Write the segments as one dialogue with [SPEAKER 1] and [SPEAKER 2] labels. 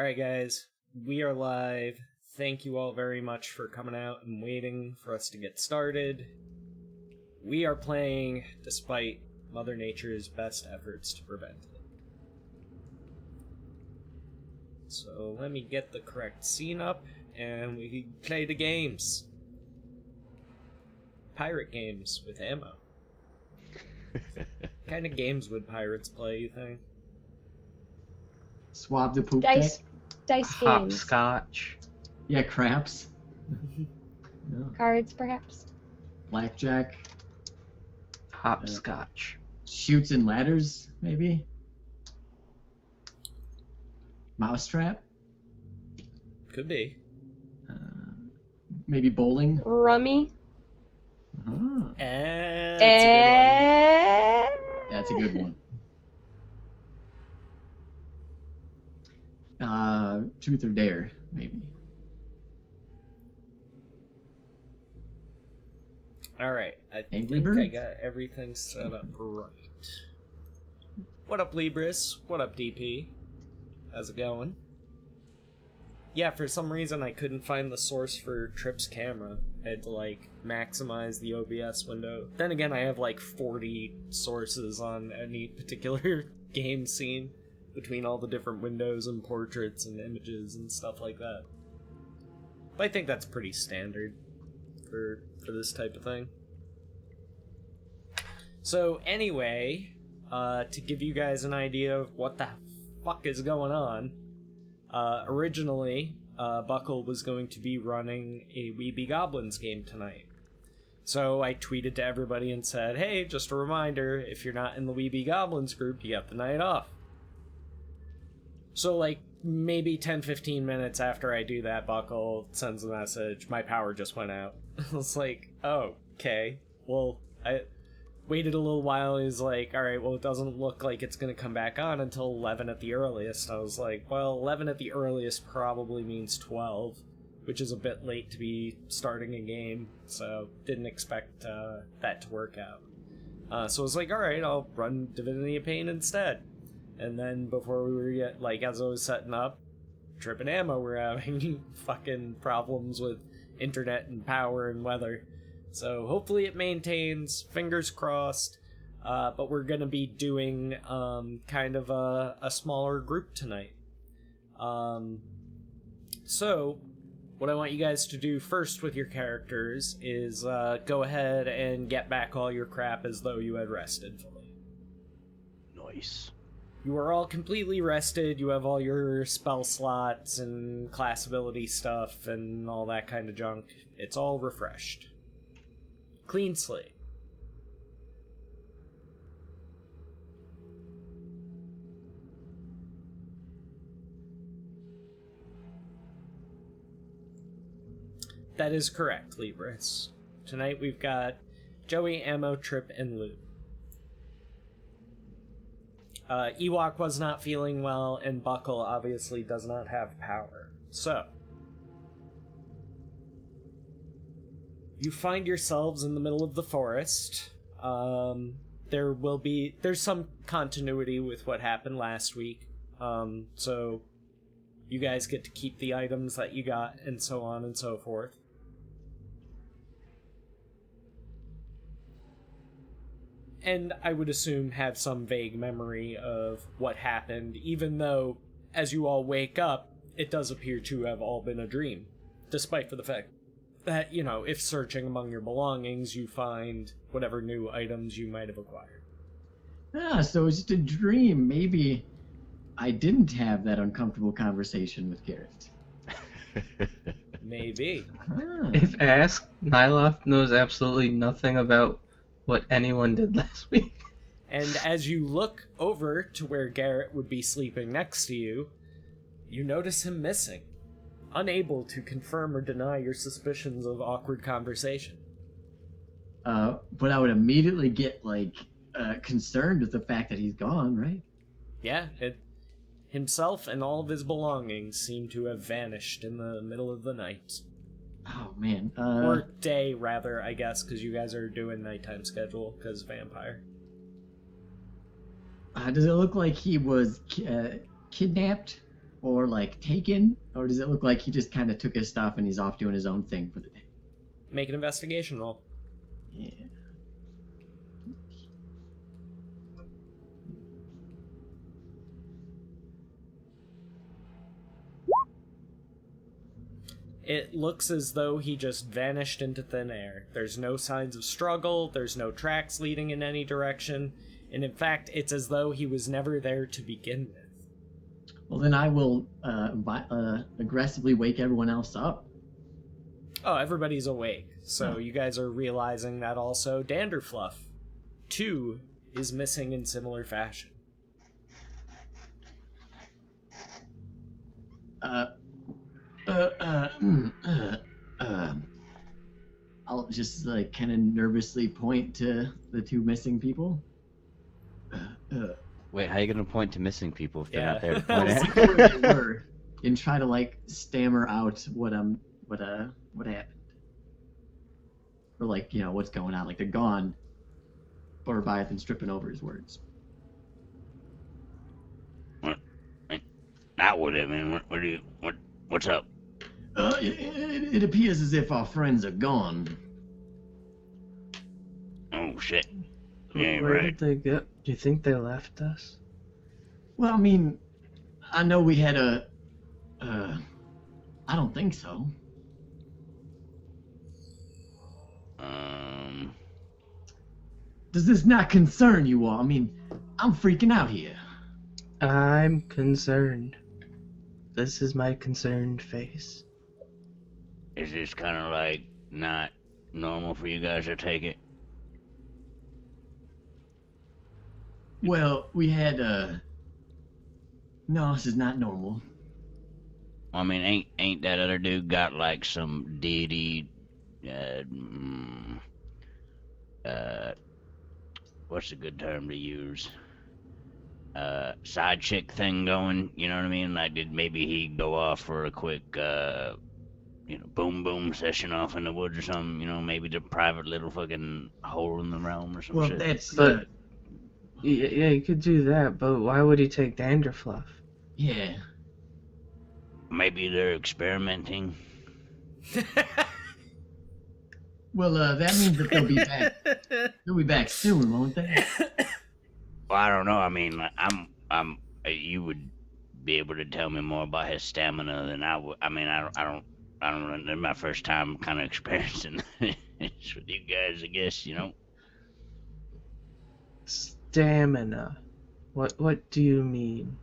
[SPEAKER 1] Alright, guys, we are live. Thank you all very much for coming out and waiting for us to get started. We are playing despite Mother Nature's best efforts to prevent it. So let me get the correct scene up, and we can play the games. Pirate games with ammo. What kind of games would pirates play, you think?
[SPEAKER 2] Swab the poop
[SPEAKER 3] Dice
[SPEAKER 2] deck?
[SPEAKER 3] games.
[SPEAKER 4] Hopscotch.
[SPEAKER 2] Yeah, craps. Yeah.
[SPEAKER 3] Cards, perhaps.
[SPEAKER 2] Blackjack.
[SPEAKER 4] Hopscotch.
[SPEAKER 2] Shoots and ladders, maybe? Mousetrap?
[SPEAKER 1] Could be.
[SPEAKER 2] Maybe bowling?
[SPEAKER 3] Rummy.
[SPEAKER 2] Ah,
[SPEAKER 1] That's a good one.
[SPEAKER 2] that's a good one. Truth or dare, maybe.
[SPEAKER 1] Alright, I
[SPEAKER 2] Angry
[SPEAKER 1] think I
[SPEAKER 2] Birds?
[SPEAKER 1] got everything set up right. What up, Libris? What up, DP? How's it going? Yeah, for some reason I couldn't find the source for Trip's camera. I had to, maximize the OBS window. Then again, I have, 40 sources on any particular game scene between all the different windows and portraits and images and stuff like that. But I think that's pretty standard for this type of thing. So anyway, to give you guys an idea of what the fuck is going on, originally, Buckle was going to be running a Weeby Goblins game tonight. So I tweeted to everybody and said, hey, just a reminder, if you're not in the Weeby Goblins group, you got the night off. So, maybe 10-15 minutes after I do that, Buckle sends a message, my power just went out. I was like, oh, okay. Well, I waited a little while, he's like, alright, well, it doesn't look like it's gonna come back on until 11 at the earliest. I was like, well, 11 at the earliest probably means 12, which is a bit late to be starting a game, so didn't expect that to work out. So I was like, alright, I'll run Divinity of Pain instead. And then before we were yet, as I was setting up, Trip and Ammo were having fucking problems with internet and power and weather. So hopefully it maintains, fingers crossed, but we're gonna be doing kind of a smaller group tonight. So what I want you guys to do first with your characters is go ahead and get back all your crap as though you had rested fully.
[SPEAKER 4] Nice.
[SPEAKER 1] You are all completely rested, you have all your spell slots and class ability stuff and all that kind of junk. It's all refreshed. Clean slate. That is correct, Libris. Tonight we've got Joey, Ammo, Trip, and Lou. Ewok was not feeling well, and Buckle obviously does not have power. So, you find yourselves in the middle of the forest. There's some continuity with what happened last week. So, you guys get to keep the items that you got, and so on and so forth. And I would assume have some vague memory of what happened, even though, as you all wake up, it does appear to have all been a dream. Despite for the fact that, if searching among your belongings, you find whatever new items you might have acquired.
[SPEAKER 2] So it's just a dream. Maybe I didn't have that uncomfortable conversation with Garrett.
[SPEAKER 1] Maybe.
[SPEAKER 4] If asked, Nyloth knows absolutely nothing about what anyone did last week.
[SPEAKER 1] And as you look over to where Garrett would be sleeping next to you, you notice him missing, unable to confirm or deny your suspicions of awkward conversation.
[SPEAKER 2] But I would immediately get, concerned with the fact that he's gone, right?
[SPEAKER 1] Yeah, himself and all of his belongings seem to have vanished in the middle of the night.
[SPEAKER 2] Oh, man.
[SPEAKER 1] Or day, rather, I guess, because you guys are doing nighttime schedule, because vampire.
[SPEAKER 2] Does it look like he was kidnapped? or like taken, or does it look like he just kind of took his stuff and he's off doing his own thing for the day?
[SPEAKER 1] Make an investigation roll.
[SPEAKER 2] Yeah.
[SPEAKER 1] It looks as though he just vanished into thin air. There's no signs of struggle, there's no tracks leading in any direction, and in fact, it's as though he was never there to begin with.
[SPEAKER 2] Well, then I will aggressively wake everyone else up.
[SPEAKER 1] Oh, everybody's awake, so you guys are realizing that also Danderfluff, too, is missing in similar fashion.
[SPEAKER 2] I'll just like kind of nervously point to the two missing people.
[SPEAKER 3] Wait, how are you gonna point to missing people if they're
[SPEAKER 1] Yeah.
[SPEAKER 3] not there to
[SPEAKER 2] I'll
[SPEAKER 3] point
[SPEAKER 2] see
[SPEAKER 3] at?
[SPEAKER 2] where they were and try to like stammer out what happened, or like what's going on. Like they're gone, or Leviathan's tripping over his words.
[SPEAKER 5] Not with it, man. What's up?
[SPEAKER 2] It appears as if our friends are gone.
[SPEAKER 5] Oh shit. Yeah,
[SPEAKER 4] Where
[SPEAKER 5] right.
[SPEAKER 4] did they go? Do you think they left us?
[SPEAKER 2] Well, I mean, I know we had I don't think so. Does this not concern you all? I mean, I'm freaking out here.
[SPEAKER 4] I'm concerned. This is my concerned face.
[SPEAKER 5] Is this kind of like not normal for you guys to take it?
[SPEAKER 2] Well, we had no, this is not normal.
[SPEAKER 5] I mean, ain't that other dude got like some deity, what's a good term to use? Side chick thing going, you know what I mean? Like, did maybe he go off for a quick, boom boom session off in the woods or something? Maybe the private little fucking hole in the realm or some
[SPEAKER 2] Well,
[SPEAKER 5] shit.
[SPEAKER 2] that's
[SPEAKER 4] But yeah, you could do that, but why would he take Danderfluff?
[SPEAKER 2] yeah.
[SPEAKER 5] Maybe they're experimenting.
[SPEAKER 2] Well, that means that they'll be back. They'll be back soon, won't they?
[SPEAKER 5] Well, I don't know. I mean, you would be able to tell me more about his stamina than I would. I mean, I don't know. This is my first time kind of experiencing this with you guys, I guess,
[SPEAKER 4] Stamina. What do you mean?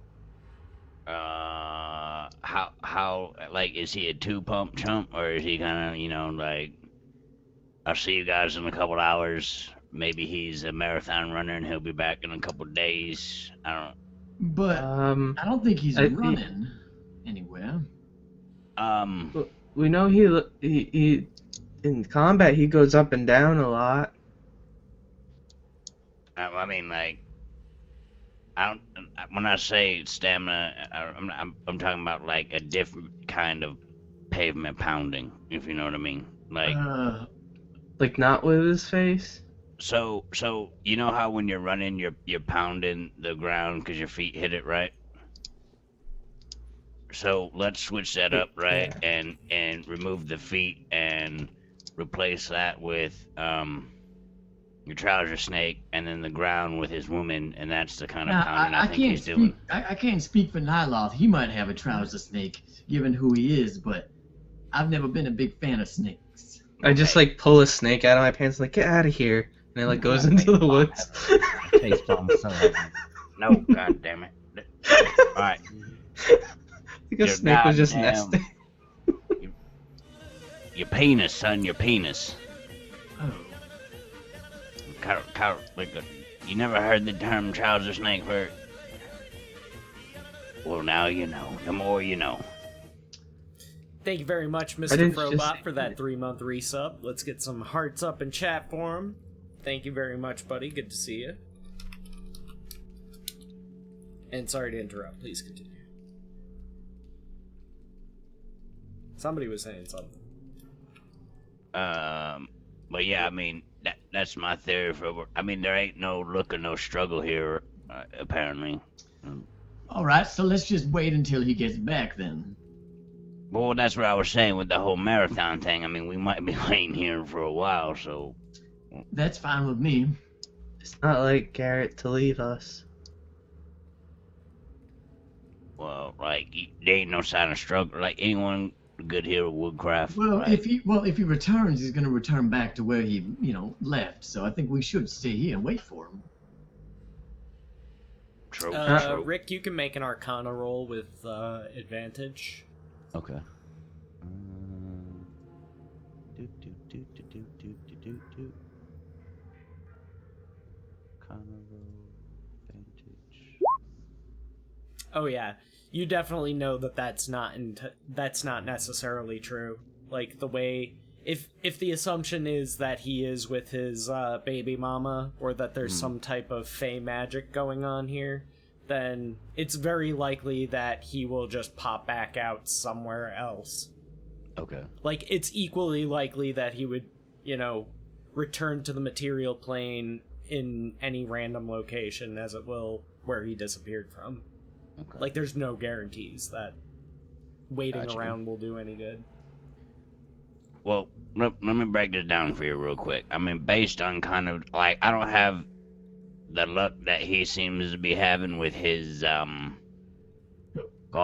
[SPEAKER 5] How, like, is he a two-pump chump, or is he kind of, like, I'll see you guys in a couple hours. Maybe he's a marathon runner and he'll be back in a couple days. I
[SPEAKER 2] But I don't think he's running anywhere.
[SPEAKER 5] don't.
[SPEAKER 4] We know he in combat he goes up and down a lot.
[SPEAKER 5] I mean, like, I don't. When I say stamina, I'm talking about like a different kind of pavement pounding, if you know what I mean.
[SPEAKER 4] Like not with his face.
[SPEAKER 5] So you know how when you're running, you're pounding the ground because your feet hit it, right? So let's switch that up, right?
[SPEAKER 4] Yeah.
[SPEAKER 5] And remove the feet and replace that with your trouser snake, and then the ground with his woman, and that's the kind of
[SPEAKER 2] Now,
[SPEAKER 5] pounding I think
[SPEAKER 2] can't
[SPEAKER 5] he's doing.
[SPEAKER 2] I can't speak for Nyloth. He might have a trouser snake, given who he is, but I've never been a big fan of snakes.
[SPEAKER 4] I just like pull a snake out of my pants, like get out of here, and it like goes into the woods.
[SPEAKER 3] Face palm so heavy.
[SPEAKER 5] No, god damn it. All right.
[SPEAKER 4] Like a snake was just nesting.
[SPEAKER 5] Your penis, son, your penis.
[SPEAKER 2] Oh.
[SPEAKER 5] You never heard the term trouser snake for? Well, now you know. The more you know.
[SPEAKER 1] Thank you very much,
[SPEAKER 4] I
[SPEAKER 1] Mr.
[SPEAKER 4] didn't
[SPEAKER 1] Frobot,
[SPEAKER 4] just-
[SPEAKER 1] for that 3-month resub. Let's get some hearts up in chat for him. Thank you very much, buddy. Good to see you. And sorry to interrupt. Please continue. Somebody was saying something.
[SPEAKER 5] But yeah, I mean, that's my theory for. I mean, there ain't no look or no struggle here, apparently.
[SPEAKER 2] All right, so let's just wait until he gets back then.
[SPEAKER 5] Well, that's what I was saying with the whole marathon thing. I mean, we might be waiting here for a while, so...
[SPEAKER 2] That's fine with me.
[SPEAKER 4] It's not like Garrett to leave us.
[SPEAKER 5] Well, like, there ain't no sign of struggle. Like, anyone good here with woodcraft?
[SPEAKER 2] Well,
[SPEAKER 5] right?
[SPEAKER 2] if he returns, he's gonna return back to where he left. So I think we should stay here and wait for him.
[SPEAKER 5] True, true.
[SPEAKER 1] Rick, you can make an Arcana roll with advantage.
[SPEAKER 3] Okay. Do, do, do, do, do, do, do, do, do. Carnival Vantage.
[SPEAKER 1] Oh yeah, you definitely know that that's not necessarily true. Like the way, if the assumption is that he is with his baby mama, or that there's some type of fey magic going on here, then it's very likely that he will just pop back out somewhere else.
[SPEAKER 3] Okay.
[SPEAKER 1] Like, it's equally likely that he would, return to the material plane in any random location as it will where he disappeared from.
[SPEAKER 3] Okay.
[SPEAKER 1] Like, there's no guarantees that waiting
[SPEAKER 3] Gotcha.
[SPEAKER 1] around will do any good.
[SPEAKER 5] Well, let me break this down for you real quick. I mean, based on kind of, like, I don't have the luck that he seems to be having with his, got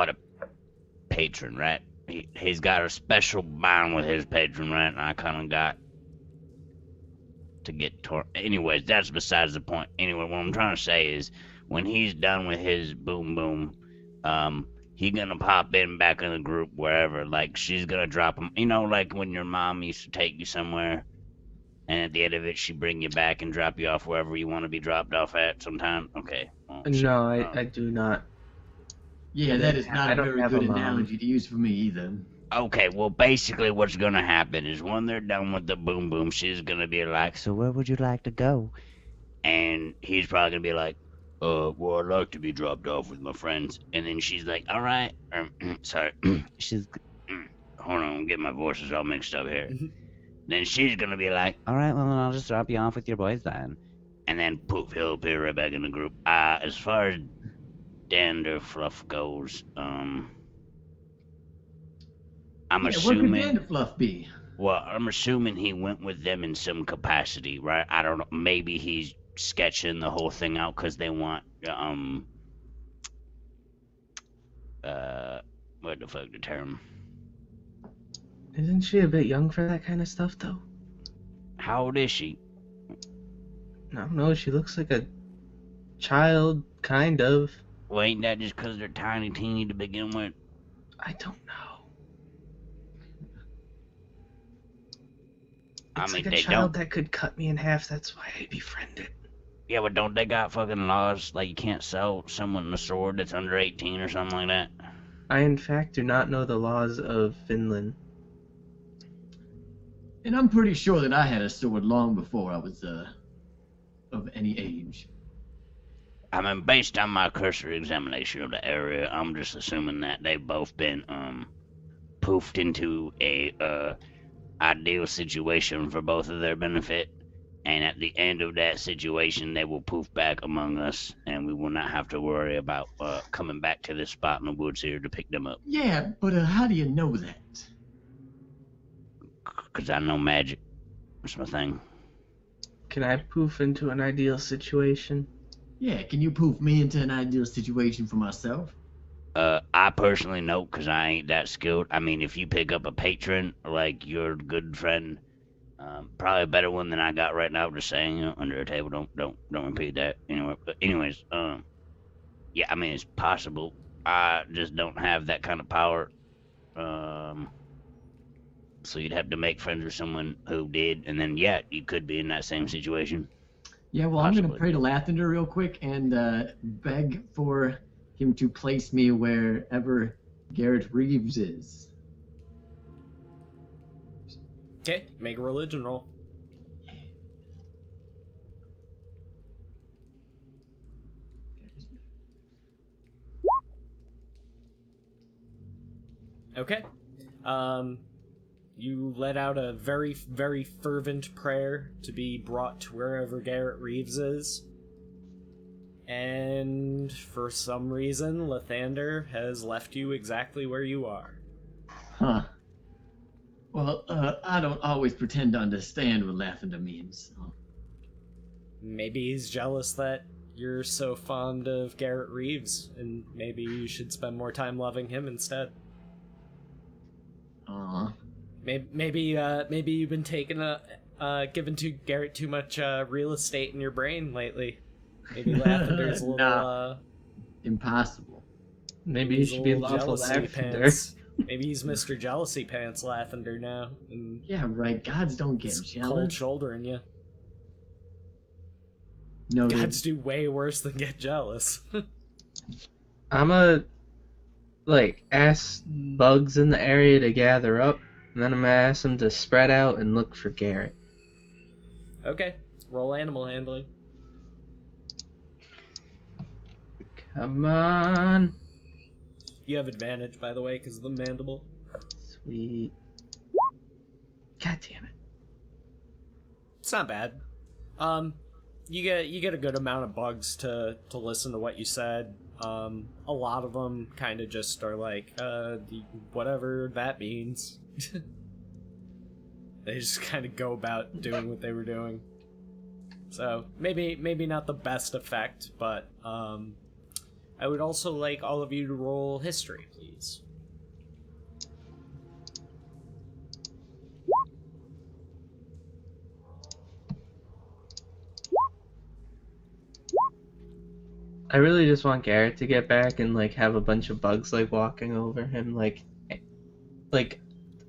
[SPEAKER 5] a patron, right? He's got a special bond with his patron, right? And I kind of got to get anyways, that's besides the point. Anyway, what I'm trying to say is, when he's done with his boom boom, he gonna pop in back in the group wherever. Like, she's gonna drop him. Like when your mom used to take you somewhere, and at the end of it, she bring you back and drop you off wherever you want to be dropped off at sometime. Okay. Well,
[SPEAKER 4] No, I do not.
[SPEAKER 2] Yeah, that is not
[SPEAKER 4] I
[SPEAKER 2] a
[SPEAKER 4] don't
[SPEAKER 2] very
[SPEAKER 4] have
[SPEAKER 2] good
[SPEAKER 4] a mom.
[SPEAKER 2] analogy to use for me either.
[SPEAKER 5] Okay, well, basically what's gonna happen is when they're done with the boom boom, she's gonna be like,
[SPEAKER 3] So where would you like to go?
[SPEAKER 5] and he's probably gonna be like, well, I'd like to be dropped off with my friends. And then she's like, all right, sorry,
[SPEAKER 3] She's
[SPEAKER 5] hold on, get my voices all mixed up here. Then she's gonna be like,
[SPEAKER 3] all right. Well, then I'll just drop you off with your boys then.
[SPEAKER 5] and then poof, he'll appear right back in the group. As far as Danderfluff goes, I'm
[SPEAKER 2] What could
[SPEAKER 5] assuming.
[SPEAKER 2] Danderfluff be?
[SPEAKER 5] Well, I'm assuming he went with them in some capacity, right? I don't know. Maybe he's sketching the whole thing out because they want, what the fuck the term?
[SPEAKER 4] Isn't she a bit young for that kind of stuff, though?
[SPEAKER 5] How old is she?
[SPEAKER 4] I don't know. She looks like a child, kind of.
[SPEAKER 5] Well, ain't that just because they're tiny, teeny to begin with?
[SPEAKER 4] I don't know.
[SPEAKER 5] I
[SPEAKER 4] It's
[SPEAKER 5] mean,
[SPEAKER 4] like a
[SPEAKER 5] they
[SPEAKER 4] child
[SPEAKER 5] don't.
[SPEAKER 4] that could cut me in half. That's why I befriend it.
[SPEAKER 5] Yeah, but don't they got fucking laws? Like, you can't sell someone a sword that's under 18 or something like that?
[SPEAKER 4] I, in fact, do not know the laws of Finland.
[SPEAKER 2] And I'm pretty sure that I had a sword long before I was of any age.
[SPEAKER 5] I mean, based on my cursory examination of the area, I'm just assuming that they've both been, poofed into a, ideal situation for both of their benefit, and at the end of that situation they will poof back among us, and we will not have to worry about coming back to this spot in the woods here to pick them up,
[SPEAKER 2] Yeah, but how do you know that?
[SPEAKER 5] because I know magic. That's my thing.
[SPEAKER 4] Can I poof into an ideal situation?
[SPEAKER 2] Yeah, can you poof me into an ideal situation for myself?
[SPEAKER 5] I personally know, because I ain't that skilled. I mean, if you pick up a patron, like your good friend, probably a better one than I got right now, just saying, under a table, don't repeat that. Anyway, but anyways, yeah, I mean, it's possible. I just don't have that kind of power. So you'd have to make friends with someone who did, and then, yeah, you could be in that same situation.
[SPEAKER 2] Yeah, well, I'm
[SPEAKER 5] Possibly.
[SPEAKER 2] gonna pray to Lathander real quick and beg for him to place me wherever Garrett Reeves is.
[SPEAKER 1] Okay, make a religion roll. Okay. You let out a very, very fervent prayer to be brought to wherever Garrett Reeves is. And for some reason, Lathander has left you exactly where you are.
[SPEAKER 2] Huh. Well, I don't always pretend to understand what Lathander means. So.
[SPEAKER 1] Maybe he's jealous that you're so fond of Garrett Reeves, and maybe you should spend more time loving him instead. Maybe you've been giving to Garrett too much real estate in your brain lately. Maybe Lathander's a little
[SPEAKER 2] Nah. Impossible.
[SPEAKER 4] Maybe you should be lawful
[SPEAKER 1] jealousy
[SPEAKER 4] Lathander.
[SPEAKER 1] pants. Maybe he's Mr. Jealousy Pants Lathander now. And
[SPEAKER 2] Yeah, right. Gods don't get
[SPEAKER 1] cold
[SPEAKER 2] jealous.
[SPEAKER 1] shouldering you.
[SPEAKER 2] No,
[SPEAKER 1] Gods do way worse than get jealous.
[SPEAKER 4] I'ma ask bugs in the area to gather up, and then I'm gonna ask them to spread out and look for Garrett.
[SPEAKER 1] Okay, roll animal handling.
[SPEAKER 4] Come on.
[SPEAKER 1] You have advantage, by the way, because of the mandible.
[SPEAKER 4] Sweet. God damn it.
[SPEAKER 1] It's not bad. You get a good amount of bugs to listen to what you said. A lot of them kind of just are like, whatever that means. They just kind of go about doing what they were doing. So maybe not the best effect, but I would also like all of you to roll history, please.
[SPEAKER 4] I really just want Garrett to get back and have a bunch of bugs walking over him,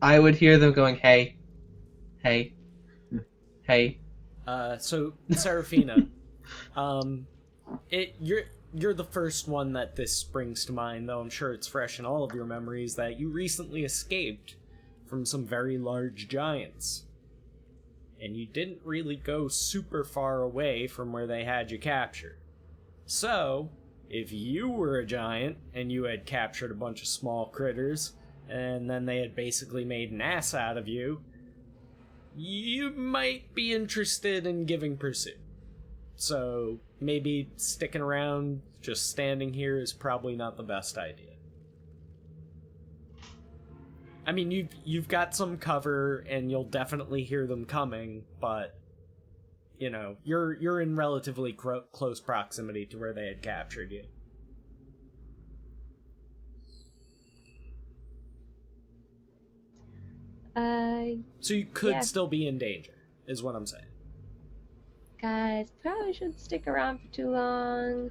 [SPEAKER 4] I would hear them going, hey, hey, hey.
[SPEAKER 1] So Serafina, you're the first one that this brings to mind, though I'm sure it's fresh in all of your memories that you recently escaped from some very large giants. And you didn't really go super far away from where they had you captured. So, if you were a giant and you had captured a bunch of small critters, and then they had basically made an ass out of you, you might be interested in giving pursuit. So, maybe sticking around, just standing here is probably not the best idea. I mean, you've got some cover, and you'll definitely hear them coming, but, you know, you're in relatively close proximity to where they had captured you. So you could still be in danger, is what I'm saying.
[SPEAKER 6] Guys, probably shouldn't stick around for too long,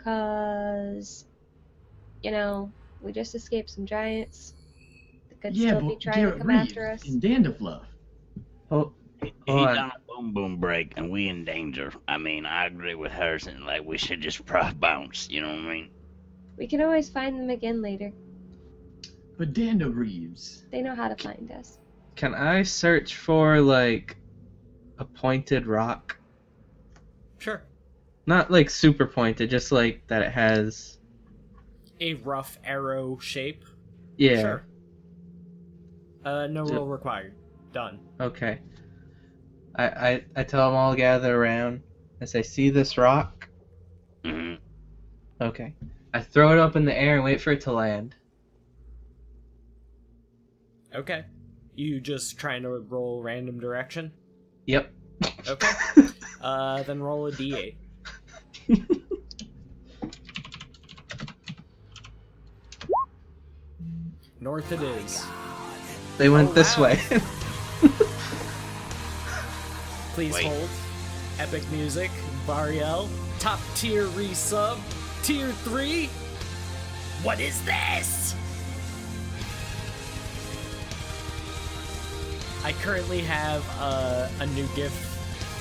[SPEAKER 6] cause, you know, we just escaped some giants. They could still be trying to come after us.
[SPEAKER 2] In Dandafluff.
[SPEAKER 4] Oh,
[SPEAKER 5] He's on a boom boom break, and we in danger. I mean, I agree with her, and we should just bounce. You know what I mean?
[SPEAKER 6] We can always find them again later.
[SPEAKER 2] But Danda Reeves.
[SPEAKER 6] They know how to find us.
[SPEAKER 4] can I search for a pointed rock?
[SPEAKER 1] Sure.
[SPEAKER 4] Not super pointed, just that it has
[SPEAKER 1] A rough arrow shape?
[SPEAKER 4] Yeah.
[SPEAKER 1] Sure. No roll required. Done.
[SPEAKER 4] Okay. I tell them all to gather around. I say, see this rock?
[SPEAKER 5] Mm-hmm.
[SPEAKER 4] Okay. I throw it up in the air and wait for it to land.
[SPEAKER 1] Okay. You just trying to roll random direction?
[SPEAKER 4] Yep.
[SPEAKER 1] Okay. Then roll a d8. North it is.
[SPEAKER 4] They went this
[SPEAKER 1] wow.
[SPEAKER 4] way.
[SPEAKER 1] Please
[SPEAKER 5] Wait.
[SPEAKER 1] hold. Epic music. Variel. Top tier resub. Tier 3. What is this? I currently have a new GIF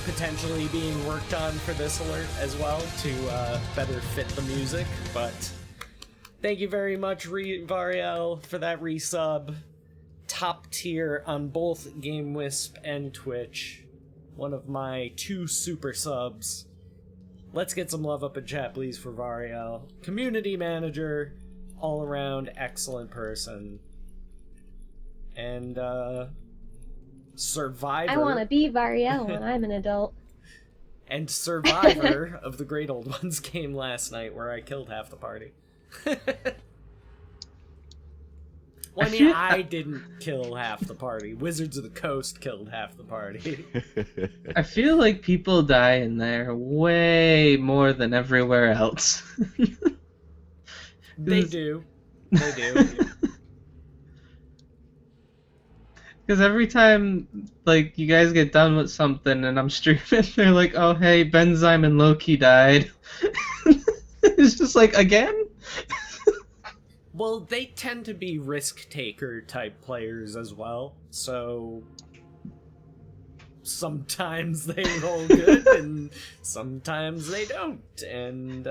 [SPEAKER 1] potentially being worked on for this alert as well to better fit the music, but thank you very much, Variel, for that resub. Top tier on both GameWisp and Twitch. One of my 2 super subs. Let's get some love up in chat, please, for Variel. Community manager, all around excellent person. And, Survivor.
[SPEAKER 6] I want to be Variel when I'm an adult.
[SPEAKER 1] And Survivor of the Great Old Ones came last night, where I killed half the party. Well, I mean, I didn't kill half the party. Wizards of the Coast killed half the party.
[SPEAKER 4] I feel like people die in there way more than everywhere else.
[SPEAKER 1] They do. They do.
[SPEAKER 4] Because every time, like, you guys get done with something and I'm streaming, they're like, oh, hey, Benzyme and Loki died. It's just like, again?
[SPEAKER 1] Well, they tend to be risk-taker type players as well, so sometimes they roll good and sometimes they don't. And,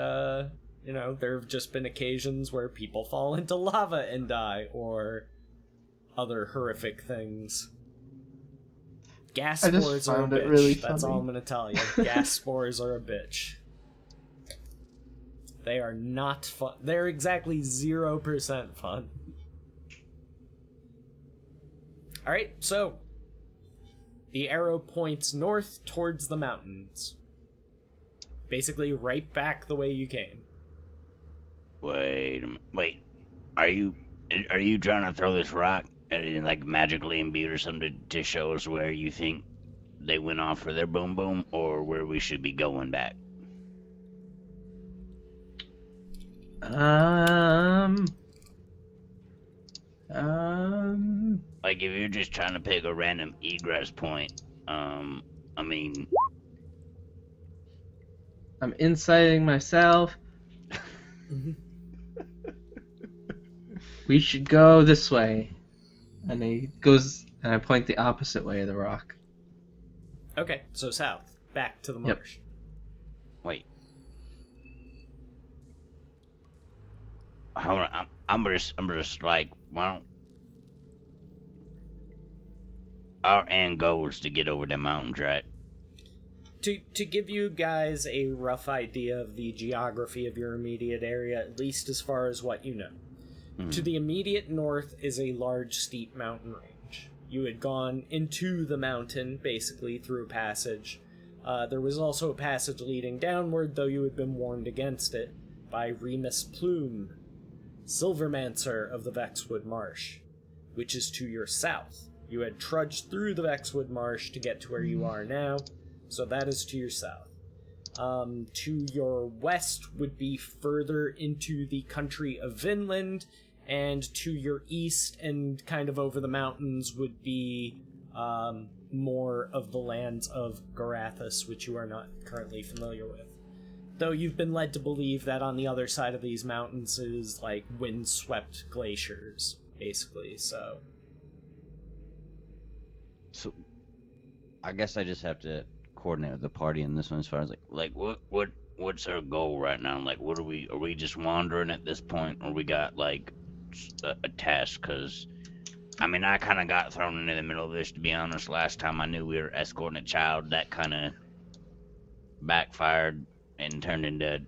[SPEAKER 1] you know, there have just been occasions where people fall into lava and die, or other horrific things. Gas
[SPEAKER 2] I just
[SPEAKER 1] spores are a
[SPEAKER 2] found it
[SPEAKER 1] bitch.
[SPEAKER 2] really
[SPEAKER 1] That's
[SPEAKER 2] funny.
[SPEAKER 1] all I'm gonna tell you. Gas spores are a bitch. They are not fun. They're exactly 0% fun. Alright, so the arrow points north towards the mountains. Basically right back the way you came.
[SPEAKER 5] Wait a minute. Wait. Are you trying to throw this rock and like magically imbued or something to show us where you think they went off for their boom boom, or where we should be going back? Like, if you're just trying to pick a random egress point, I mean,
[SPEAKER 4] I'm inciting myself. We should go this way. And he goes, and I point the opposite way of the rock.
[SPEAKER 1] Okay, so south. Back to the
[SPEAKER 4] Yep.
[SPEAKER 1] marsh.
[SPEAKER 5] wait. Hold on, I'm just like, why don't our end goal is to get over the mountains, right?
[SPEAKER 1] To give you guys a rough idea of the geography of your immediate area, at least as far as what you know. To the immediate north is a large, steep mountain range. You had gone into the mountain, basically, through a passage. There was also a passage leading downward, though you had been warned against it by Remus Plume, Silvermancer of the Vexwood Marsh, which is to your south. You had trudged through the Vexwood Marsh to get to where you are now, so that is to your south. To your west would be further into the country of Vinland, and to your east and kind of over the mountains would be more of the lands of Garathas, which you are not currently familiar with. Though you've been led to believe that on the other side of these mountains is like wind-swept glaciers, basically, so...
[SPEAKER 7] So, I guess I just have to coordinate with the party in this one as far as
[SPEAKER 5] Like, what's our goal right now? Like, are we just wandering at this point, or we got like a task? Because I mean, I kind of got thrown into the middle of this, to be honest. Last time I knew we were escorting a child, that kind of backfired and turned into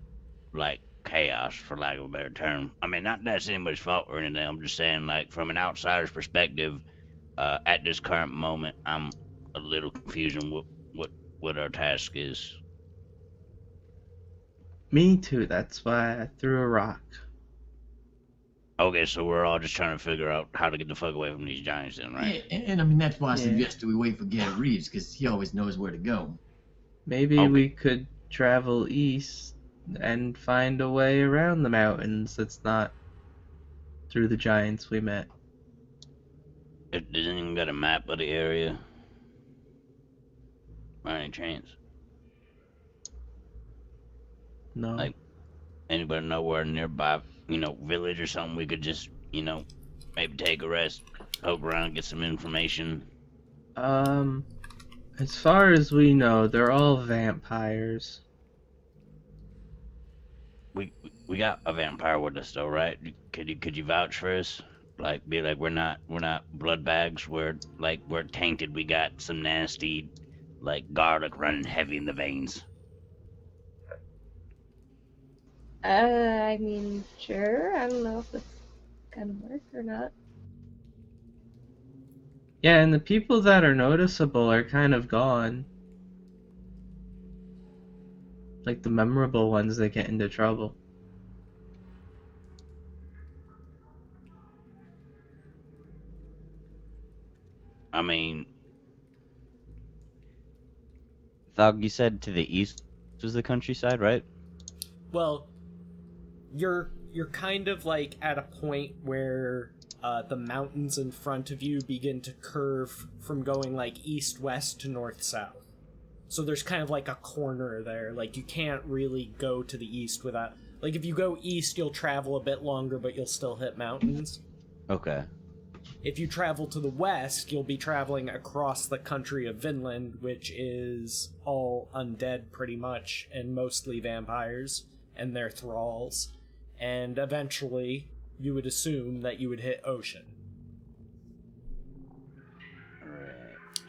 [SPEAKER 5] like chaos, for lack of a better term. I mean, not that's anybody's fault or anything. I'm just saying, like, from an outsider's perspective, at this current moment, I'm a little confused on what our task is.
[SPEAKER 4] Me too, that's why I threw a rock.
[SPEAKER 5] Okay, so we're all just trying to figure out how to get the fuck away from these giants, then, right?
[SPEAKER 2] And I mean, that's why I
[SPEAKER 4] Yeah.
[SPEAKER 2] suggested we wait for Garrett Reeves, because he always knows where to go.
[SPEAKER 4] Maybe
[SPEAKER 5] Okay.
[SPEAKER 4] we could travel east and find a way around the mountains that's not through the giants we met.
[SPEAKER 5] It doesn't even got a map of the area. By any chance?
[SPEAKER 4] No.
[SPEAKER 5] Like, anybody know where nearby, village or something we could just, maybe take a rest, poke around, get some information?
[SPEAKER 4] As far as we know, they're all vampires.
[SPEAKER 5] We got a vampire with us though, right? Could you vouch for us? Like, be like, we're not blood bags. We're tainted. We got some nasty, like, garlic running heavy in the veins.
[SPEAKER 6] I mean, sure. I don't know if it's gonna work or not.
[SPEAKER 4] Yeah, and the people that are noticeable are kind of gone. like the memorable ones that get into trouble.
[SPEAKER 5] I mean, Thog, you said to the east was the countryside, right?
[SPEAKER 1] Well, you're kind of like at a point where the mountains in front of you begin to curve from going like east-west to north-south. So there's kind of like a corner there. Like you can't really go to the east without... Like if you go east, you'll travel a bit longer, but you'll still hit mountains.
[SPEAKER 5] Okay.
[SPEAKER 1] If you travel to the west, you'll be traveling across the country of Vinland, which is all undead pretty much, and mostly vampires and their thralls. And eventually, you would assume that you would hit ocean.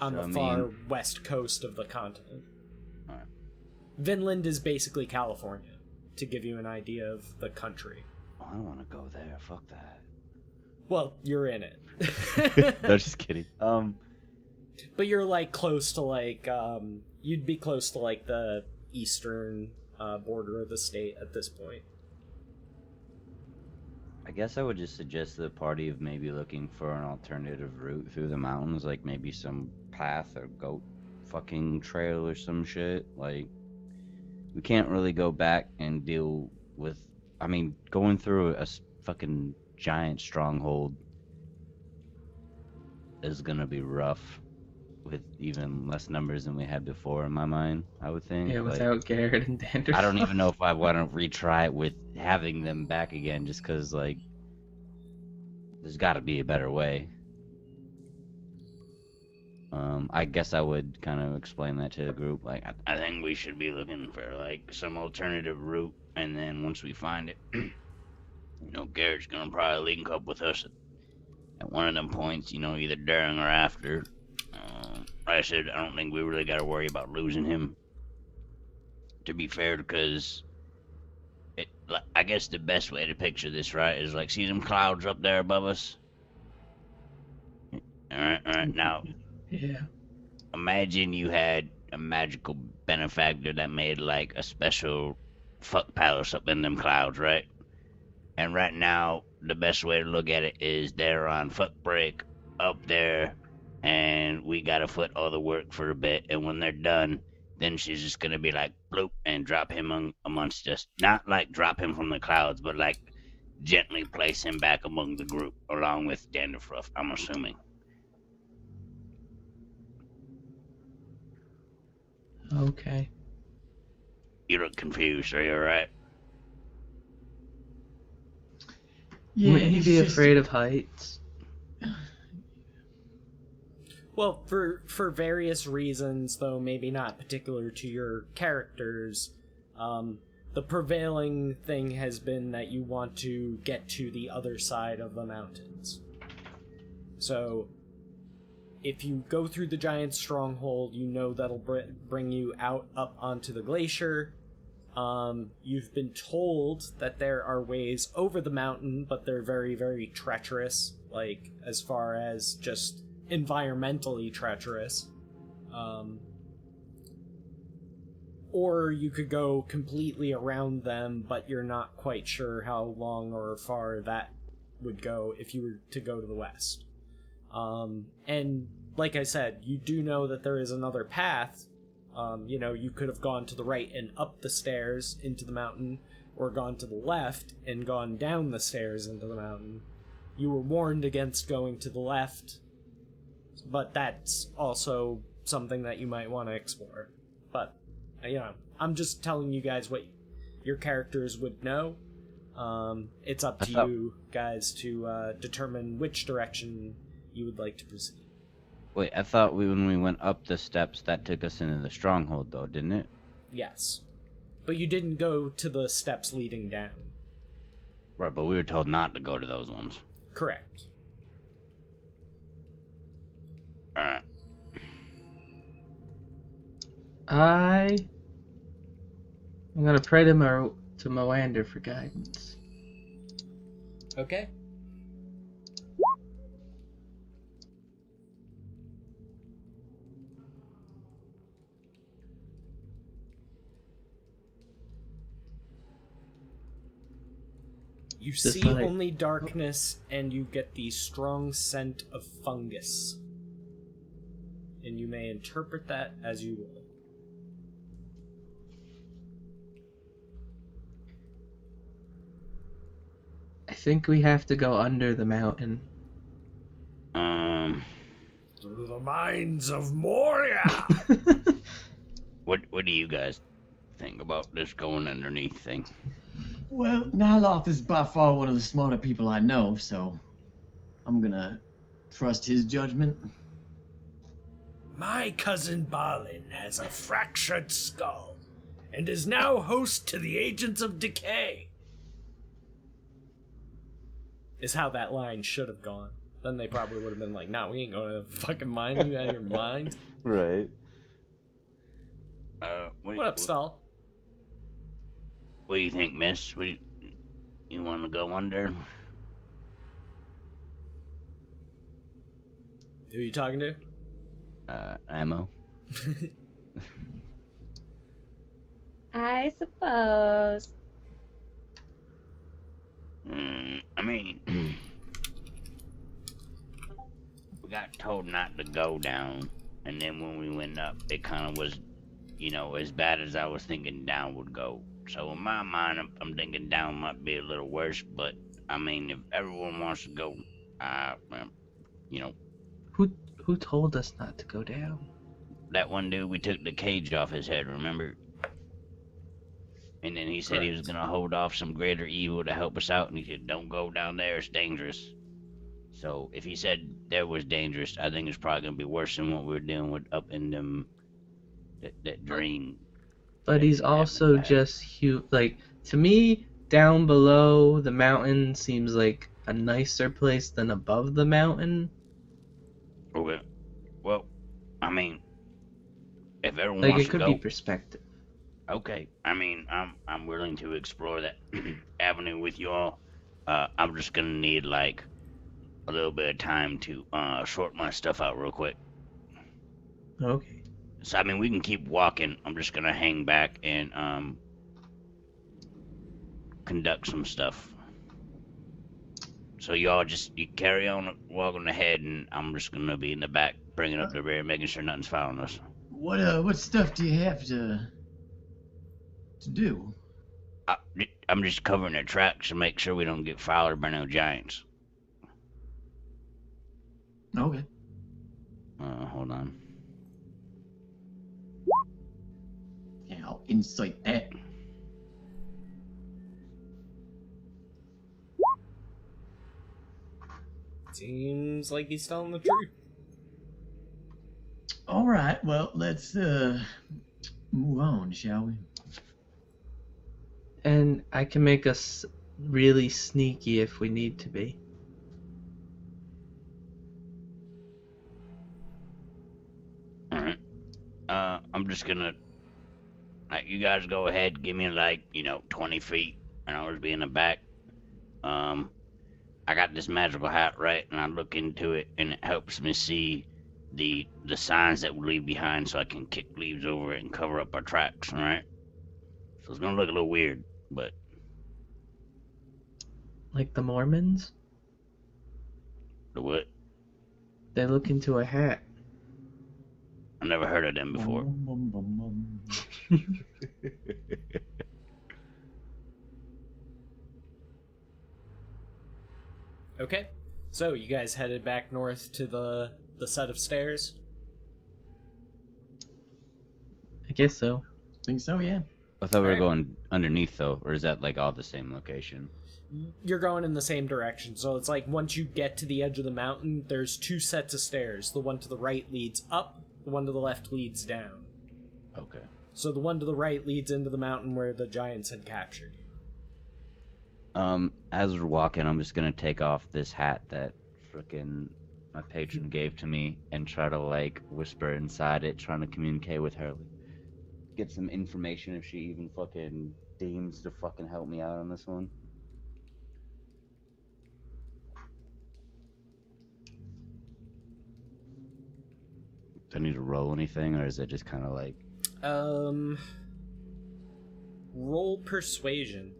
[SPEAKER 1] On the far west coast of the continent.
[SPEAKER 5] Alright.
[SPEAKER 1] Vinland is basically California, to give you an idea of the country.
[SPEAKER 5] Oh, I don't want to go there. Fuck that.
[SPEAKER 1] Well, you're in it.
[SPEAKER 5] No, just kidding.
[SPEAKER 1] But you're like close to like you'd be close to like the eastern border of the state at this point.
[SPEAKER 5] I guess I would just suggest to the party of maybe looking for an alternative route through the mountains, like maybe some path or goat fucking trail or some shit. Like, we can't really go back and deal with, I mean, going through a fucking giant stronghold is gonna be rough with even less numbers than we had before, in my mind, I would think.
[SPEAKER 4] Yeah,
[SPEAKER 5] Like,
[SPEAKER 4] without Garrett and Dander.
[SPEAKER 5] I don't even know if I want to retry it with having them back again, just because, like, there's got to be a better way. I guess I would kind of explain that to the group. Like, I think we should be looking for, like, some alternative route, and then once we find it, you know, Garrett's gonna probably link up with us at one of them points, you know, either during or after. Like I said, I don't think we really got to worry about losing him, to be fair, because I guess the best way to picture this, right, is like, see them clouds up there above us? Alright, now,
[SPEAKER 4] Yeah.
[SPEAKER 5] imagine you had a magical benefactor that made, like, a special fuck palace up in them clouds, right? And right now, the best way to look at it is they're on fuck break up there, and we gotta foot all the work for a bit, and when they're done, then she's just gonna be like, bloop, and drop him amongst us. Not like drop him from the clouds, but like gently place him back among the group, along with Danderfruff, I'm assuming.
[SPEAKER 4] Okay.
[SPEAKER 5] You look confused, are you alright?
[SPEAKER 2] Yeah,
[SPEAKER 4] Wouldn't he
[SPEAKER 2] it's
[SPEAKER 4] be
[SPEAKER 2] just-
[SPEAKER 4] afraid of heights?
[SPEAKER 1] Well, for various reasons, though maybe not particular to your characters, the prevailing thing has been that you want to get to the other side of the mountains. So, if you go through the giant stronghold, you know that'll bring you out up onto the glacier. You've been told that there are ways over the mountain, but they're very, very treacherous, like, as far as just environmentally treacherous. Or you could go completely around them, but you're not quite sure how long or far that would go if you were to go to the west. And like I said, you do know that there is another path. You know, you could have gone to the right and up the stairs into the mountain, or gone to the left and gone down the stairs into the mountain. You were warned against going to the left, but that's also something that you might want to explore. But, you know, I'm just telling you guys what your characters would know. It's up to you guys to determine which direction you would like to proceed.
[SPEAKER 5] Wait, I thought when we went up the steps, that took us into the stronghold, though, didn't it?
[SPEAKER 1] Yes. But you didn't go to the steps leading down.
[SPEAKER 5] Right, but we were told not to go to those ones.
[SPEAKER 1] Correct.
[SPEAKER 5] Alright.
[SPEAKER 4] I'm gonna pray to Moander for guidance.
[SPEAKER 1] Okay. You
[SPEAKER 4] Just
[SPEAKER 1] see
[SPEAKER 4] like-
[SPEAKER 1] only darkness, and you get the strong scent of fungus. And you may interpret that as you will.
[SPEAKER 4] I think we have to go under the mountain.
[SPEAKER 1] Through the mines of Moria!
[SPEAKER 5] What do you guys think about this going underneath thing?
[SPEAKER 2] Well, Nyloth is by far one of the smarter people I know, so I'm gonna trust his judgment.
[SPEAKER 1] My cousin Balin has a fractured skull, and is now host to the Agents of Decay. Is how that line should have gone. Then they probably would have been like, nah, we ain't going to fucking mine you out of your mind.
[SPEAKER 7] Right.
[SPEAKER 1] What up, Stall?
[SPEAKER 5] What do you think, miss? You want to go under?
[SPEAKER 1] Who are you talking to?
[SPEAKER 5] Ammo.
[SPEAKER 6] I suppose.
[SPEAKER 5] I mean, we got told not to go down, and then when we went up, it kind of was, as bad as I was thinking down would go. So in my mind, I'm thinking down might be a little worse, but I mean, if everyone wants to go,
[SPEAKER 4] Who told us not to go down?
[SPEAKER 5] that one dude, we took the cage off his head, remember? And then he said he was gonna hold off some greater evil to help us out, and he said, don't go down there, it's dangerous. So if he said there was dangerous, I think it's probably gonna be worse than what we were dealing with up in them, that dream.
[SPEAKER 4] But he's also just to me, down below the mountain seems like a nicer place than above the mountain.
[SPEAKER 5] Okay. Well, I mean, if everyone
[SPEAKER 4] Like
[SPEAKER 5] wants
[SPEAKER 4] it
[SPEAKER 5] to
[SPEAKER 4] could
[SPEAKER 5] go,
[SPEAKER 4] be perspective.
[SPEAKER 5] okay. I mean, I'm willing to explore that avenue with you all. I'm just gonna need like a little bit of time to sort my stuff out real quick.
[SPEAKER 4] Okay.
[SPEAKER 5] So I mean, we can keep walking. I'm just gonna hang back and conduct some stuff. So y'all you carry on walking ahead, and I'm just gonna be in the back, bringing up the rear, making sure nothing's following us.
[SPEAKER 2] What stuff do you have to do?
[SPEAKER 5] I'm just covering the tracks to make sure we don't get followed by no giants.
[SPEAKER 2] Okay.
[SPEAKER 5] Hold on.
[SPEAKER 2] Yeah, I'll insight that.
[SPEAKER 1] Seems like he's telling the truth.
[SPEAKER 2] All right, well, let's move on, shall we?
[SPEAKER 4] And I can make us really sneaky if we need to be.
[SPEAKER 5] Alright. I'm just gonna... you guys go ahead, give me 20 feet, and I'll just be in the back. I got this magical hat, right? And I look into it, and it helps me see the signs that we leave behind so I can kick leaves over it and cover up our tracks, alright? So it's gonna look a little weird, but...
[SPEAKER 4] Like the Mormons?
[SPEAKER 5] The what?
[SPEAKER 4] They look into a hat.
[SPEAKER 5] I never heard of them before.
[SPEAKER 1] Okay, so you guys headed back north to the set of stairs.
[SPEAKER 4] I guess so.
[SPEAKER 2] Think so, yeah.
[SPEAKER 7] I thought we were
[SPEAKER 1] Alright.
[SPEAKER 7] going underneath though, or is that like all the same location?
[SPEAKER 1] You're going in the same direction, so it's like once you get to the edge of the mountain, there's two sets of stairs. The one to the right leads up, the one to the left leads down.
[SPEAKER 7] Okay.
[SPEAKER 1] So the one to the right leads into the mountain where the giants had captured you.
[SPEAKER 7] As we're walking, I'm just gonna take off this hat that frickin' my patron gave to me and try to like whisper inside it, trying to communicate with her. Get some information if she even fucking deems to fucking help me out on this one. Do I need to roll anything, or is it just kind of like...
[SPEAKER 1] Roll persuasion.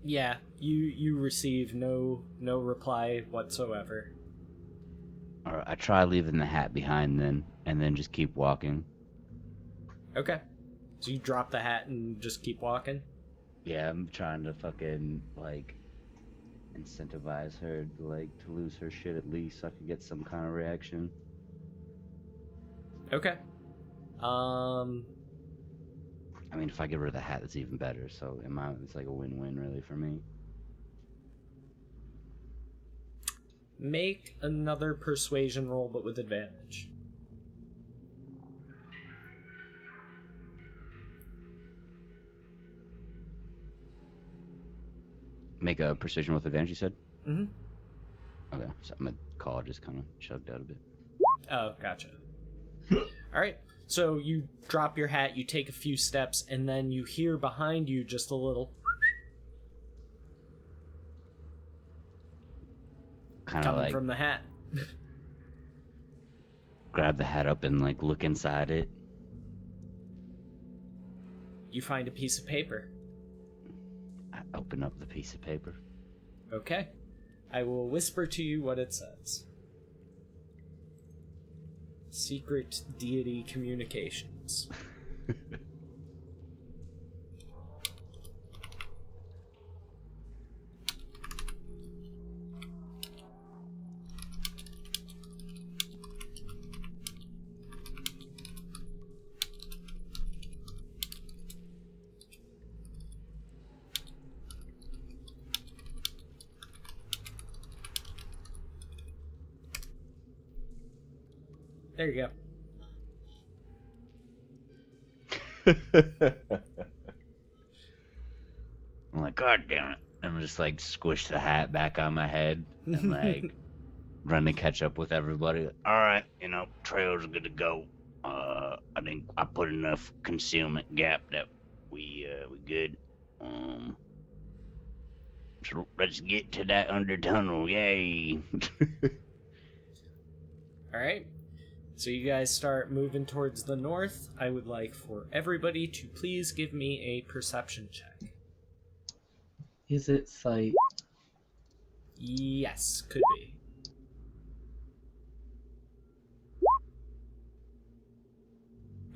[SPEAKER 1] Yeah, you receive no reply whatsoever.
[SPEAKER 7] Or I try leaving the hat behind then, and then just keep walking.
[SPEAKER 1] Okay. So you drop the hat and just keep walking?
[SPEAKER 7] Yeah, I'm trying to fucking, like, incentivize her, like, to lose her shit at least so I could get some kind of reaction.
[SPEAKER 1] Okay.
[SPEAKER 7] I mean, if I get rid of the hat, that's even better, so it's like a win-win, really, for me.
[SPEAKER 1] Make another persuasion roll, but with advantage.
[SPEAKER 7] Make a precision with advantage, you said?
[SPEAKER 1] Mm-hmm.
[SPEAKER 7] Okay, so my call just kind of chugged out a bit.
[SPEAKER 1] Oh, gotcha. Alright, so you drop your hat, you take a few steps, and then you hear behind you just a little
[SPEAKER 7] Kind of
[SPEAKER 1] coming
[SPEAKER 7] like
[SPEAKER 1] from the hat.
[SPEAKER 7] grab the hat up and like look inside it.
[SPEAKER 1] You find a piece of paper.
[SPEAKER 7] I open up the piece of paper.
[SPEAKER 1] Okay. I will whisper to you what it says. Secret deity communications. There you go.
[SPEAKER 7] I'm like, God damn it. I'm just like squish the hat back on my head and like run to catch up with everybody. All right, trail's good to go. I think I put enough concealment gap that we good. So let's get to that under tunnel, yay!
[SPEAKER 1] Alright. So you guys start moving towards the north. I would like for everybody to please give me a perception check.
[SPEAKER 4] Is it sight?
[SPEAKER 1] Yes, could be.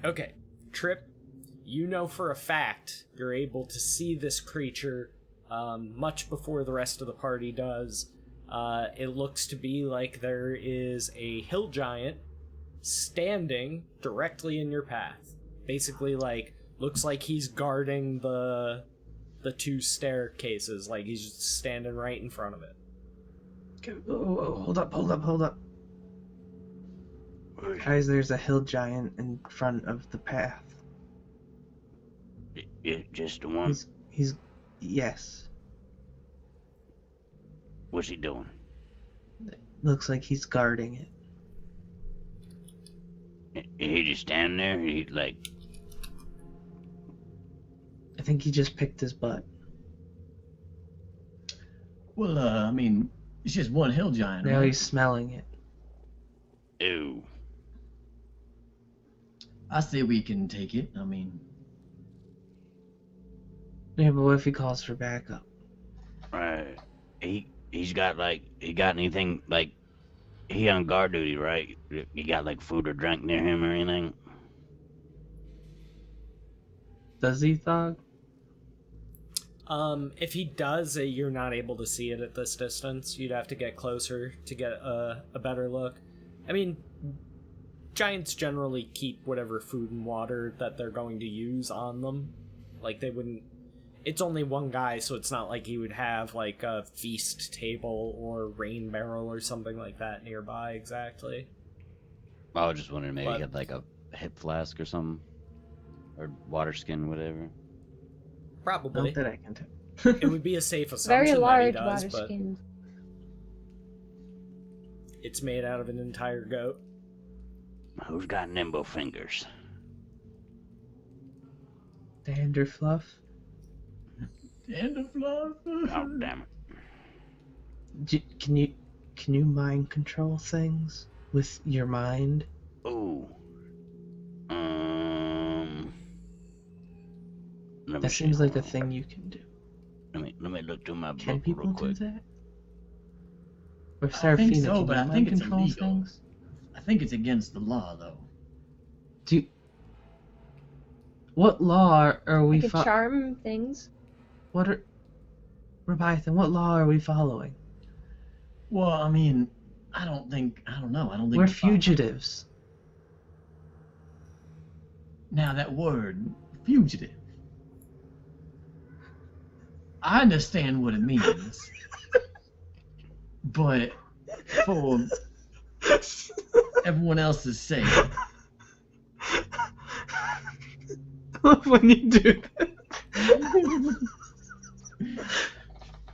[SPEAKER 1] Okay, Trip, you know for a fact you're able to see this creature much before the rest of the party does. It looks to be like there is a hill giant standing directly in your path. Basically, like, looks like he's guarding the two staircases, like he's just standing right in front of it.
[SPEAKER 4] Hold up. Guys, there's a hill giant in front of the path.
[SPEAKER 5] Just the one?
[SPEAKER 4] He's yes.
[SPEAKER 5] What's he doing?
[SPEAKER 4] Looks like he's guarding it.
[SPEAKER 5] He just standing there? He like...
[SPEAKER 4] I think he just picked his butt.
[SPEAKER 2] Well, I mean, it's just one hill giant.
[SPEAKER 4] Now
[SPEAKER 2] right?
[SPEAKER 4] he's smelling it.
[SPEAKER 5] Ew.
[SPEAKER 2] I say we can take it. I mean,
[SPEAKER 4] Yeah, but what if he calls for backup?
[SPEAKER 5] Right. He's got anything, like, he on guard duty, right? You got like food or drink near him or anything?
[SPEAKER 4] Does he, Thog?
[SPEAKER 1] If he does, you're not able to see it at this distance. You'd have to get closer to get a better look. I mean, giants generally keep whatever food and water that they're going to use on them. Like, they wouldn't... It's only one guy, so it's not like he would have, like, a feast table or rain barrel or something like that nearby, exactly.
[SPEAKER 7] I was just wondering, maybe
[SPEAKER 1] But-
[SPEAKER 7] he had like a hip flask or something, or water skin, whatever.
[SPEAKER 1] Probably.
[SPEAKER 4] Not that I can tell.
[SPEAKER 1] It would be a safe assumption
[SPEAKER 6] Very
[SPEAKER 1] that he
[SPEAKER 6] large
[SPEAKER 1] does,
[SPEAKER 6] water
[SPEAKER 1] but
[SPEAKER 6] skins.
[SPEAKER 1] it's made out of an entire goat.
[SPEAKER 5] Who's got nimble fingers?
[SPEAKER 4] Danderfluff?
[SPEAKER 2] and the fluff.
[SPEAKER 5] Oh, damn it.
[SPEAKER 4] Can you mind control things with your mind?
[SPEAKER 5] Ooh. Let me
[SPEAKER 4] That
[SPEAKER 5] see,
[SPEAKER 4] seems like
[SPEAKER 5] hold
[SPEAKER 4] a
[SPEAKER 5] on.
[SPEAKER 4] thing you can do.
[SPEAKER 5] Let me look through my
[SPEAKER 4] Can
[SPEAKER 5] book
[SPEAKER 4] people
[SPEAKER 5] real
[SPEAKER 4] do
[SPEAKER 5] quick.
[SPEAKER 4] that? Or
[SPEAKER 2] I think
[SPEAKER 4] Serafina,
[SPEAKER 2] so,
[SPEAKER 4] can
[SPEAKER 2] but
[SPEAKER 4] you
[SPEAKER 2] I think
[SPEAKER 4] mind
[SPEAKER 2] it's
[SPEAKER 4] control
[SPEAKER 2] illegal.
[SPEAKER 4] things?
[SPEAKER 2] I think it's against the law, though.
[SPEAKER 4] What law are
[SPEAKER 6] I
[SPEAKER 4] we
[SPEAKER 6] could charm things.
[SPEAKER 4] What are Leviathan? What law are we following?
[SPEAKER 2] Well, I mean, I don't know. I don't think
[SPEAKER 4] We're fugitives.
[SPEAKER 2] Now that word, fugitive. I understand what it means, but for everyone else's sake,
[SPEAKER 4] When you do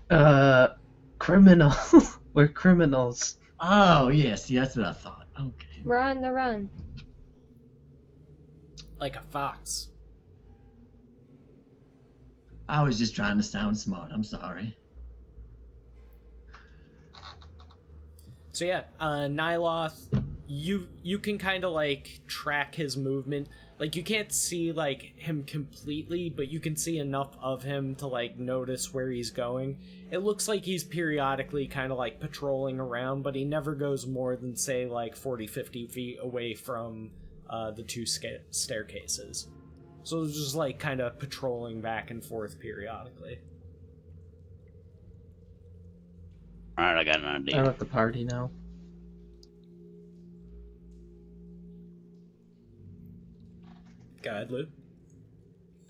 [SPEAKER 4] that. Criminal. We're criminals.
[SPEAKER 2] oh yes, that's what I thought. Okay.
[SPEAKER 6] We're on the run.
[SPEAKER 1] Like a fox.
[SPEAKER 2] I was just trying to sound smart. I'm sorry.
[SPEAKER 1] So yeah, Nyloth, you can kind of like track his movement. Like you can't see like him completely, but you can see enough of him to like notice where he's going. It looks like he's periodically kind of like patrolling around, but he never goes more than say like 40-50 feet away from the two staircases. So it's just like kind of patrolling back and forth periodically.
[SPEAKER 5] Alright, I got an idea.
[SPEAKER 4] I let the party know.
[SPEAKER 1] Go ahead, Lou.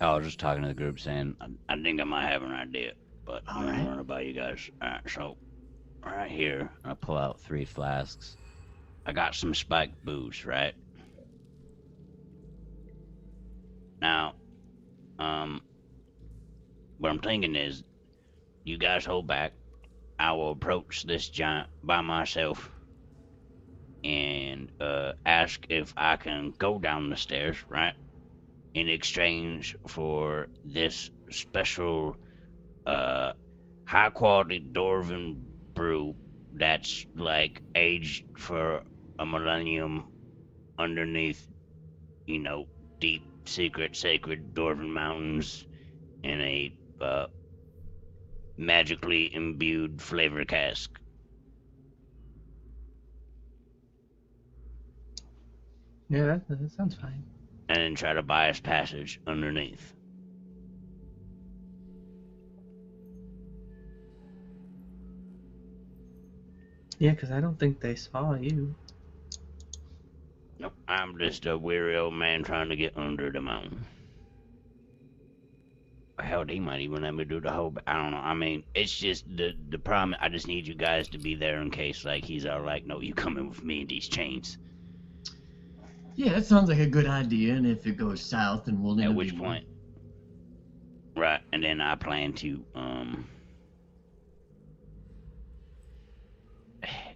[SPEAKER 5] I was just talking to the group saying, I think I might have an idea, but I'm
[SPEAKER 2] Alright.
[SPEAKER 5] gonna run it by you guys. Alright, so, right here,
[SPEAKER 7] I pull out 3 flasks.
[SPEAKER 5] I got some spiked booze, right? Now, what I'm thinking is, you guys hold back. I will approach this giant by myself and ask if I can go down the stairs, right? In exchange for this special high quality dwarven brew that's like aged for a millennium underneath, deep secret sacred dwarven mountains in a magically imbued flavor cask.
[SPEAKER 4] Yeah, that sounds fine.
[SPEAKER 5] And then try to buy us passage underneath.
[SPEAKER 4] Yeah, because I don't think they saw you.
[SPEAKER 5] Nope, I'm just a weary old man trying to get under the mountain. Hell, he might even let me do the whole. I don't know. I mean, it's just the problem. I just need you guys to be there in case, like, he's all like, "No, you coming with me in these chains."
[SPEAKER 2] Yeah, that sounds like a good idea. And if it goes south, then we'll.
[SPEAKER 5] At which point, right? And then I plan to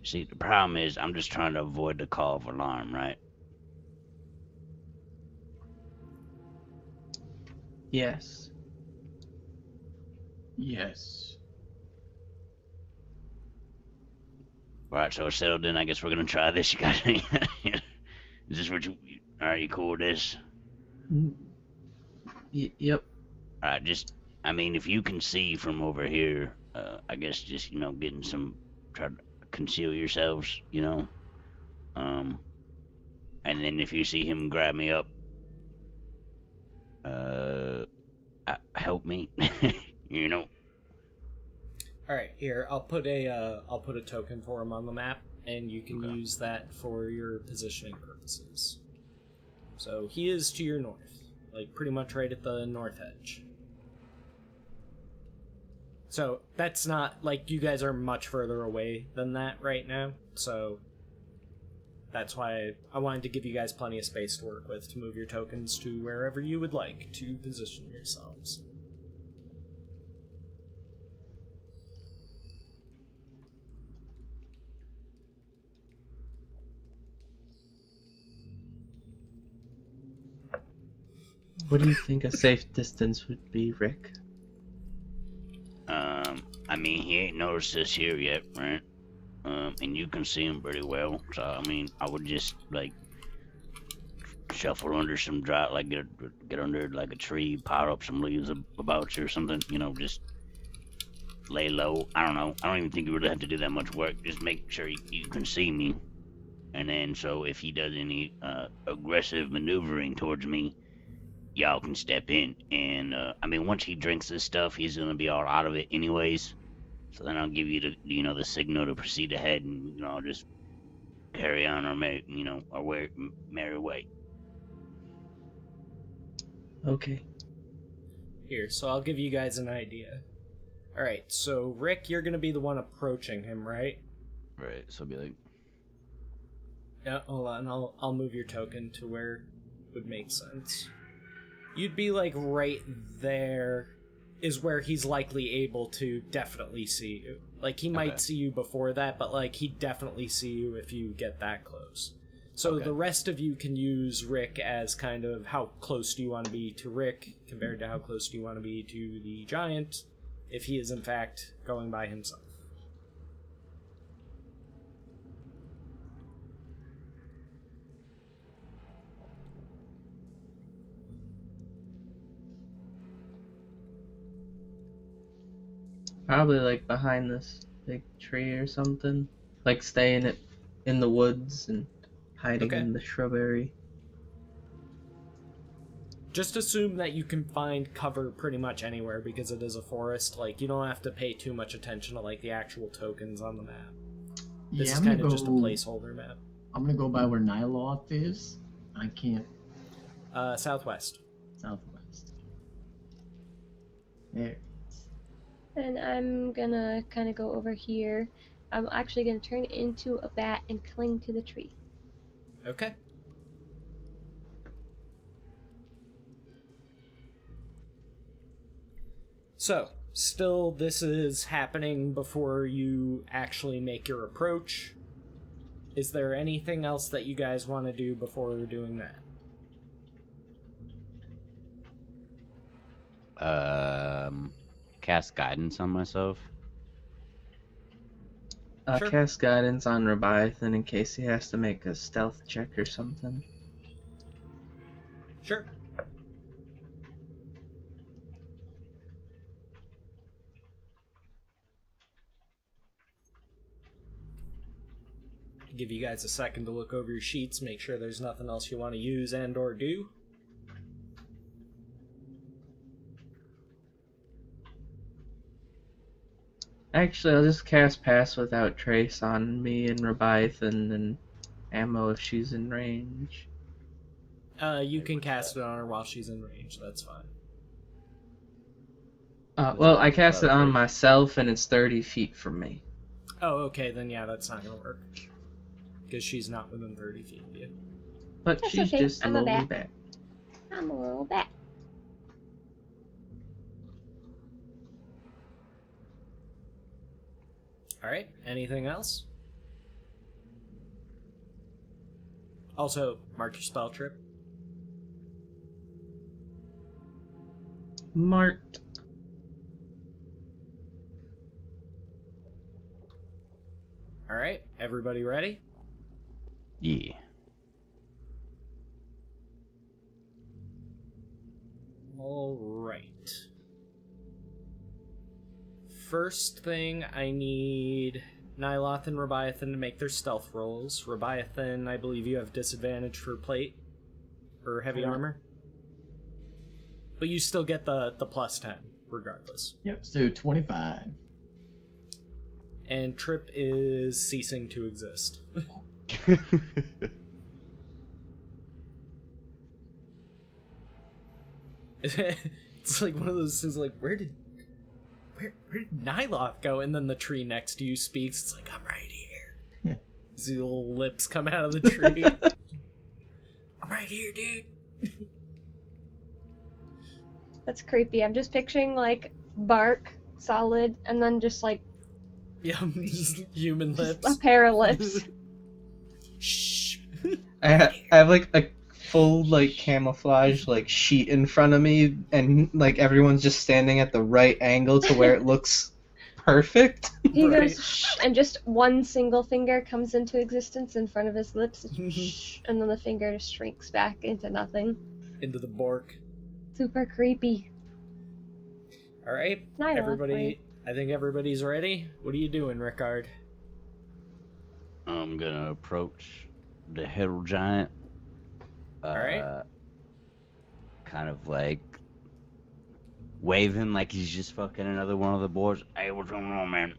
[SPEAKER 5] see. The problem is, I'm just trying to avoid the call of alarm, right?
[SPEAKER 4] Yes.
[SPEAKER 2] Yes.
[SPEAKER 5] Right. So it's settled. Then I guess we're gonna try this. You guys. Is this what you? Are you cool with this?
[SPEAKER 4] Yep.
[SPEAKER 5] Alright, just, I mean, if you can see from over here, I guess just, getting some, try to conceal yourselves, and then if you see him grab me up, help me,
[SPEAKER 1] All right, here I'll put a token for him on the map, and you can
[SPEAKER 5] Okay.
[SPEAKER 1] use that for your positioning purposes. So he is to your north, like pretty much right at the north edge. So that's not like you guys are much further away than that right now. So that's why I wanted to give you guys plenty of space to work with to move your tokens to wherever you would like to position yourselves.
[SPEAKER 4] What do you think a safe distance would be, Rick?
[SPEAKER 5] I mean, he ain't noticed us here yet, right? And you can see him pretty well, so, I mean, I would just, like, shuffle under some dry, like, get under, like, a tree, pile up some leaves about you or something, just lay low. I don't know. I don't even think you really have to do that much work. Just make sure you can see me. And then, so if he does any aggressive maneuvering towards me, y'all can step in. And, I mean, once he drinks this stuff, he's gonna be all out of it anyways. So then I'll give you the signal to proceed ahead and, just carry on our merry way.
[SPEAKER 4] Okay.
[SPEAKER 1] Here, so I'll give you guys an idea. Alright, so Rick, you're gonna be the one approaching him, right?
[SPEAKER 7] Right. So be like,
[SPEAKER 1] Yeah, hold on, I'll move your token to where it would make sense. You'd be like right there is where he's likely able to definitely see you. Like, he might see you before that, but like he'd definitely see you if you get that close. So the rest of you can use Rick as kind of how close do you want to be to Rick compared to how close do you want to be to the giant if he is in fact going by himself.
[SPEAKER 4] Probably like behind this big tree or something. Like staying it in the woods and hiding in the shrubbery.
[SPEAKER 1] Just assume that you can find cover pretty much anywhere because it is a forest. Like, you don't have to pay too much attention to like the actual tokens on the map. This is kind of just a placeholder map.
[SPEAKER 2] I'm gonna go by where Nyloth is. I can't.
[SPEAKER 1] Southwest.
[SPEAKER 2] Southwest. There.
[SPEAKER 6] And I'm gonna kind of go over here. I'm actually gonna turn into a bat and cling to the tree.
[SPEAKER 1] Okay. So, still, this is happening before you actually make your approach. Is there anything else that you guys want to do before doing that?
[SPEAKER 7] Cast guidance on myself.
[SPEAKER 1] Sure.
[SPEAKER 4] Cast guidance on Leviathan in case he has to make a stealth check or something.
[SPEAKER 1] Sure. Give you guys a second to look over your sheets, make sure there's nothing else you want to use and or do.
[SPEAKER 4] Actually, I'll just cast Pass Without Trace on me and Leviathan and Ammo if she's in range.
[SPEAKER 1] You can cast it on her while she's in range, that's fine.
[SPEAKER 4] Well, I cast it on myself and it's 30 feet from me.
[SPEAKER 1] Oh, okay, then yeah, that's not gonna work. Because she's not within 30 feet of you.
[SPEAKER 4] But
[SPEAKER 6] That's
[SPEAKER 4] she's
[SPEAKER 6] okay,
[SPEAKER 4] just
[SPEAKER 6] I'm a
[SPEAKER 4] slowly
[SPEAKER 6] bat.
[SPEAKER 4] back.
[SPEAKER 6] I'm a little bat.
[SPEAKER 1] Alright, anything else? Also, mark your spell trip.
[SPEAKER 4] Marked.
[SPEAKER 1] Alright, everybody ready?
[SPEAKER 7] Yeah.
[SPEAKER 1] Alright. First thing, I need Nyloth and Rebiathan to make their stealth rolls. Rebiathan, I believe you have disadvantage for plate or heavy armor. But you still get the plus 10, regardless.
[SPEAKER 2] Yep, so 25.
[SPEAKER 1] And Trip is ceasing to exist. It's like one of those things like, where did Nyloth go? And then the tree next to you speaks. It's like, I'm right here.
[SPEAKER 2] Yeah.
[SPEAKER 1] His little lips come out of the tree. I'm right here, dude.
[SPEAKER 6] That's creepy. I'm just picturing like bark, solid, and then just like
[SPEAKER 1] Yeah, just human
[SPEAKER 6] just
[SPEAKER 1] lips.
[SPEAKER 6] a pair of lips.
[SPEAKER 1] Shh.
[SPEAKER 4] I have like a full like camouflage like sheet in front of me, and like everyone's just standing at the right angle to where it looks perfect.
[SPEAKER 6] He
[SPEAKER 1] Right.
[SPEAKER 6] goes shh, and just one single finger comes into existence in front of his lips, shh, and then the finger just shrinks back into nothing.
[SPEAKER 1] Into the bork.
[SPEAKER 6] Super creepy.
[SPEAKER 1] All right,
[SPEAKER 6] Nyloth,
[SPEAKER 1] everybody.
[SPEAKER 6] wait.
[SPEAKER 1] I think everybody's ready. What are you doing, Rickard?
[SPEAKER 5] I'm gonna approach the Herald Giant.
[SPEAKER 1] Alright.
[SPEAKER 5] Kind of like waving like he's just fucking another one of the boards. Hey, what's going on, man?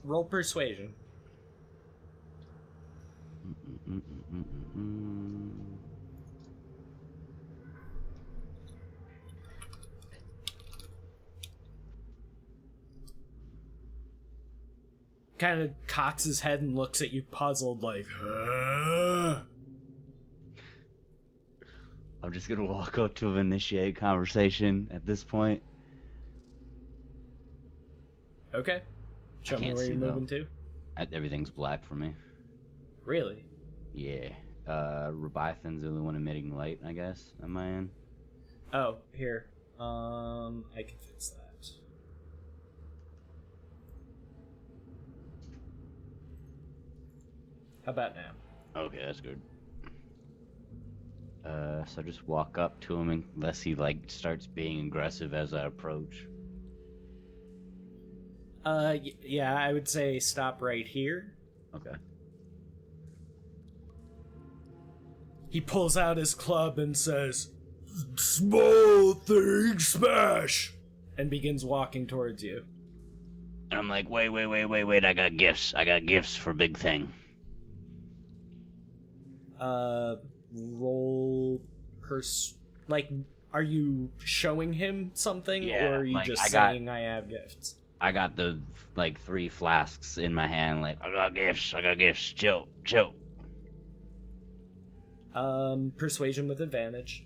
[SPEAKER 1] Roll persuasion. Kind of cocks his head and looks at you puzzled like,
[SPEAKER 5] I'm just gonna walk up to him, initiate conversation at this point.
[SPEAKER 1] Okay. Show me
[SPEAKER 5] can't
[SPEAKER 1] where
[SPEAKER 5] see,
[SPEAKER 1] you're
[SPEAKER 5] though.
[SPEAKER 1] moving to.
[SPEAKER 5] Everything's black for me.
[SPEAKER 1] Really?
[SPEAKER 5] Yeah. Leviathan's the only one emitting light, I guess, on my end.
[SPEAKER 1] Oh, here. I can fix that. How about now?
[SPEAKER 5] Okay, that's good. So I just walk up to him unless he like starts being aggressive as I approach.
[SPEAKER 1] Yeah, I would say stop right here.
[SPEAKER 5] Okay.
[SPEAKER 1] He pulls out his club and says, "Small thing smash!" and begins walking towards you.
[SPEAKER 5] And I'm like, wait, I got gifts. I got gifts for big thing.
[SPEAKER 1] Roll like, are you showing him something,
[SPEAKER 5] Yeah,
[SPEAKER 1] or are you
[SPEAKER 5] like,
[SPEAKER 1] just
[SPEAKER 5] I got-
[SPEAKER 1] saying I have gifts?
[SPEAKER 5] I got the like 3 flasks in my hand, like I got gifts, chill.
[SPEAKER 1] Persuasion with advantage.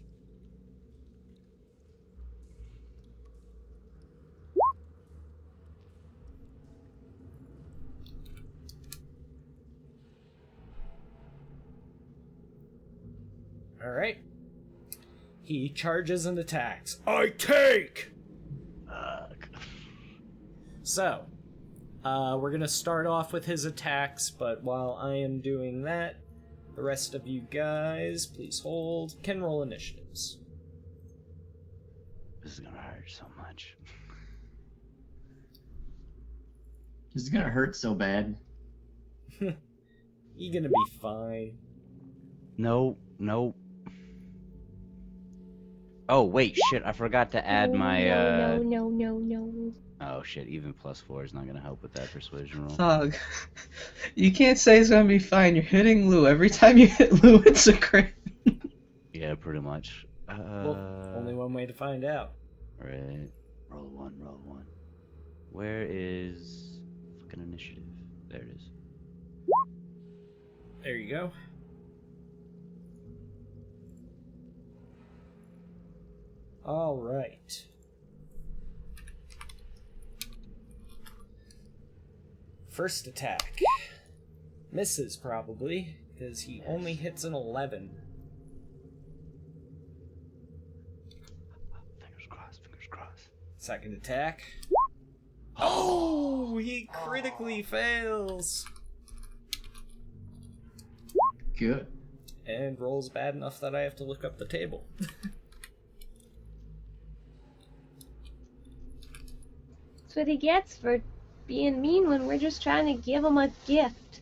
[SPEAKER 1] Alright. He charges and attacks. I take! So, we're gonna start off with his attacks, but while I am doing that, the rest of you guys, please hold, can roll initiatives.
[SPEAKER 5] This is gonna hurt so much.
[SPEAKER 2] This is gonna hurt so bad.
[SPEAKER 1] You're gonna be fine.
[SPEAKER 5] No. Oh wait, shit! I forgot to add my.
[SPEAKER 6] No.
[SPEAKER 5] Oh shit! Even +4 is not gonna help with that persuasion roll.
[SPEAKER 4] Thug. You can't say it's gonna be fine. You're hitting Lou. Every time you hit Lou, it's a crit.
[SPEAKER 5] Yeah, pretty much.
[SPEAKER 1] Well, only one way to find out.
[SPEAKER 5] Right. Roll one. Where is fucking initiative? There it is.
[SPEAKER 1] There you go. All right. First attack. Misses, probably, because he only hits an 11.
[SPEAKER 5] Fingers crossed.
[SPEAKER 1] Second attack. Oh, he critically fails.
[SPEAKER 2] Good.
[SPEAKER 1] And rolls bad enough that I have to look up the table.
[SPEAKER 6] That's what he gets for being mean when we're just trying to give him a gift.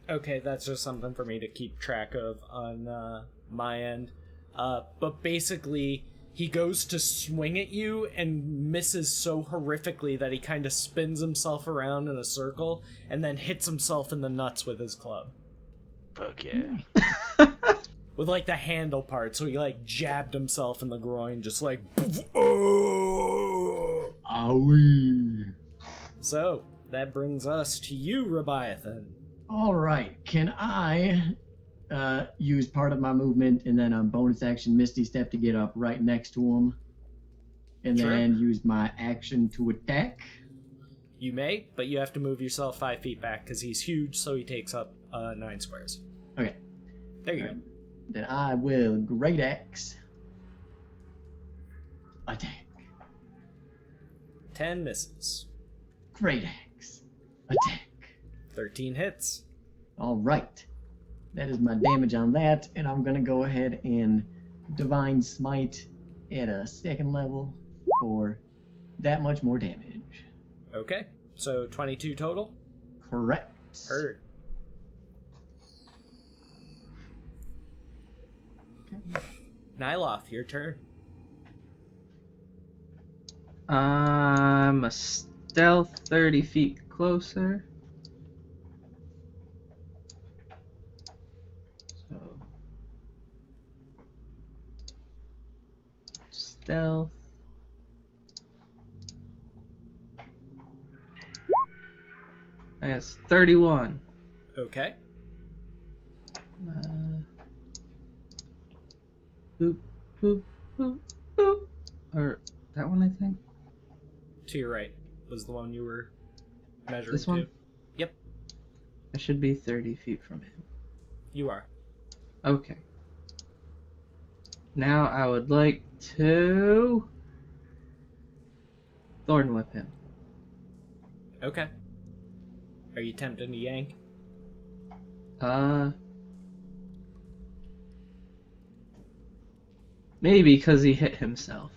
[SPEAKER 1] Okay, that's just something for me to keep track of on my end. But basically, he goes to swing at you and misses so horrifically that he kind of spins himself around in a circle and then hits himself in the nuts with his club.
[SPEAKER 5] Fuck yeah.
[SPEAKER 1] With, like, the handle part, so he, like, jabbed himself in the groin, just like... Oh!
[SPEAKER 2] Owie.
[SPEAKER 1] So, that brings us to you, Leviathan.
[SPEAKER 2] All right. Can I use part of my movement and then a bonus action Misty Step to get up right next to him? And
[SPEAKER 1] Sure.
[SPEAKER 2] then use my action to attack?
[SPEAKER 1] You may, but you have to move yourself 5 feet back, because he's huge, so he takes up 9 squares.
[SPEAKER 2] Okay.
[SPEAKER 1] There you go.
[SPEAKER 2] Then I will Great Axe attack.
[SPEAKER 1] 10 misses.
[SPEAKER 2] Great Axe attack.
[SPEAKER 1] 13 hits.
[SPEAKER 2] All right. That is my damage on that, and I'm gonna go ahead and Divine Smite at a 2nd level for that much more damage.
[SPEAKER 1] Okay, so 22 total?
[SPEAKER 2] Correct.
[SPEAKER 1] Heard. Nyloth, your turn.
[SPEAKER 4] I'm a stealth 30 feet closer. So stealth. That's 31.
[SPEAKER 1] Okay.
[SPEAKER 4] Boop, boop, boop, boop. Or that one, I think.
[SPEAKER 1] To your right was the one you were measuring
[SPEAKER 4] This one?
[SPEAKER 1] to. Yep,
[SPEAKER 4] I should be 30 feet from him.
[SPEAKER 1] you are.
[SPEAKER 4] Okay. Now I would like to Thorn Whip him.
[SPEAKER 1] Okay. Are you tempting to yank?
[SPEAKER 4] Maybe because he hit himself.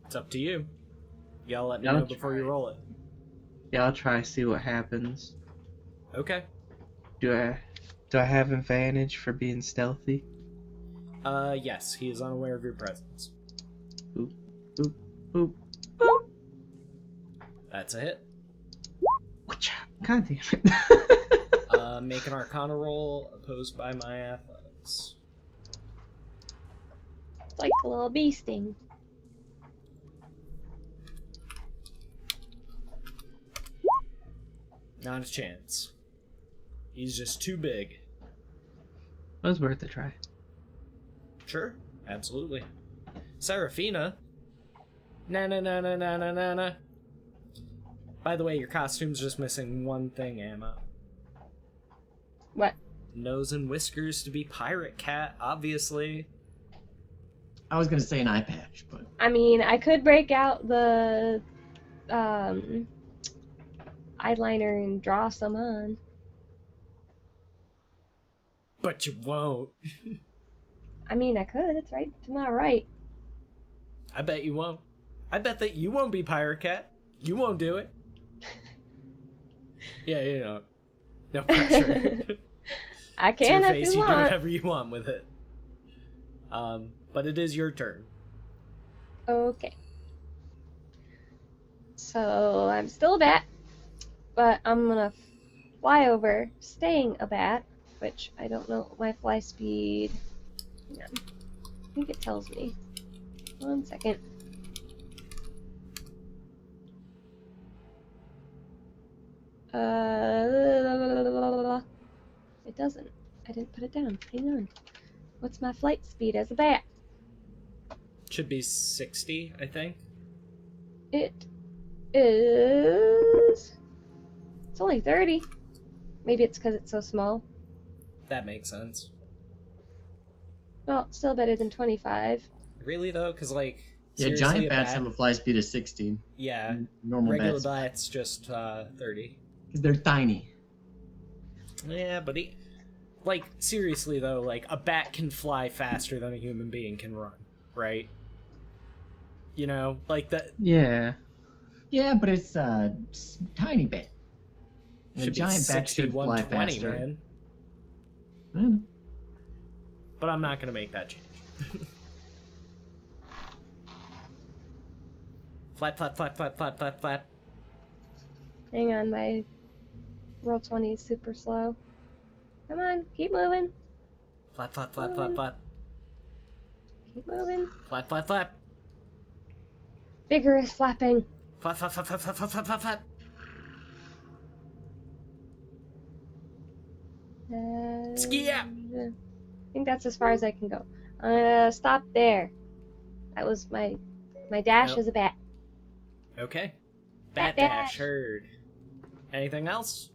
[SPEAKER 1] It's up to you. You gotta let me
[SPEAKER 4] I'll
[SPEAKER 1] know before you
[SPEAKER 4] try.
[SPEAKER 1] roll it.
[SPEAKER 4] Yeah, I'll try see what happens.
[SPEAKER 1] Okay.
[SPEAKER 4] Do I have advantage for being stealthy?
[SPEAKER 1] Yes, he is unaware of your presence.
[SPEAKER 4] Boop, boop, boop, boop.
[SPEAKER 1] That's a hit.
[SPEAKER 4] Whatcha? God damn it.
[SPEAKER 1] Make an Arcana roll opposed by my athletics.
[SPEAKER 6] It's like a little bee sting.
[SPEAKER 1] Not a chance. He's just too big.
[SPEAKER 4] It was worth a try.
[SPEAKER 1] Sure, absolutely. Seraphina. Na. By the way, your costume's just missing one thing, Emma.
[SPEAKER 6] What?
[SPEAKER 1] Nose and whiskers to be Pirate Cat, obviously.
[SPEAKER 2] I was gonna say an eye patch, but
[SPEAKER 6] I mean, I could break out the eyeliner and draw some on.
[SPEAKER 1] But you won't.
[SPEAKER 6] I mean, I could. It's right to my right.
[SPEAKER 1] I bet you won't. I bet that you won't be Pirate Cat. You won't do it. Yeah, you know. No pressure.
[SPEAKER 6] I
[SPEAKER 1] It's your
[SPEAKER 6] can if
[SPEAKER 1] face,
[SPEAKER 6] you
[SPEAKER 1] you do
[SPEAKER 6] want.
[SPEAKER 1] whatever you want with it. But it is your turn.
[SPEAKER 6] Okay. So I'm still a bat, but I'm gonna fly over, staying a bat, which I don't know my fly speed. Hang on. I think it tells me. 1 second. It doesn't. I didn't put it down. Hang on. What's my flight speed as a bat?
[SPEAKER 1] Should be 60, I think.
[SPEAKER 6] It is. It's only 30. Maybe it's because it's so small.
[SPEAKER 1] That makes sense.
[SPEAKER 6] Well, still better than 25.
[SPEAKER 1] Really, though? Because, like,
[SPEAKER 2] yeah,
[SPEAKER 1] seriously,
[SPEAKER 2] giant
[SPEAKER 1] a
[SPEAKER 2] bats
[SPEAKER 1] bat-
[SPEAKER 2] have a fly speed of 60.
[SPEAKER 1] Yeah,
[SPEAKER 2] Normal
[SPEAKER 1] regular
[SPEAKER 2] bats,
[SPEAKER 1] bats just 30.
[SPEAKER 2] because they're tiny.
[SPEAKER 1] Yeah, but like, seriously, though, like, a bat can fly faster than a human being can run, right? You know, like, that
[SPEAKER 4] Yeah.
[SPEAKER 2] Yeah, but it's a tiny bat. And a
[SPEAKER 1] should be
[SPEAKER 2] giant bat should fly
[SPEAKER 1] 6120,
[SPEAKER 2] faster.
[SPEAKER 1] man.
[SPEAKER 2] Hmm.
[SPEAKER 1] But I'm not going to make that change. Flap, flap, flap, flap, flap, flap, flap.
[SPEAKER 6] Hang on, my roll 20 is super slow. Come on, keep moving.
[SPEAKER 1] Flap, flap, flap, flap, flap.
[SPEAKER 6] Keep moving.
[SPEAKER 1] Flap, flap, flap.
[SPEAKER 6] Vigorous flapping.
[SPEAKER 1] Flap, flap, flap, flap, flap, flap, flap, flap, flap. Skia!
[SPEAKER 6] I think that's as far as I can go. Stop there. That was my dash
[SPEAKER 1] Nope.
[SPEAKER 6] as a bat.
[SPEAKER 1] Okay.
[SPEAKER 6] Bat
[SPEAKER 1] Bat dash,
[SPEAKER 6] dash.
[SPEAKER 1] heard. Anything else?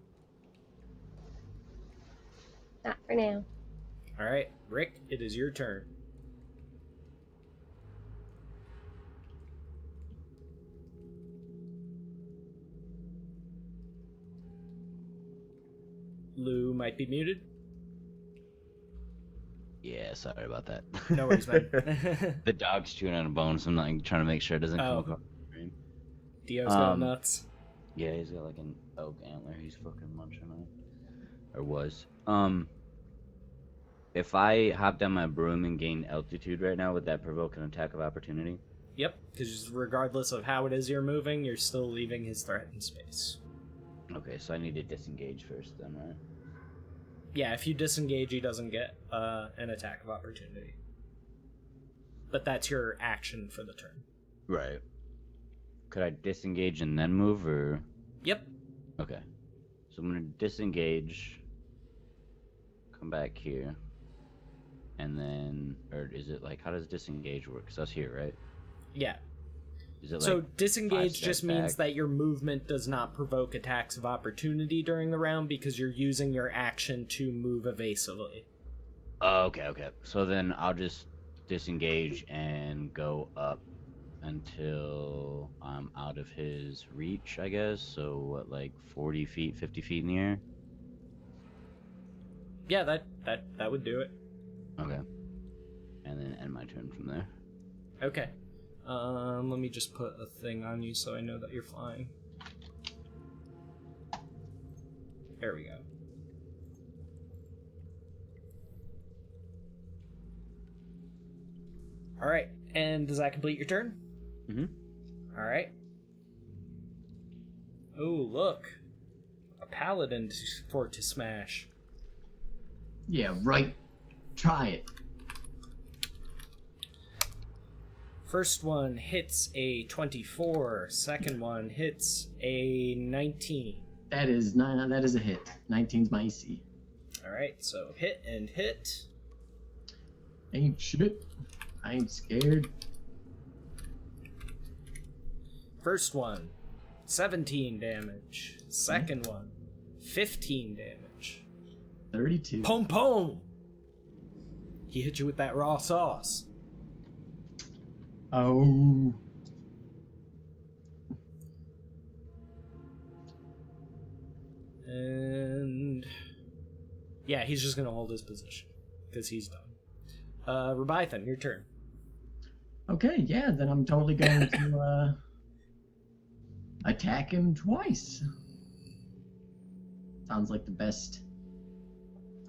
[SPEAKER 6] Not for now.
[SPEAKER 1] Alright, Rick, it is your turn. Lou might be muted.
[SPEAKER 7] Yeah, sorry about that.
[SPEAKER 1] No worries, man.
[SPEAKER 7] The dog's chewing on a bone, so I'm like trying to make sure it doesn't come
[SPEAKER 1] Oh.
[SPEAKER 7] across the screen.
[SPEAKER 1] Dio's going nuts.
[SPEAKER 7] Yeah, he's got like an oak antler he's fucking munching on. Or was. If I hop down my broom and gain altitude right now, would that provoke an attack of opportunity?
[SPEAKER 1] Yep, because regardless of how it is you're moving, you're still leaving his threatened space.
[SPEAKER 7] Okay, so I need to disengage first then, right?
[SPEAKER 1] Yeah, if you disengage, he doesn't get an attack of opportunity. But that's your action for the turn.
[SPEAKER 7] Right. Could I disengage and then move, or...?
[SPEAKER 1] Yep.
[SPEAKER 7] Okay. So I'm gonna disengage, come back here, and then... Or is it like, how does disengage work? Because that's here, right?
[SPEAKER 1] Yeah.
[SPEAKER 7] Is it
[SPEAKER 1] So
[SPEAKER 7] like
[SPEAKER 1] disengage
[SPEAKER 7] 5
[SPEAKER 1] just
[SPEAKER 7] steps
[SPEAKER 1] means
[SPEAKER 7] back?
[SPEAKER 1] that your movement does not provoke attacks of opportunity during the round because you're using your action to move evasively.
[SPEAKER 7] Oh, okay. So then I'll just disengage and go up until I'm out of his reach, I guess. So what, like 40 feet, 50 feet in the air?
[SPEAKER 1] Yeah, that would do it.
[SPEAKER 7] Okay. And then end my turn from there.
[SPEAKER 1] Okay. Let me just put a thing on you so I know that you're flying. There we go. Alright, and does that complete your turn?
[SPEAKER 7] Mm-hmm.
[SPEAKER 1] Alright. Oh, look. A paladin for to smash.
[SPEAKER 2] Yeah, right. Try it.
[SPEAKER 1] First one hits a 24. Second one hits a 19.
[SPEAKER 2] That is a hit. 19's my AC.
[SPEAKER 1] Alright, so hit and hit.
[SPEAKER 2] Ain't shit. I ain't scared.
[SPEAKER 1] First one, 17 damage. Second one, 15 damage.
[SPEAKER 2] 32.
[SPEAKER 1] Pom pom! He hit you with that raw sauce.
[SPEAKER 2] Oh.
[SPEAKER 1] And yeah, he's just gonna hold his position because he's done. Rebython, your turn.
[SPEAKER 2] Okay, yeah, then I'm totally going to attack him twice. Sounds like the best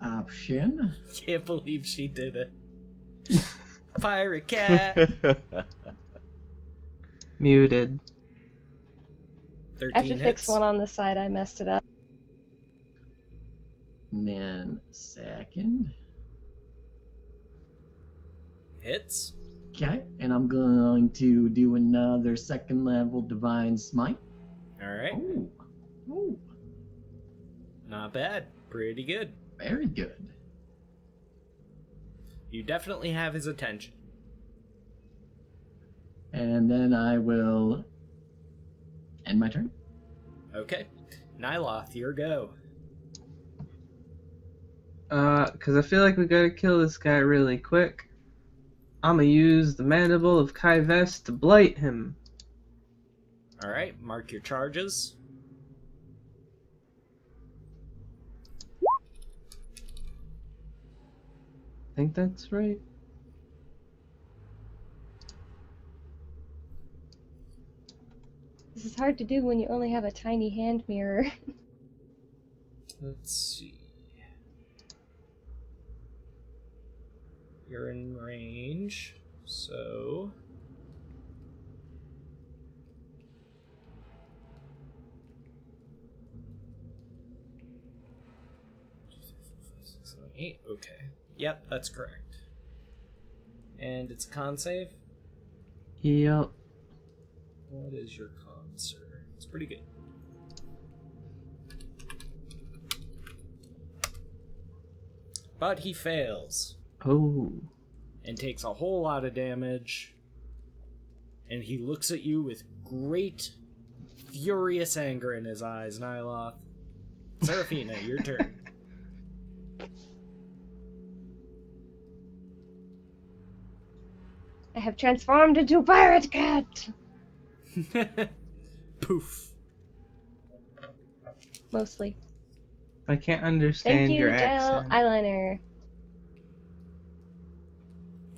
[SPEAKER 2] option.
[SPEAKER 1] Can't believe she did it. Pirate cat.
[SPEAKER 4] Muted.
[SPEAKER 1] 13
[SPEAKER 6] I have to
[SPEAKER 1] hits.
[SPEAKER 6] fix one on the side. I messed it up.
[SPEAKER 2] And then second.
[SPEAKER 1] Hits.
[SPEAKER 2] Okay, and I'm going to do another second level Divine Smite.
[SPEAKER 1] All right.
[SPEAKER 2] Oh, oh,
[SPEAKER 1] Not bad. Pretty good.
[SPEAKER 2] very good.
[SPEAKER 1] You definitely have his attention.
[SPEAKER 2] And then I will end my turn.
[SPEAKER 1] Okay. Nyloth, your go.
[SPEAKER 4] Cause I feel like we gotta kill this guy really quick. I'm gonna use the Mandible of Kyvest to blight him.
[SPEAKER 1] All right. Mark your charges.
[SPEAKER 4] I think that's right.
[SPEAKER 6] This is hard to do when you only have a tiny hand mirror.
[SPEAKER 1] Let's see. You're in range, so... Eight. Okay. Yep, that's correct. And it's a con save?
[SPEAKER 4] Yep.
[SPEAKER 1] What is your con, sir? It's pretty good. But he fails.
[SPEAKER 4] Oh.
[SPEAKER 1] And takes a whole lot of damage. And he looks at you with great, furious anger in his eyes, Nyloth. Seraphina, your turn.
[SPEAKER 6] I have transformed into a pirate cat!
[SPEAKER 1] Poof.
[SPEAKER 6] Mostly.
[SPEAKER 4] I can't
[SPEAKER 6] Thank
[SPEAKER 4] understand
[SPEAKER 6] you,
[SPEAKER 4] your
[SPEAKER 6] gel
[SPEAKER 4] accent.
[SPEAKER 6] eyeliner.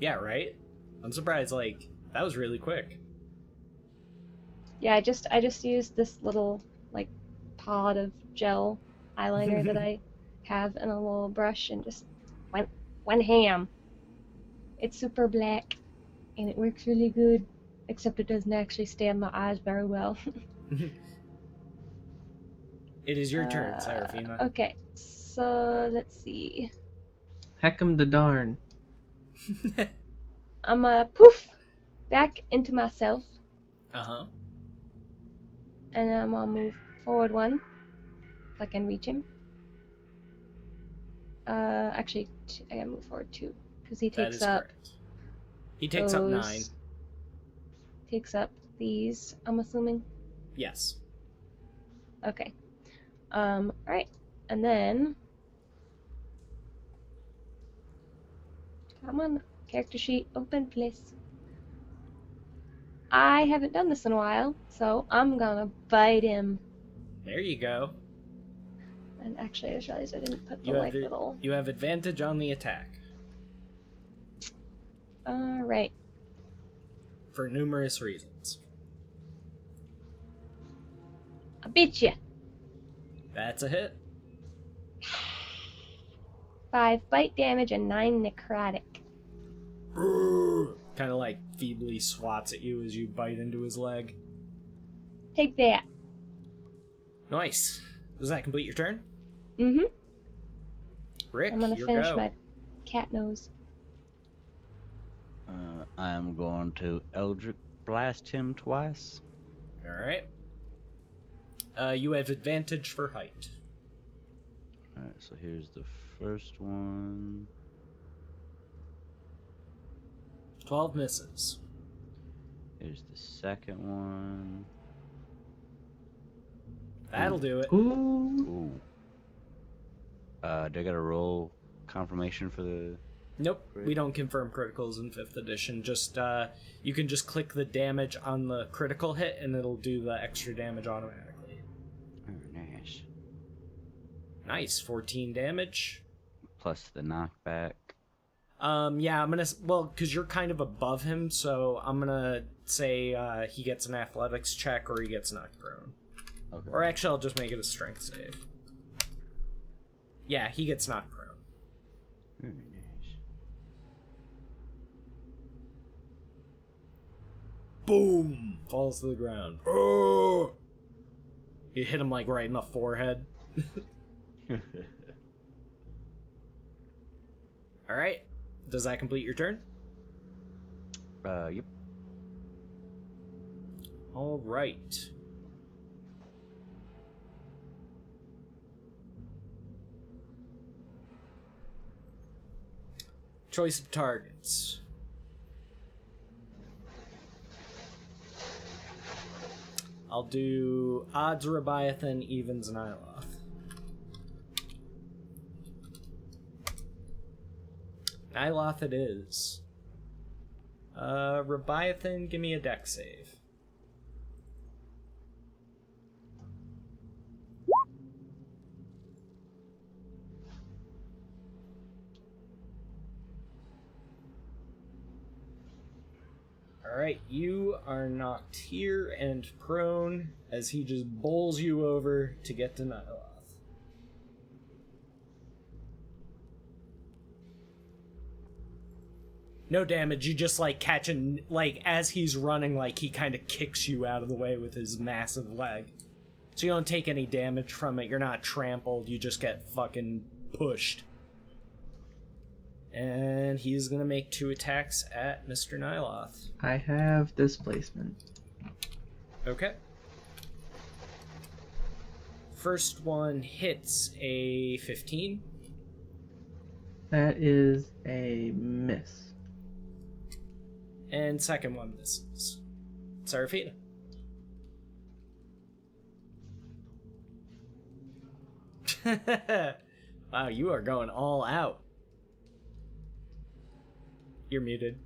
[SPEAKER 1] Yeah, right? I'm surprised, like, that was really quick.
[SPEAKER 6] Yeah, I just used this little like pod of gel eyeliner that I have in a little brush and just went ham. It's super black and it works really good, except it doesn't actually stay on my eyes very well.
[SPEAKER 1] It is your turn, Seraphina.
[SPEAKER 6] Okay, so let's see.
[SPEAKER 4] Heck'em the darn.
[SPEAKER 6] I'm poof back into myself,
[SPEAKER 1] Uh-huh.
[SPEAKER 6] and I'm gonna move forward one if I can reach him. Actually, I gotta move forward two because he
[SPEAKER 1] That
[SPEAKER 6] takes
[SPEAKER 1] is
[SPEAKER 6] up
[SPEAKER 1] correct. He takes up 9.
[SPEAKER 6] those. Takes up these. I'm assuming.
[SPEAKER 1] Yes.
[SPEAKER 6] Okay. Alright. And then. Come on. Character sheet. Open, please. I haven't done this in a while, so I'm gonna bite him.
[SPEAKER 1] There you go.
[SPEAKER 6] And actually, I just realized I didn't put the
[SPEAKER 1] You have,
[SPEAKER 6] like little.
[SPEAKER 1] you have advantage on the attack.
[SPEAKER 6] Alright.
[SPEAKER 1] For numerous reasons.
[SPEAKER 6] I beat you.
[SPEAKER 1] That's a hit.
[SPEAKER 6] 5 bite damage and 9 necrotic.
[SPEAKER 1] Kind of like feebly swats at you as you bite into his leg.
[SPEAKER 6] Take that.
[SPEAKER 1] Nice. Does that complete your turn?
[SPEAKER 6] Mm-hmm.
[SPEAKER 1] Rick,
[SPEAKER 6] I'm gonna
[SPEAKER 1] your
[SPEAKER 6] finish
[SPEAKER 1] go.
[SPEAKER 6] my cat nose.
[SPEAKER 7] I'm going to Eldritch Blast him twice.
[SPEAKER 1] Alright. You have advantage for height.
[SPEAKER 7] Alright, so here's the first one.
[SPEAKER 1] 12 misses.
[SPEAKER 7] Here's the second one.
[SPEAKER 1] That'll do it.
[SPEAKER 4] Ooh.
[SPEAKER 7] Ooh. Do I gotta roll confirmation for the...
[SPEAKER 1] Nope, we don't confirm criticals in 5th edition. Just, you can just click the damage on the critical hit and it'll do the extra damage automatically.
[SPEAKER 7] Oh, nice.
[SPEAKER 1] Nice, 14 damage.
[SPEAKER 7] Plus the knockback.
[SPEAKER 1] Yeah, I'm gonna, well, because you're kind of above him, so I'm gonna say, he gets an athletics check or he gets knocked prone.
[SPEAKER 7] Okay.
[SPEAKER 1] Or actually, I'll just make it a strength save. Yeah, he gets knocked prone.
[SPEAKER 7] Very nice.
[SPEAKER 1] Boom! Falls to the ground. Oh! You hit him, like, right in the forehead. Alright. Does that complete your turn?
[SPEAKER 7] Yep.
[SPEAKER 1] Alright. Choice of targets. I'll do odds Leviathan, evens Nyloth. Nyloth it is. Leviathan, give me a dex save. Alright, you are knocked here and prone as he just bowls you over to get to Nyloth. No damage, you just like catch and like as he's running, like he kind of kicks you out of the way with his massive leg. So you don't take any damage from it, you're not trampled, you just get fucking pushed. And he's gonna make 2 attacks at Mr. Nyloth.
[SPEAKER 4] I have displacement.
[SPEAKER 1] Okay. First one hits a 15.
[SPEAKER 4] That is a miss.
[SPEAKER 1] And second one misses. Seraphina. Wow, you are going all out. You're muted.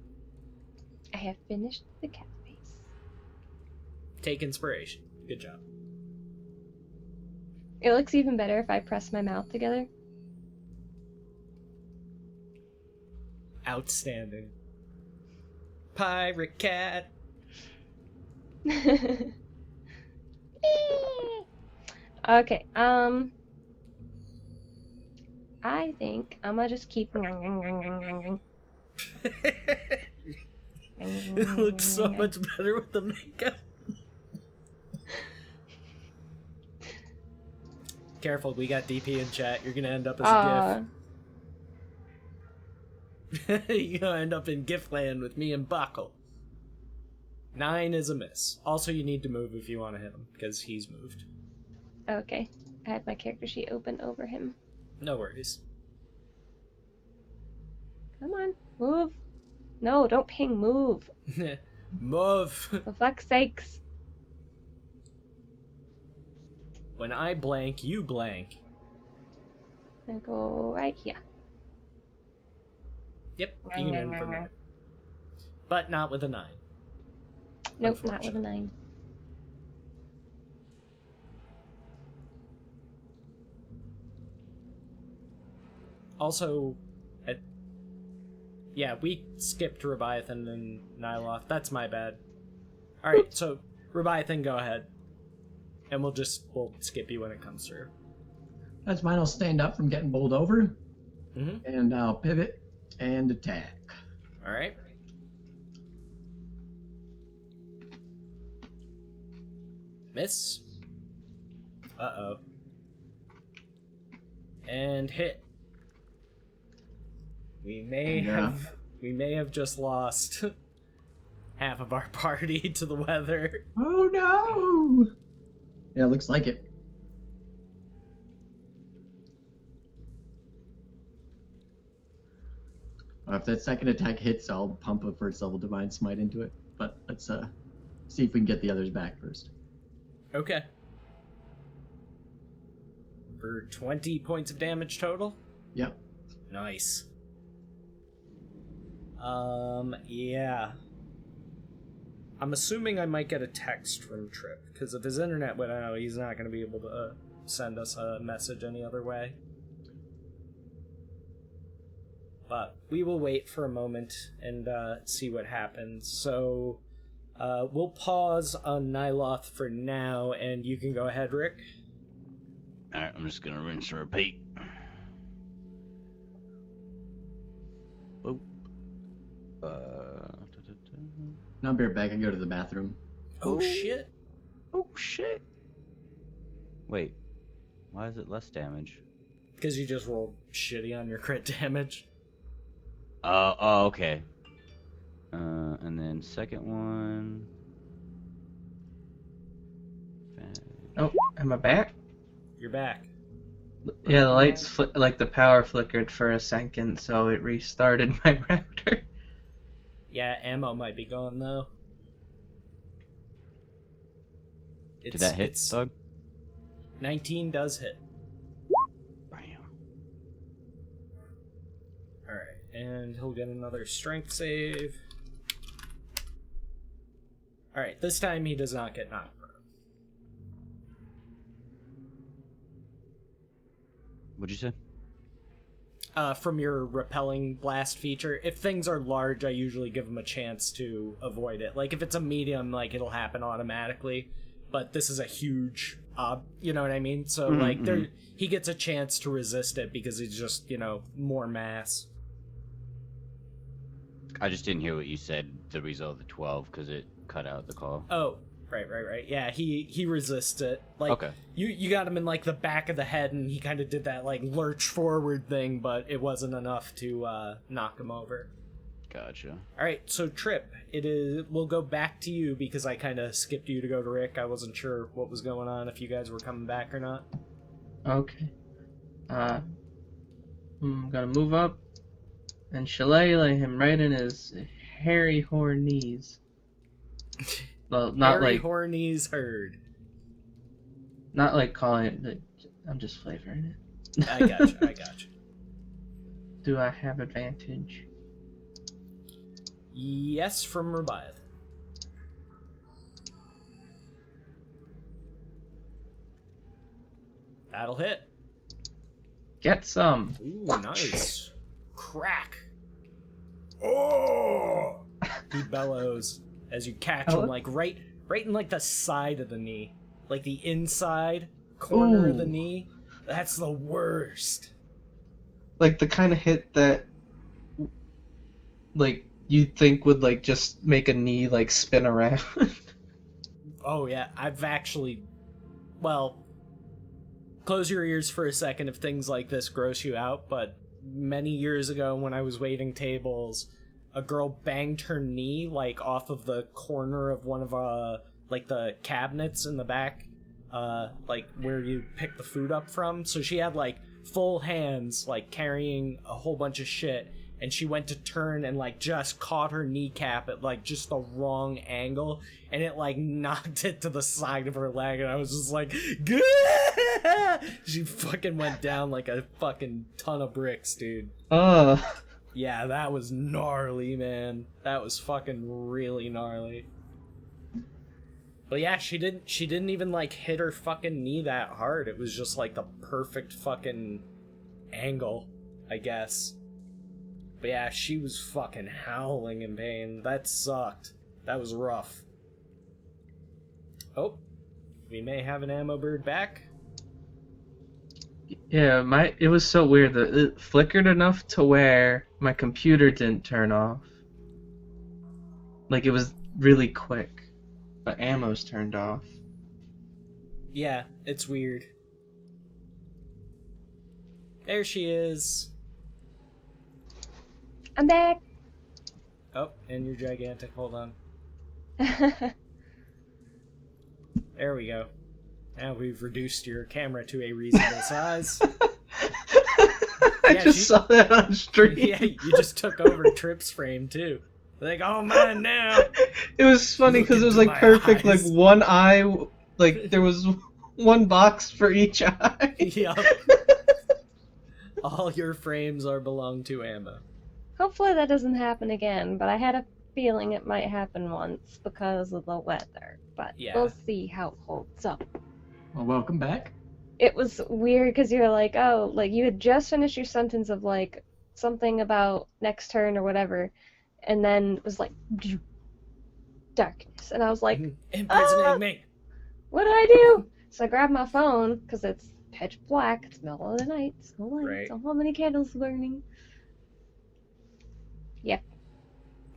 [SPEAKER 6] I have finished the cat face.
[SPEAKER 1] Take inspiration. Good job.
[SPEAKER 6] It looks even better if I press my mouth together.
[SPEAKER 1] Outstanding. Pirate cat.
[SPEAKER 6] Okay, I think I'm gonna just keep.
[SPEAKER 1] It looks so much better with the makeup. Careful, we got DP in chat. You're gonna end up as a GIF. You're gonna end up in GIF land with me and Buckle. 9 is a miss. Also, you need to move if you want to hit him, because he's moved.
[SPEAKER 6] Okay, I have my character sheet open over him.
[SPEAKER 1] No worries.
[SPEAKER 6] Come on, move. No, don't ping, move.
[SPEAKER 1] Move.
[SPEAKER 6] For fuck's sakes.
[SPEAKER 1] When I blank, you blank.
[SPEAKER 6] I go right here.
[SPEAKER 1] Yep, you can end for 9. But not with a 9.
[SPEAKER 6] Nope, not with a 9.
[SPEAKER 1] Also, yeah, we skipped Rebiathan and Nyloth. That's my bad. Alright, so Rebiathan, go ahead. And we'll skip you when it comes through.
[SPEAKER 2] That's fine. I'll stand up from getting bowled over.
[SPEAKER 1] Mm-hmm.
[SPEAKER 2] And I'll pivot and attack.
[SPEAKER 1] Alright. Miss. Uh-oh. And hit. We may have just lost half of our party to the weather.
[SPEAKER 2] Oh no! Yeah, looks like it. If that second attack hits, I'll pump a first level Divine Smite into it. But let's see if we can get the others back first.
[SPEAKER 1] Okay. For 20 points of damage total?
[SPEAKER 2] Yep.
[SPEAKER 1] Nice. Yeah. I'm assuming I might get a text from Trip, because if his internet went out, he's not going to be able to send us a message any other way. But we will wait for a moment and see what happens. So, we'll pause on Nyloth for now, and you can go ahead, Rick.
[SPEAKER 5] Alright, I'm just gonna rinse and repeat.
[SPEAKER 7] Oh.
[SPEAKER 2] Now I'll be right back. I go to the bathroom.
[SPEAKER 1] Oh, shit.
[SPEAKER 7] Oh shit. Wait. Why is it less damage?
[SPEAKER 1] Because you just rolled shitty on your crit damage.
[SPEAKER 7] Oh, okay. And then second one.
[SPEAKER 4] Oh, am I back?
[SPEAKER 1] You're back.
[SPEAKER 4] Yeah, the lights the power flickered for a second, so it restarted my router.
[SPEAKER 1] Yeah, ammo might be gone, though.
[SPEAKER 7] Did that hit, Doug?
[SPEAKER 1] 19 does hit.
[SPEAKER 7] Bam.
[SPEAKER 1] Alright, and he'll get another strength save. Alright, this time he does not get knocked prone.
[SPEAKER 7] What'd you say?
[SPEAKER 1] From your repelling blast feature, if things are large, I usually give him a chance to avoid it. Like, if it's a medium, like, it'll happen automatically. But this is a huge, you know what I mean? So, he gets a chance to resist it because he's just, more mass.
[SPEAKER 7] I just didn't hear what you said, the result of the 12, because it cut out the call.
[SPEAKER 1] Oh, right. Yeah, he resists it. Like,
[SPEAKER 7] okay.
[SPEAKER 1] You got him in, like, the back of the head, and he kind of did that, like, lurch forward thing, but it wasn't enough to knock him over.
[SPEAKER 7] Gotcha.
[SPEAKER 1] Alright, so Trip, we'll go back to you because I kind of skipped you to go to Rick. I wasn't sure what was going on, if you guys were coming back or not.
[SPEAKER 4] Okay. I'm gonna move up and shillelagh him right in his hairy whore knees. Well, not
[SPEAKER 1] Hairy
[SPEAKER 4] like
[SPEAKER 1] Horny's herd.
[SPEAKER 4] not like calling it, but I'm just flavoring it.
[SPEAKER 1] I gotcha.
[SPEAKER 4] Do I have advantage?
[SPEAKER 1] Yes, from Rebiath. That'll hit.
[SPEAKER 4] Get some.
[SPEAKER 1] Ooh, nice. Crack. Oh! He bellows as you catch him, like right in like the side of the knee, like the inside corner of the knee. That's the worst.
[SPEAKER 4] Like the kind of hit that, like you'd think would like just make a knee like spin around.
[SPEAKER 1] Oh yeah, I've actually, well, close your ears for a second if things like this gross you out, but many years ago when I was waiting tables, a girl banged her knee like off of the corner of one of like the cabinets in the back, like where you pick the food up from. So she had like full hands like carrying a whole bunch of shit, and she went to turn and like just caught her kneecap at like just the wrong angle, and it like knocked it to the side of her leg, and I was just like, Gah! She fucking went down like a fucking ton of bricks, dude. Yeah, that was gnarly, man. That was fucking really gnarly. But yeah, she didn't even like hit her fucking knee that hard. It was just like the perfect fucking angle, I guess. But yeah, she was fucking howling in pain. That sucked. That was rough. Oh, we may have an ammo bird back.
[SPEAKER 4] Yeah, it was so weird that it flickered enough to where my computer didn't turn off. Like it was really quick, but ammo's turned off.
[SPEAKER 1] Yeah, it's weird. There she is.
[SPEAKER 6] I'm back.
[SPEAKER 1] Oh, and you're gigantic. Hold on. There we go. Now we've reduced your camera to a reasonable size.
[SPEAKER 4] I
[SPEAKER 1] Yeah,
[SPEAKER 4] just saw that on stream.
[SPEAKER 1] Yeah, you just took over Trip's frame too. Like, oh, mine now.
[SPEAKER 4] It was funny because it was like perfect, like one eye, like there was one box for each eye.
[SPEAKER 1] Yup. All your frames are belong to Ambo.
[SPEAKER 6] Hopefully that doesn't happen again, but I had a feeling it might happen once because of the weather. But
[SPEAKER 1] Yeah.
[SPEAKER 6] we'll see how it holds up.
[SPEAKER 2] Well, welcome back.
[SPEAKER 6] It was weird because you're like, oh, like you had just finished your sentence of like something about next turn or whatever, and then it was like darkness, and I was like,
[SPEAKER 1] Imprisoning me.
[SPEAKER 6] what do I do? So I grabbed my phone because it's pitch black. It's middle of the night. It's no lights.
[SPEAKER 1] Right.
[SPEAKER 6] Don't have many candles burning. Yep.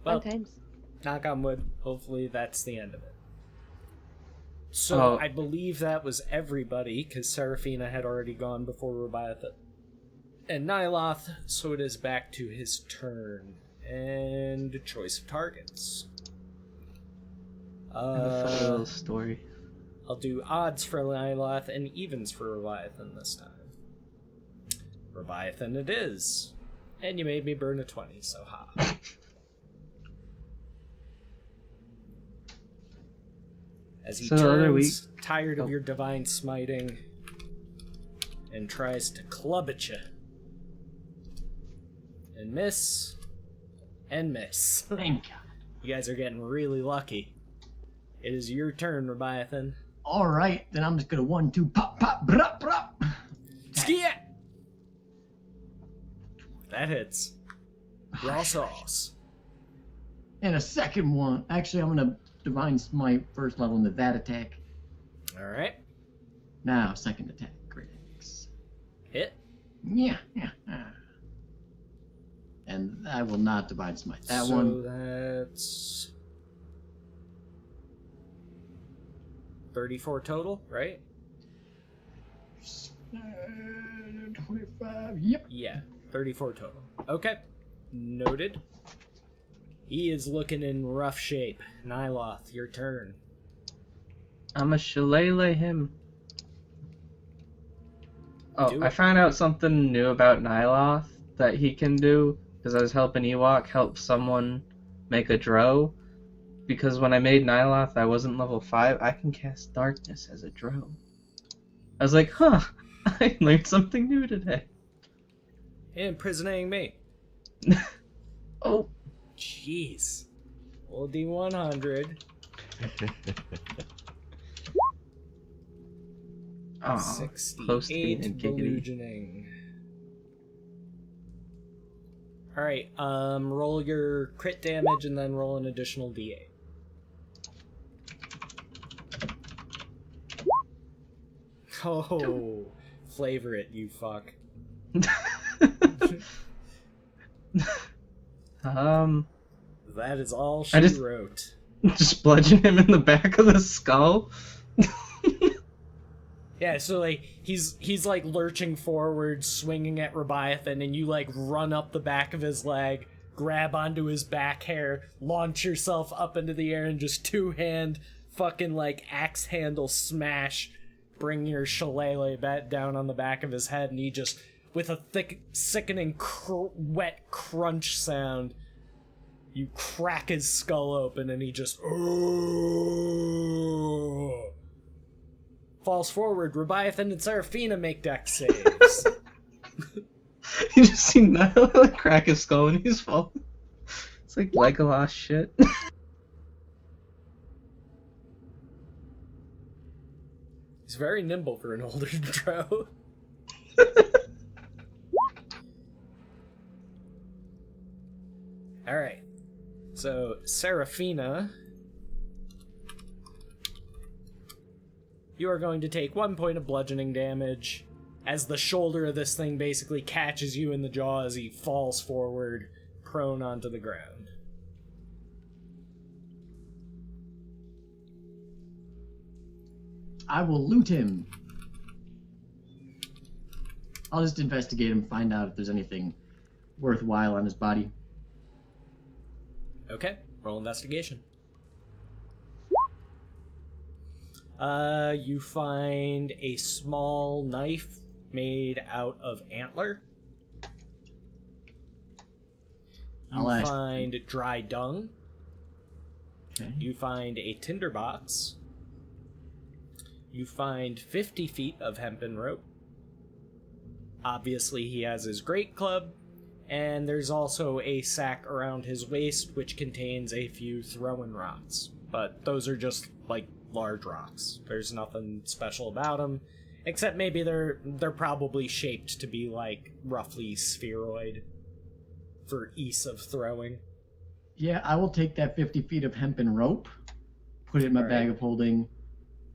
[SPEAKER 1] Well,
[SPEAKER 6] Fun times.
[SPEAKER 1] knock on wood. Hopefully that's the end of it. So
[SPEAKER 4] Oh.
[SPEAKER 1] I believe that was everybody, because Seraphina had already gone before Rubaiyat and Nyloth, so it is back to his turn. And choice of targets.
[SPEAKER 4] I have a funny little story.
[SPEAKER 1] I'll do odds for Nyloth and evens for Leviathan this time. Leviathan it is. And you made me burn a 20, so ha. As he
[SPEAKER 4] So the other
[SPEAKER 1] turns, tired of
[SPEAKER 4] Oh.
[SPEAKER 1] your divine smiting, and tries to club at you. And miss. And miss.
[SPEAKER 2] Thank you.
[SPEAKER 1] You guys are getting really lucky. It is your turn, Leviathan.
[SPEAKER 2] All right, then I'm just gonna 1-2 pop pop brop brop.
[SPEAKER 1] Skia! That hits. Raw sauce.
[SPEAKER 2] And a second one. Actually, I'm gonna divine smite first level into that attack.
[SPEAKER 1] Alright.
[SPEAKER 2] Now, second attack, critics.
[SPEAKER 1] Hit.
[SPEAKER 2] Yeah. And I will not divine smite that
[SPEAKER 1] so
[SPEAKER 2] one.
[SPEAKER 1] that's 34 total, right?
[SPEAKER 2] 25. Yep.
[SPEAKER 1] Yeah, 34 total. Okay. Noted. He is looking in rough shape. Nyloth, your turn.
[SPEAKER 4] I'm a shillelagh him. Oh,
[SPEAKER 1] Do
[SPEAKER 4] I
[SPEAKER 1] it.
[SPEAKER 4] found out something new about Nyloth that he can do because I was helping Ewok help someone make a drow. Because when I made Nyloth, I wasn't level 5. I can cast darkness as a drow. I was like, huh, I learned something new today.
[SPEAKER 1] Imprisoning me.
[SPEAKER 4] Oh,
[SPEAKER 1] Jeez. We'll do 100.
[SPEAKER 4] Oh,
[SPEAKER 1] 68
[SPEAKER 4] close to being in giggity.
[SPEAKER 1] ballooning. Alright, roll your crit damage and then roll an additional d8. Oh, flavor it, you fuck. That is all she wrote.
[SPEAKER 4] Just bludgeon him in the back of the skull.
[SPEAKER 1] Yeah, so like he's like lurching forward, swinging at Rebiathan, and you like run up the back of his leg, grab onto his back hair, launch yourself up into the air, and just two-hand fucking like axe handle smash, bring your shillelagh bat down on the back of his head, and he just, with a thick, sickening, wet crunch sound, you crack his skull open, and he just falls forward. Rebiathan and Seraphina make dex saves.
[SPEAKER 4] You just see Nyla crack his skull and he's falling. It's like Legolas shit.
[SPEAKER 1] He's very nimble for an older drow. Alright. So, Seraphina, you are going to take 1 point of bludgeoning damage as the shoulder of this thing basically catches you in the jaw as he falls forward, prone onto the ground.
[SPEAKER 2] I will loot him. I'll just investigate him, find out if there's anything worthwhile on his body.
[SPEAKER 1] Okay, roll investigation. You find a small knife made out of antler. You find dry dung.
[SPEAKER 2] Okay.
[SPEAKER 1] You find a tinderbox. You find 50 feet of hempen rope. Obviously, he has his great club. And there's also a sack around his waist which contains a few throwing rocks. But those are just, like, large rocks. There's nothing special about them. Except maybe they're probably shaped to be, like, roughly spheroid for ease of throwing.
[SPEAKER 2] Yeah, I will take that 50 feet of hempen rope, put it in my bag of holding,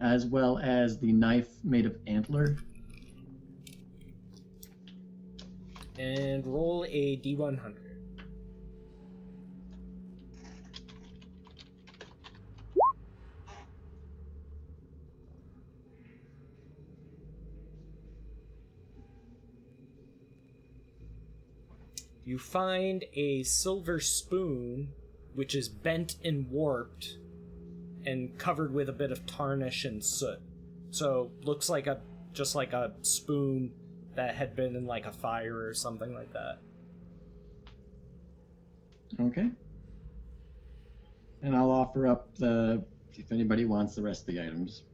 [SPEAKER 2] as well as the knife made of antler.
[SPEAKER 1] And roll a d100. You find a silver spoon, which is bent and warped, and covered with a bit of tarnish and soot. So, looks like just like a spoon that had been in like a fire or something like that.
[SPEAKER 2] Okay. And I'll offer up if anybody wants the rest of the items.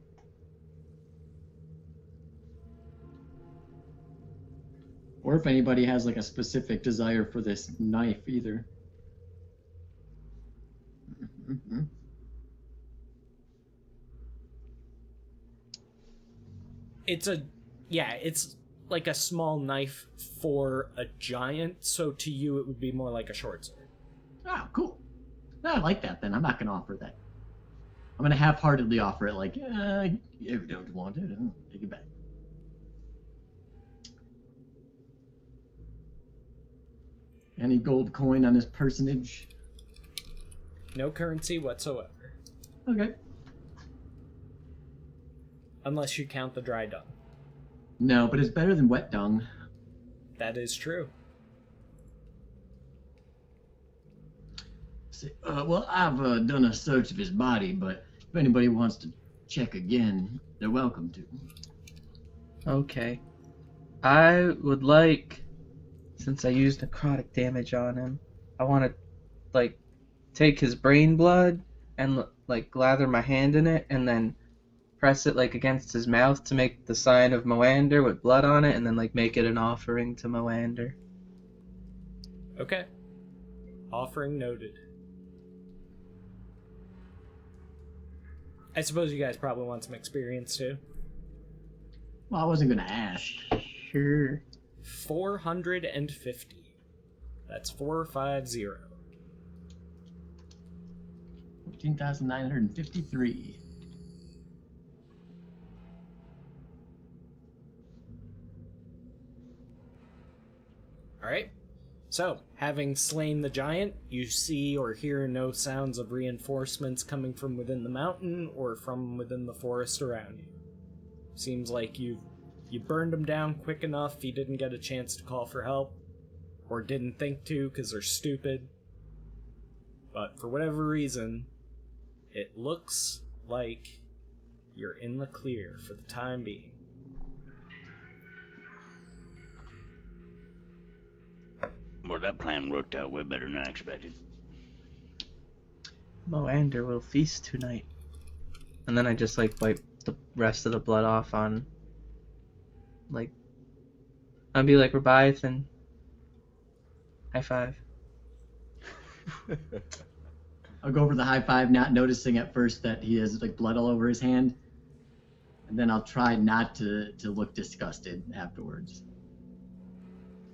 [SPEAKER 2] Or if anybody has like a specific desire for this knife either. Mm-hmm.
[SPEAKER 1] It's like a small knife for a giant, so to you it would be more like a short sword.
[SPEAKER 2] Oh, cool. No, I like that then. I'm not going to offer that. I'm going to half-heartedly offer it like, if you don't want it, I'll take it back. Any gold coin on his personage?
[SPEAKER 1] No currency whatsoever.
[SPEAKER 2] Okay.
[SPEAKER 1] Unless you count the dry dung.
[SPEAKER 2] No, but it's better than wet dung.
[SPEAKER 1] That is true.
[SPEAKER 2] Well, I've done a search of his body, but if anybody wants to check again, they're welcome to.
[SPEAKER 4] Okay. I would like, since I used necrotic damage on him, I want to, like, take his brain blood and, like, lather my hand in it and then press it, like, against his mouth to make the sign of Moander with blood on it and then, like, make it an offering to Moander.
[SPEAKER 1] Okay. Offering noted. I suppose you guys probably want some experience too.
[SPEAKER 2] Well, I wasn't gonna ask.
[SPEAKER 4] Sure.
[SPEAKER 1] 450. That's 450.
[SPEAKER 2] 14,953.
[SPEAKER 1] Alright. So, having slain the giant, you see or hear no sounds of reinforcements coming from within the mountain or from within the forest around you. Seems like you burned him down quick enough he didn't get a chance to call for help, or didn't think to because they're stupid. But for whatever reason, it looks like you're in the clear for the time being.
[SPEAKER 5] Well, that plan worked out way better than I expected.
[SPEAKER 4] Moander will feast tonight. And then I just like wipe the rest of the blood off on, like, I'd be like, Leviathan. High five.
[SPEAKER 2] I'll go over the high five, not noticing at first that he has like blood all over his hand. And then I'll try not to look disgusted afterwards.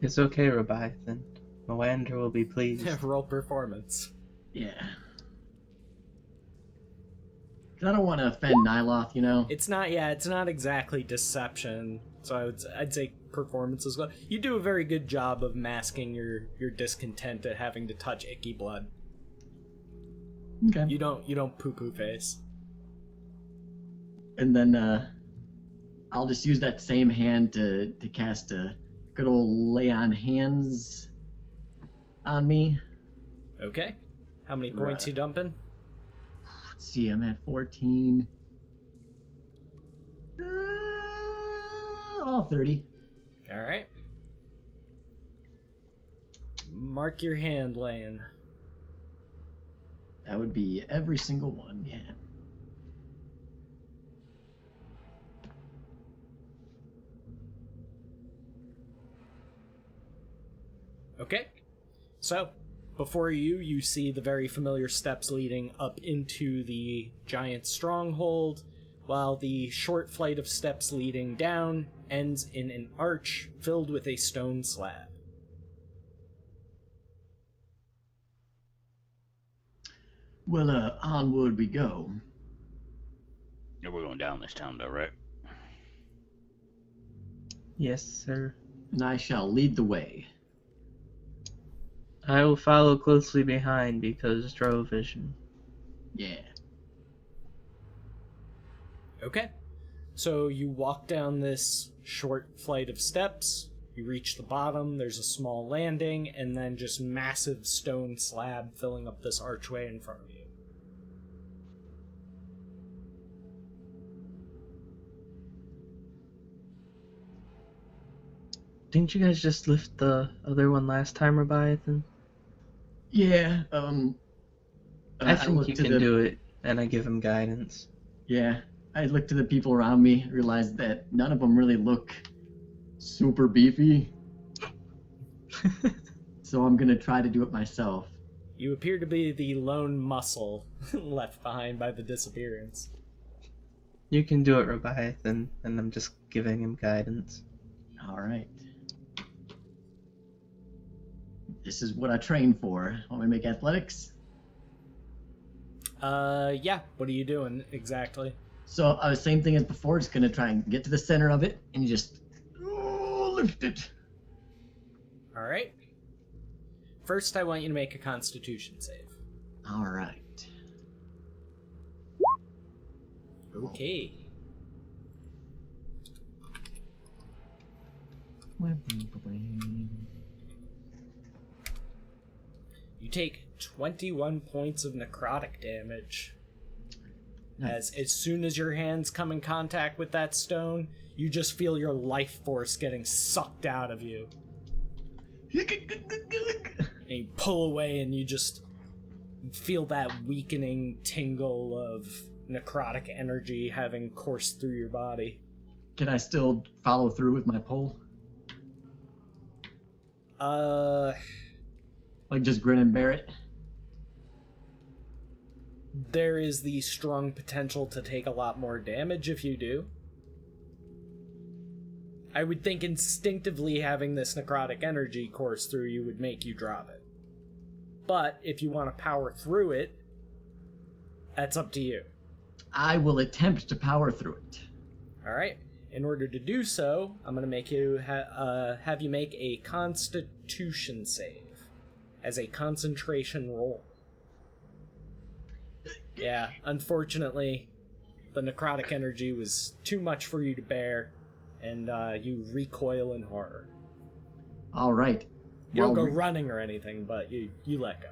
[SPEAKER 4] It's okay, Leviathan. Moander will be pleased.
[SPEAKER 1] Roll performance.
[SPEAKER 2] Yeah. 'Cause I don't want to offend Nyloth, you know?
[SPEAKER 1] It's not exactly deception, so I'd say performance as well. You do a very good job of masking your discontent at having to touch icky blood.
[SPEAKER 2] Okay.
[SPEAKER 1] You don't poo-poo face.
[SPEAKER 2] And then I'll just use that same hand to cast a good old lay on hands on me.
[SPEAKER 1] Okay. How many points
[SPEAKER 2] Right.
[SPEAKER 1] you dumping?
[SPEAKER 2] Let's see, I'm at 14. All 30.
[SPEAKER 1] Alright. Mark your hand laying.
[SPEAKER 2] That would be every single one, yeah.
[SPEAKER 1] Okay. So, before you see the very familiar steps leading up into the giant stronghold, while the short flight of steps leading down ends in an arch filled with a stone slab.
[SPEAKER 2] Well, onward we go.
[SPEAKER 5] Yeah, we're going down this town, though, right?
[SPEAKER 4] Yes, sir.
[SPEAKER 2] And I shall lead the way.
[SPEAKER 4] I will follow closely behind because Drovision.
[SPEAKER 2] Yeah.
[SPEAKER 1] Okay. So you walk down this short flight of steps, you reach the bottom, there's a small landing, and then just massive stone slab filling up this archway in front of you.
[SPEAKER 4] Didn't you guys just lift the other one last time, Leviathan?
[SPEAKER 2] Yeah,
[SPEAKER 4] I think
[SPEAKER 2] look
[SPEAKER 4] you
[SPEAKER 2] to
[SPEAKER 4] can
[SPEAKER 2] the-
[SPEAKER 4] do it, and I give him guidance.
[SPEAKER 2] Yeah, I look to the people around me, realize that none of them really look super beefy, so I'm gonna try to do it myself.
[SPEAKER 1] You appear to be the lone muscle left behind by the disappearance.
[SPEAKER 4] You can do it, Leviathan, and I'm just giving him guidance.
[SPEAKER 2] All right. This is what I train for. Want me to make athletics?
[SPEAKER 1] Yeah, what are you doing exactly?
[SPEAKER 2] So, same thing as before, just gonna try and get to the center of it and just lift it.
[SPEAKER 1] Alright. First, I want you to make a constitution save.
[SPEAKER 2] All right.
[SPEAKER 1] Okay. You take 21 points of necrotic damage. As soon as your hands come in contact with that stone, you just feel your life force getting sucked out of you. And you pull away and you just feel that weakening tingle of necrotic energy having coursed through your body.
[SPEAKER 2] Can I still follow through with my pull? Like just grin and bear it?
[SPEAKER 1] There is the strong potential to take a lot more damage if you do. I would think instinctively having this necrotic energy course through you would make you drop it. But if you want to power through it, that's up to you.
[SPEAKER 2] I will attempt to power through it.
[SPEAKER 1] All right. In order to do so, I'm going to make you have you make a Constitution save as a concentration roll. Yeah, unfortunately, the necrotic energy was too much for you to bear, and you recoil in horror.
[SPEAKER 2] All right.
[SPEAKER 1] You don't go running or anything, but you let go.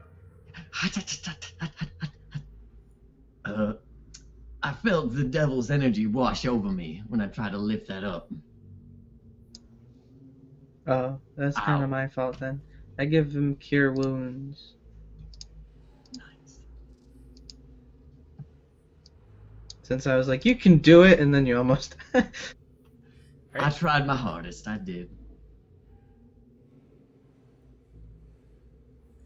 [SPEAKER 2] I felt the devil's energy wash over me when I tried to lift that up.
[SPEAKER 4] Oh, that's kind of my fault then. I give him cure wounds.
[SPEAKER 2] Nice.
[SPEAKER 4] Since I was like, you can do it, and then you almost...
[SPEAKER 2] I tried my hardest, I did.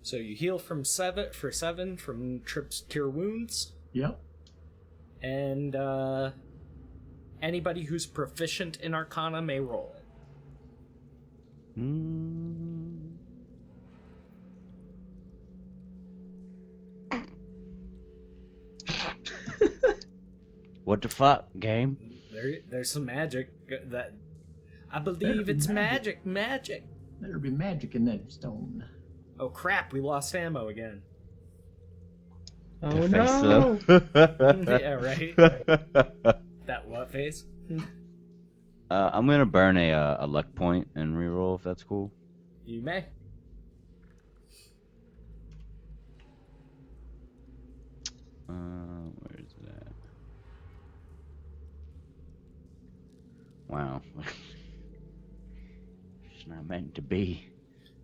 [SPEAKER 1] So you heal from 7 from Trip's cure wounds.
[SPEAKER 2] Yep.
[SPEAKER 1] And anybody who's proficient in Arcana may roll it.
[SPEAKER 5] What the fuck, game?
[SPEAKER 1] There's some magic that I believe it's magic.
[SPEAKER 2] There'll be magic in that stone.
[SPEAKER 1] Oh crap, we lost ammo again.
[SPEAKER 4] Oh
[SPEAKER 5] Face
[SPEAKER 4] no!
[SPEAKER 1] Yeah, right. That what face?
[SPEAKER 5] I'm gonna burn a luck point and reroll if that's cool.
[SPEAKER 1] You may.
[SPEAKER 5] Where is it at? Wow. It's not meant to be.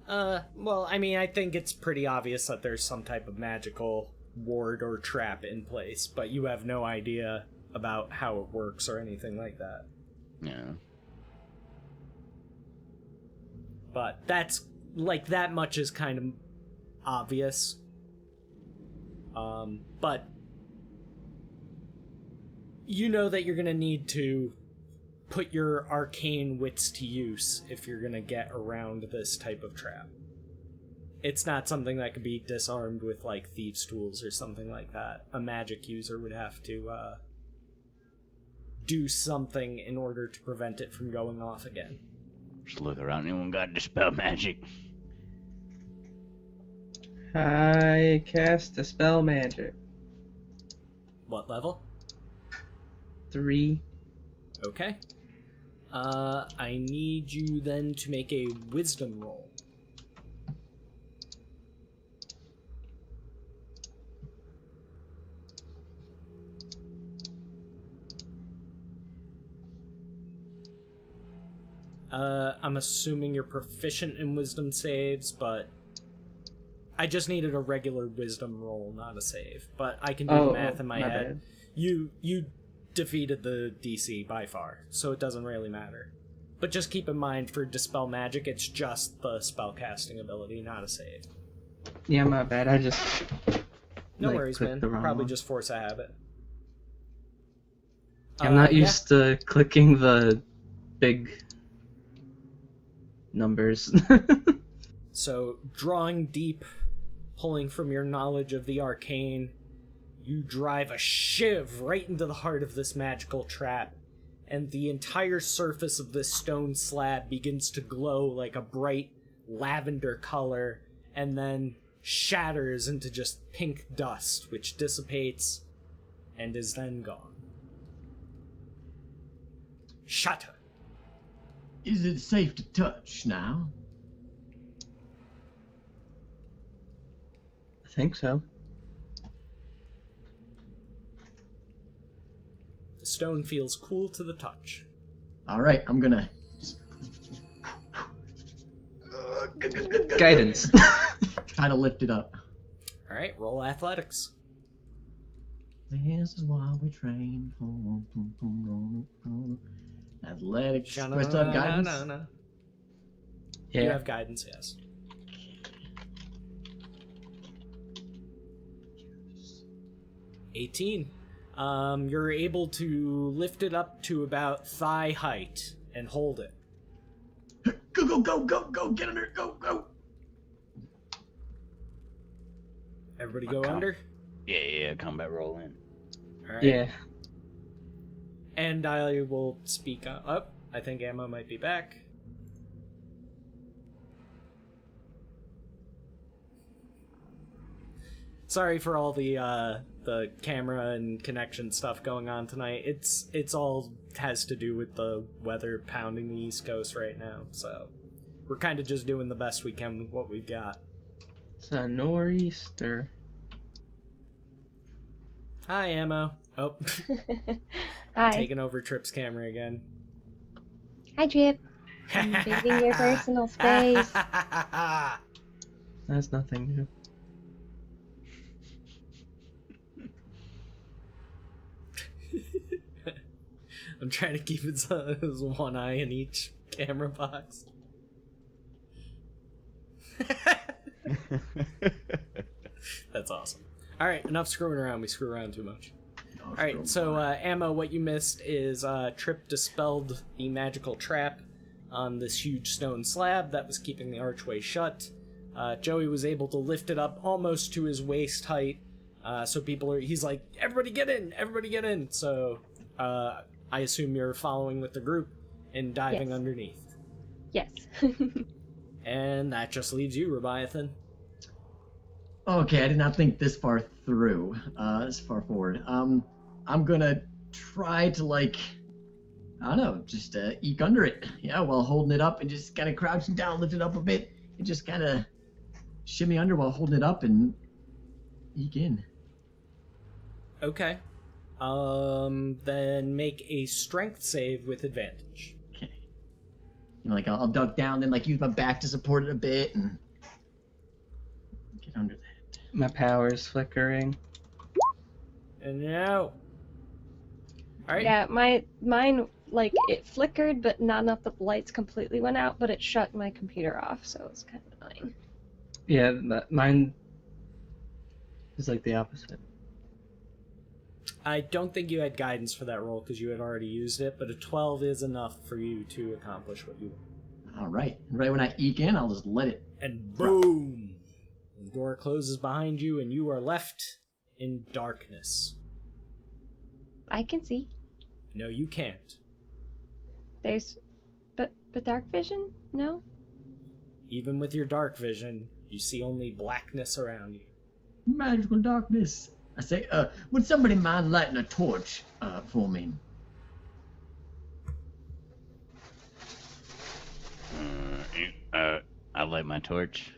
[SPEAKER 1] Well, I mean, I think it's pretty obvious that there's some type of magical ward or trap in place, but you have no idea about how it works or anything like that.
[SPEAKER 5] Yeah.
[SPEAKER 1] But that's, like, that much is kind of obvious. But you know that you're gonna need to put your arcane wits to use if you're gonna get around this type of trap. It's not something that can be disarmed with, like, thieves' tools or something like that. A magic user would have to do something in order to prevent it from going off again.
[SPEAKER 5] Just look around. Anyone got dispel magic?
[SPEAKER 4] I cast Dispel Magic.
[SPEAKER 1] What level?
[SPEAKER 4] 3.
[SPEAKER 1] Okay. I need you then to make a wisdom roll. I'm assuming you're proficient in wisdom saves, but I just needed a regular wisdom roll, not a save. But I can do the math in my head.
[SPEAKER 4] Bad.
[SPEAKER 1] You defeated the DC by far, so it doesn't really matter. But just keep in mind, for Dispel Magic, it's just the spellcasting ability, not a save.
[SPEAKER 4] Yeah, my bad. I just...
[SPEAKER 1] No
[SPEAKER 4] like,
[SPEAKER 1] worries,
[SPEAKER 4] clicked
[SPEAKER 1] man.
[SPEAKER 4] the wrong
[SPEAKER 1] Probably
[SPEAKER 4] one.
[SPEAKER 1] just force a habit.
[SPEAKER 4] I'm not
[SPEAKER 1] yeah.
[SPEAKER 4] used to clicking the big numbers.
[SPEAKER 1] So, drawing deep, pulling from your knowledge of the arcane, you drive a shiv right into the heart of this magical trap, and the entire surface of this stone slab begins to glow like a bright lavender color, and then shatters into just pink dust, which dissipates and is then gone. Shatter.
[SPEAKER 2] Is it safe to touch now?
[SPEAKER 4] I think so.
[SPEAKER 1] The stone feels cool to the touch.
[SPEAKER 2] All right, I'm gonna.
[SPEAKER 4] Guidance.
[SPEAKER 2] Try to lift it up.
[SPEAKER 1] Alright, roll athletics.
[SPEAKER 2] This is why we train. Athletics. Do I still have guidance?
[SPEAKER 1] No.
[SPEAKER 4] Yeah.
[SPEAKER 1] You have guidance, yes. $18. You're able to lift it up to about thigh height and hold it.
[SPEAKER 2] Go, get under, go.
[SPEAKER 1] Everybody go
[SPEAKER 2] Okay.
[SPEAKER 1] under?
[SPEAKER 5] Yeah, combat roll in.
[SPEAKER 1] Alright.
[SPEAKER 4] Yeah.
[SPEAKER 1] And I will speak up. I think Ammo might be back. Sorry for all the camera and connection stuff going on tonight. It's all has to do with the weather pounding the East Coast right now, so we're kind of just doing the best we can with what we've got.
[SPEAKER 4] It's a nor'easter.
[SPEAKER 1] Hi, Ammo. Oh,
[SPEAKER 6] Hi.
[SPEAKER 1] taking over Trip's camera again.
[SPEAKER 6] Hi, Trip. Invading your personal space.
[SPEAKER 4] That's nothing new.
[SPEAKER 1] I'm trying to keep his one eye in each camera box. That's awesome. Alright, enough screwing around. We screw around too much. Alright, so Ammo, what you missed is Trip dispelled the magical trap on this huge stone slab that was keeping the archway shut. Joey was able to lift it up almost to his waist height. So he's like, everybody get in! So, I assume you're following with the group and diving
[SPEAKER 6] Yes.
[SPEAKER 1] underneath.
[SPEAKER 6] Yes.
[SPEAKER 1] And that just leaves you, Leviathan.
[SPEAKER 2] Okay, I did not think this far through, this far forward. I'm gonna try to, I don't know, just eke under it. Yeah, while holding it up and just kind of crouching down, lift it up a bit, and just kind of shimmy under while holding it up and eke in.
[SPEAKER 1] Okay. Then make a strength save with advantage.
[SPEAKER 2] Okay. I'll duck down, then use my back to support it a bit and get under that.
[SPEAKER 4] My power's flickering.
[SPEAKER 1] And now. Alright.
[SPEAKER 6] Yeah, mine it flickered, but not enough that the lights completely went out, but it shut my computer off, so it's kind of annoying.
[SPEAKER 4] Yeah, mine is the opposite.
[SPEAKER 1] I don't think you had guidance for that roll because you had already used it, but a 12 is enough for you to accomplish what you want.
[SPEAKER 2] All right. Right when I eke in, I'll just let it.
[SPEAKER 1] And boom! The door closes behind you, and you are left in darkness.
[SPEAKER 6] I can see.
[SPEAKER 1] No, you can't.
[SPEAKER 6] But dark vision? No?
[SPEAKER 1] Even with your dark vision, you see only blackness around you.
[SPEAKER 2] Magical darkness. I say, would somebody mind lighting a torch for me?
[SPEAKER 5] I light my torch.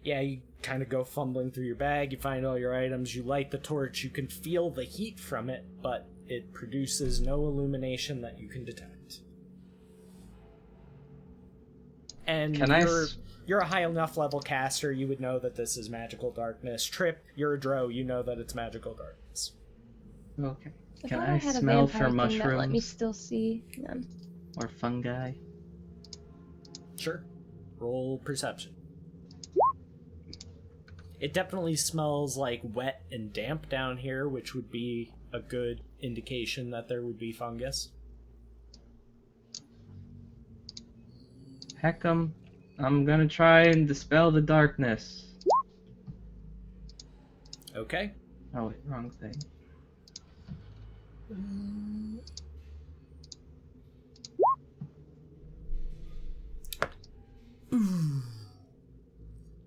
[SPEAKER 1] Yeah, you kind of go fumbling through your bag, you find all your items, you light the torch, you can feel the heat from it, but it produces no illumination that you can detect. And you're a high enough level caster, you would know that this is magical darkness. Trip, you're a drow, you know that it's magical darkness.
[SPEAKER 4] Okay.
[SPEAKER 6] I
[SPEAKER 4] Can
[SPEAKER 6] thought
[SPEAKER 4] I
[SPEAKER 6] had a
[SPEAKER 4] smell
[SPEAKER 6] vampire
[SPEAKER 4] for
[SPEAKER 6] thing that let me
[SPEAKER 4] mushrooms
[SPEAKER 6] still see them.
[SPEAKER 4] or fungi?
[SPEAKER 1] Sure. Roll perception. It definitely smells like wet and damp down here, which would be a good indication that there would be fungus.
[SPEAKER 4] Heck, I'm gonna try and dispel the darkness.
[SPEAKER 1] Okay.
[SPEAKER 4] Oh wait, wrong thing.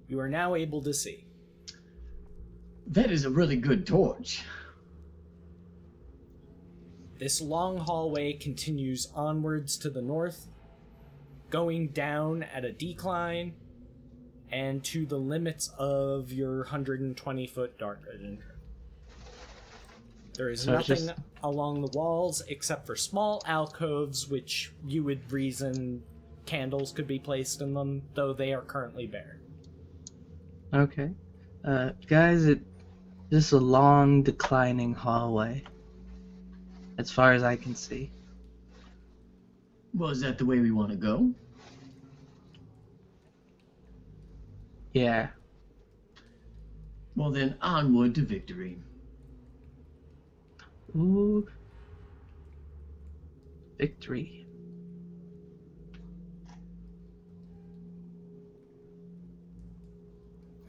[SPEAKER 1] You are now able to see.
[SPEAKER 2] That is a really good torch.
[SPEAKER 1] This long hallway continues onwards to the north, going down at a decline, and to the limits of your 120-foot dark vision. There is
[SPEAKER 4] So it's
[SPEAKER 1] nothing
[SPEAKER 4] just-
[SPEAKER 1] along the walls except for small alcoves, which you would reason candles could be placed in them, though they are currently bare.
[SPEAKER 4] Okay. Guys, it's just a long declining hallway. As far as I can see.
[SPEAKER 2] Well, is that the way we want to go?
[SPEAKER 4] Yeah.
[SPEAKER 2] Well, then onward to victory.
[SPEAKER 4] Ooh. Victory.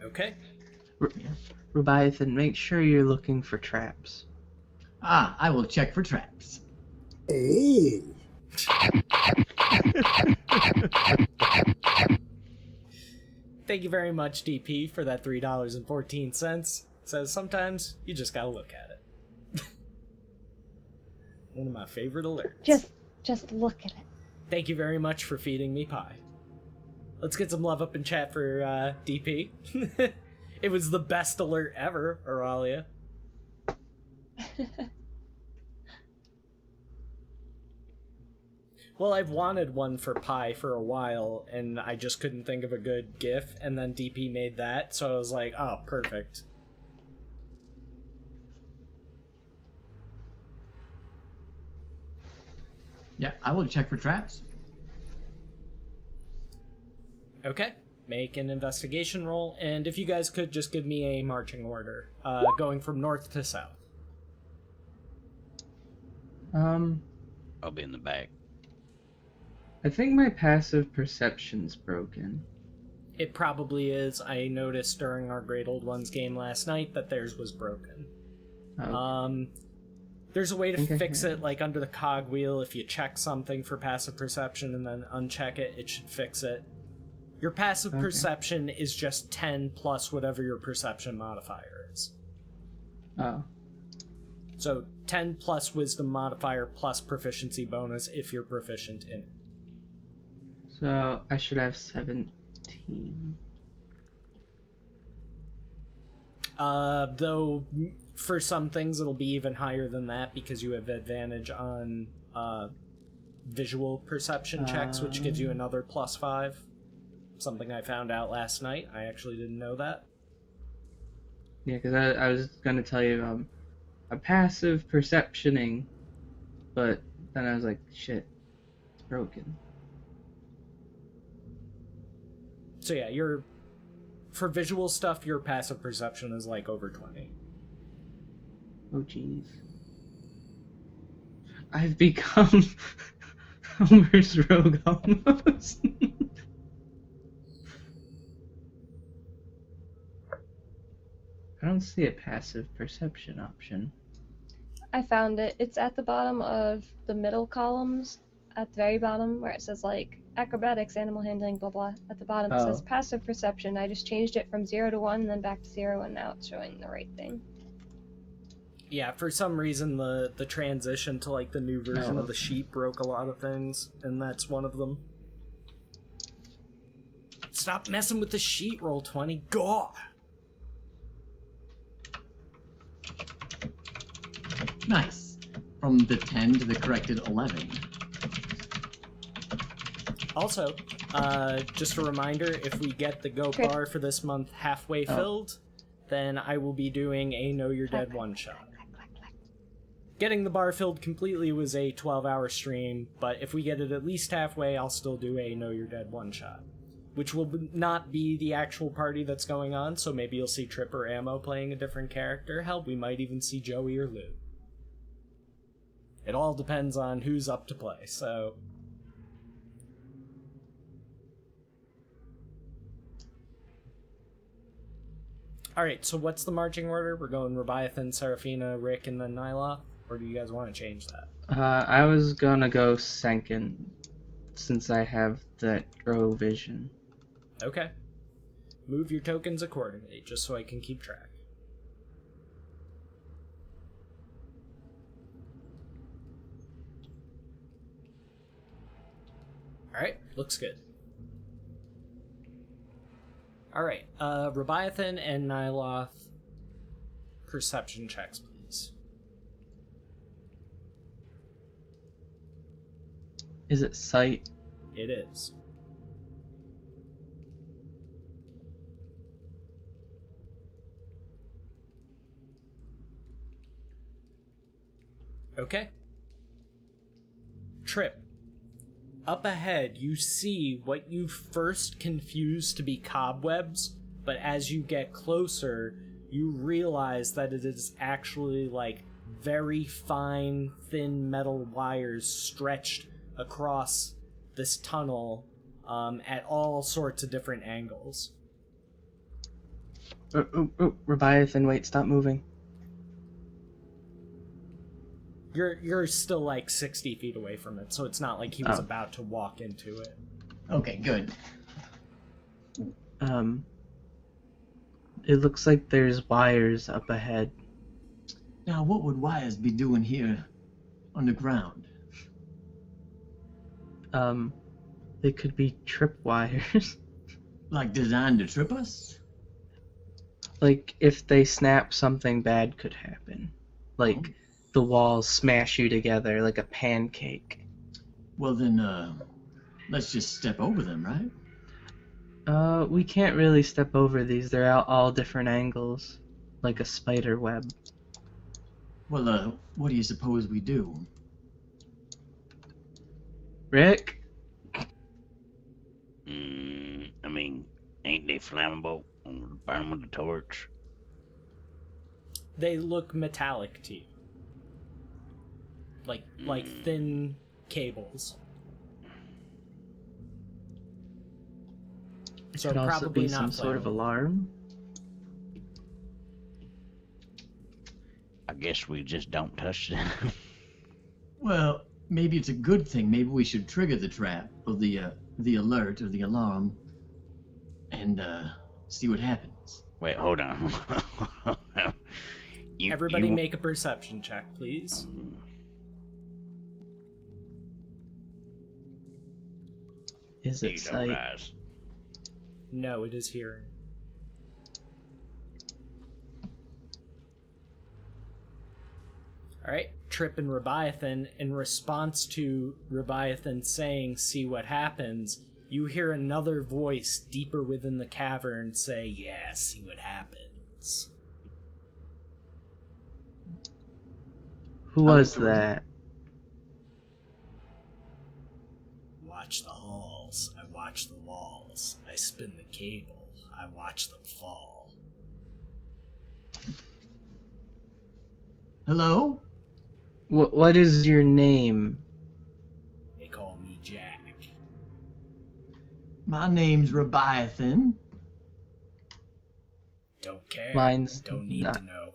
[SPEAKER 1] Okay.
[SPEAKER 4] Rubaithan, make sure you're looking for traps.
[SPEAKER 2] Ah, I will check for traps.
[SPEAKER 8] Oh.
[SPEAKER 1] Thank you very much, DP, for that $3.14. Says sometimes you just gotta look at it. One of my favorite alerts.
[SPEAKER 6] Just look at it.
[SPEAKER 1] Thank you very much for feeding me pie. Let's get some love up in chat for DP. It was the best alert ever, Auralia. Well, I've wanted one for pie for a while, and I just couldn't think of a good GIF, and then DP made that, so I was like, oh, perfect.
[SPEAKER 2] Yeah, I will check for traps.
[SPEAKER 1] Okay, make an investigation roll, and if you guys could just give me a marching order, going from north to south.
[SPEAKER 5] I'll be in the back.
[SPEAKER 4] I think my passive perception's broken.
[SPEAKER 1] It probably is. I noticed during our Great Old Ones game last night that theirs was broken.
[SPEAKER 4] Okay.
[SPEAKER 1] There's a way to
[SPEAKER 4] Okay.
[SPEAKER 1] fix it, like under the cog wheel. If you check something for passive perception and then uncheck it, it should fix it. Your passive
[SPEAKER 4] Okay.
[SPEAKER 1] perception is just 10 plus whatever your perception modifier is.
[SPEAKER 4] Oh.
[SPEAKER 1] So 10 plus wisdom modifier plus proficiency bonus if you're proficient in it.
[SPEAKER 4] So I should have 17.
[SPEAKER 1] Though for some things it'll be even higher than that because you have advantage on visual perception checks, which gives you another +5. Something I found out last night. I actually didn't know that.
[SPEAKER 4] Yeah, because I was going to tell you a passive perceptioning, but then I was like, shit, it's broken.
[SPEAKER 1] So yeah, for visual stuff, your passive perception is like over 20.
[SPEAKER 4] Oh, jeez. I've become Homer's rogue almost. I don't see a passive perception option.
[SPEAKER 6] I found it. It's at the bottom of the middle columns, at the very bottom, where it says like acrobatics, animal handling, blah blah. At the bottom it says
[SPEAKER 4] Oh.
[SPEAKER 6] passive perception. I just changed it from 0 to 1, and then back to 0, and now it's showing the right thing.
[SPEAKER 1] Yeah, for some reason the transition to like the new version
[SPEAKER 4] Oh.
[SPEAKER 1] of the sheet broke a lot of things, and that's one of them. Stop messing with the sheet, roll 20. God.
[SPEAKER 2] Nice. From the 10 to the corrected 11.
[SPEAKER 1] Also, just a reminder, if we get the Go
[SPEAKER 6] Trip.
[SPEAKER 1] bar for this month halfway filled, then I will be doing a Know You're Dead one-shot. Getting the bar filled completely was a 12-hour stream, but if we get it at least halfway, I'll still do a Know You're Dead one-shot. Which will not be the actual party that's going on, so maybe you'll see Trip or Ammo playing a different character. Hell, we might even see Joey or Lou. It all depends on who's up to play, so... Alright, so what's the marching order? We're going Leviathan, Seraphina, Rick, and then Nyla? Or do you guys want to change that?
[SPEAKER 4] I was gonna go second, since I have that Drow vision.
[SPEAKER 1] Okay. Move your tokens accordingly, just so I can keep track. Alright, looks good. Alright, Leviathan and Nyloth, perception checks, please.
[SPEAKER 4] Is it sight?
[SPEAKER 1] It is. Okay. Trip. Up ahead, you see what you first confused to be cobwebs, but as you get closer, you realize that it is actually like very fine, thin metal wires stretched across this tunnel at all sorts of different angles.
[SPEAKER 4] Leviathan, wait, stop moving.
[SPEAKER 1] You're still like 60 feet away from it, so it's not like he was
[SPEAKER 4] Oh.
[SPEAKER 1] about to walk into it.
[SPEAKER 2] Okay, good.
[SPEAKER 4] It looks like there's wires up ahead.
[SPEAKER 2] Now, what would wires be doing here underground?
[SPEAKER 4] They could be trip wires.
[SPEAKER 2] Like designed to trip us?
[SPEAKER 4] Like, if they snap, something bad could happen. Like, the walls smash you together like a pancake.
[SPEAKER 2] Well then, let's just step over them, right?
[SPEAKER 4] We can't really step over these. They're all different angles. Like a spider web.
[SPEAKER 2] Well, what do you suppose we do?
[SPEAKER 4] Rick?
[SPEAKER 5] I mean, ain't they flammable? Burn them with a torch.
[SPEAKER 1] They look metallic to you. Like thin cables. So
[SPEAKER 4] Could also
[SPEAKER 1] probably
[SPEAKER 4] be
[SPEAKER 1] not
[SPEAKER 4] some sort of
[SPEAKER 1] flammable.
[SPEAKER 4] alarm.
[SPEAKER 5] I guess we just don't touch them.
[SPEAKER 2] Well, maybe it's a good thing. Maybe we should trigger the trap, or the alert, or the alarm, and, see what happens.
[SPEAKER 5] Wait, hold on.
[SPEAKER 1] Everybody make a perception check, please.
[SPEAKER 4] Is
[SPEAKER 5] You
[SPEAKER 4] it
[SPEAKER 5] don't
[SPEAKER 4] sight?
[SPEAKER 5] rise.
[SPEAKER 1] No, it is hearing. Alright, Trip and Rebiathan, in response to Rebiathan saying, "See what happens," you hear another voice deeper within the cavern say, "Yeah, see what happens."
[SPEAKER 4] Who was that?
[SPEAKER 1] Watch the halls, I watch the walls, I spin the cable, I watch them fall.
[SPEAKER 2] Hello?
[SPEAKER 4] What is your name?
[SPEAKER 1] They call me Jack.
[SPEAKER 2] My name's Rebiathan.
[SPEAKER 1] Don't care.
[SPEAKER 4] Mine's
[SPEAKER 1] Don't need
[SPEAKER 4] not.
[SPEAKER 1] to know.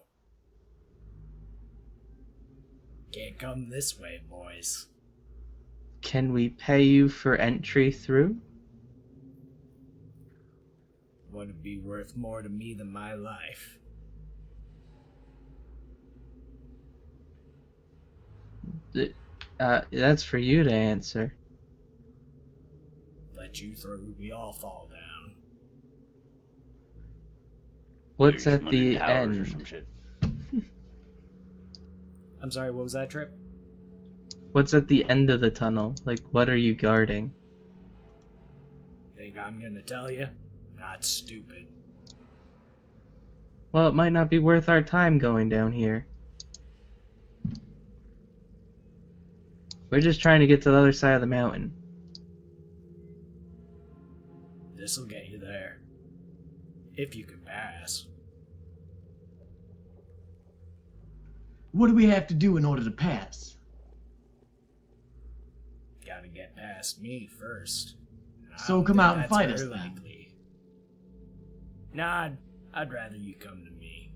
[SPEAKER 1] Can't come this way, boys.
[SPEAKER 4] Can we pay you for entry through?
[SPEAKER 1] Wouldn't be worth more to me than my life.
[SPEAKER 4] That's for you to answer.
[SPEAKER 1] Let you through, we all fall down.
[SPEAKER 4] What's
[SPEAKER 5] There's
[SPEAKER 4] at
[SPEAKER 5] money
[SPEAKER 4] the
[SPEAKER 5] towers or
[SPEAKER 4] end?
[SPEAKER 5] some shit.
[SPEAKER 1] I'm sorry, what was that, Trip?
[SPEAKER 4] What's at the end of the tunnel? Like, what are you guarding?
[SPEAKER 1] Think I'm gonna tell you? Not stupid.
[SPEAKER 4] Well, it might not be worth our time going down here. We're just trying to get to the other side of the mountain.
[SPEAKER 1] This'll get you there. If you can pass.
[SPEAKER 2] What do we have to do in order to pass?
[SPEAKER 1] Gotta get past me first. I
[SPEAKER 2] So
[SPEAKER 1] don't
[SPEAKER 2] come
[SPEAKER 1] think
[SPEAKER 2] out and
[SPEAKER 1] that's
[SPEAKER 2] fight
[SPEAKER 1] very
[SPEAKER 2] us then.
[SPEAKER 1] likely. Nah, I'd rather you come to me.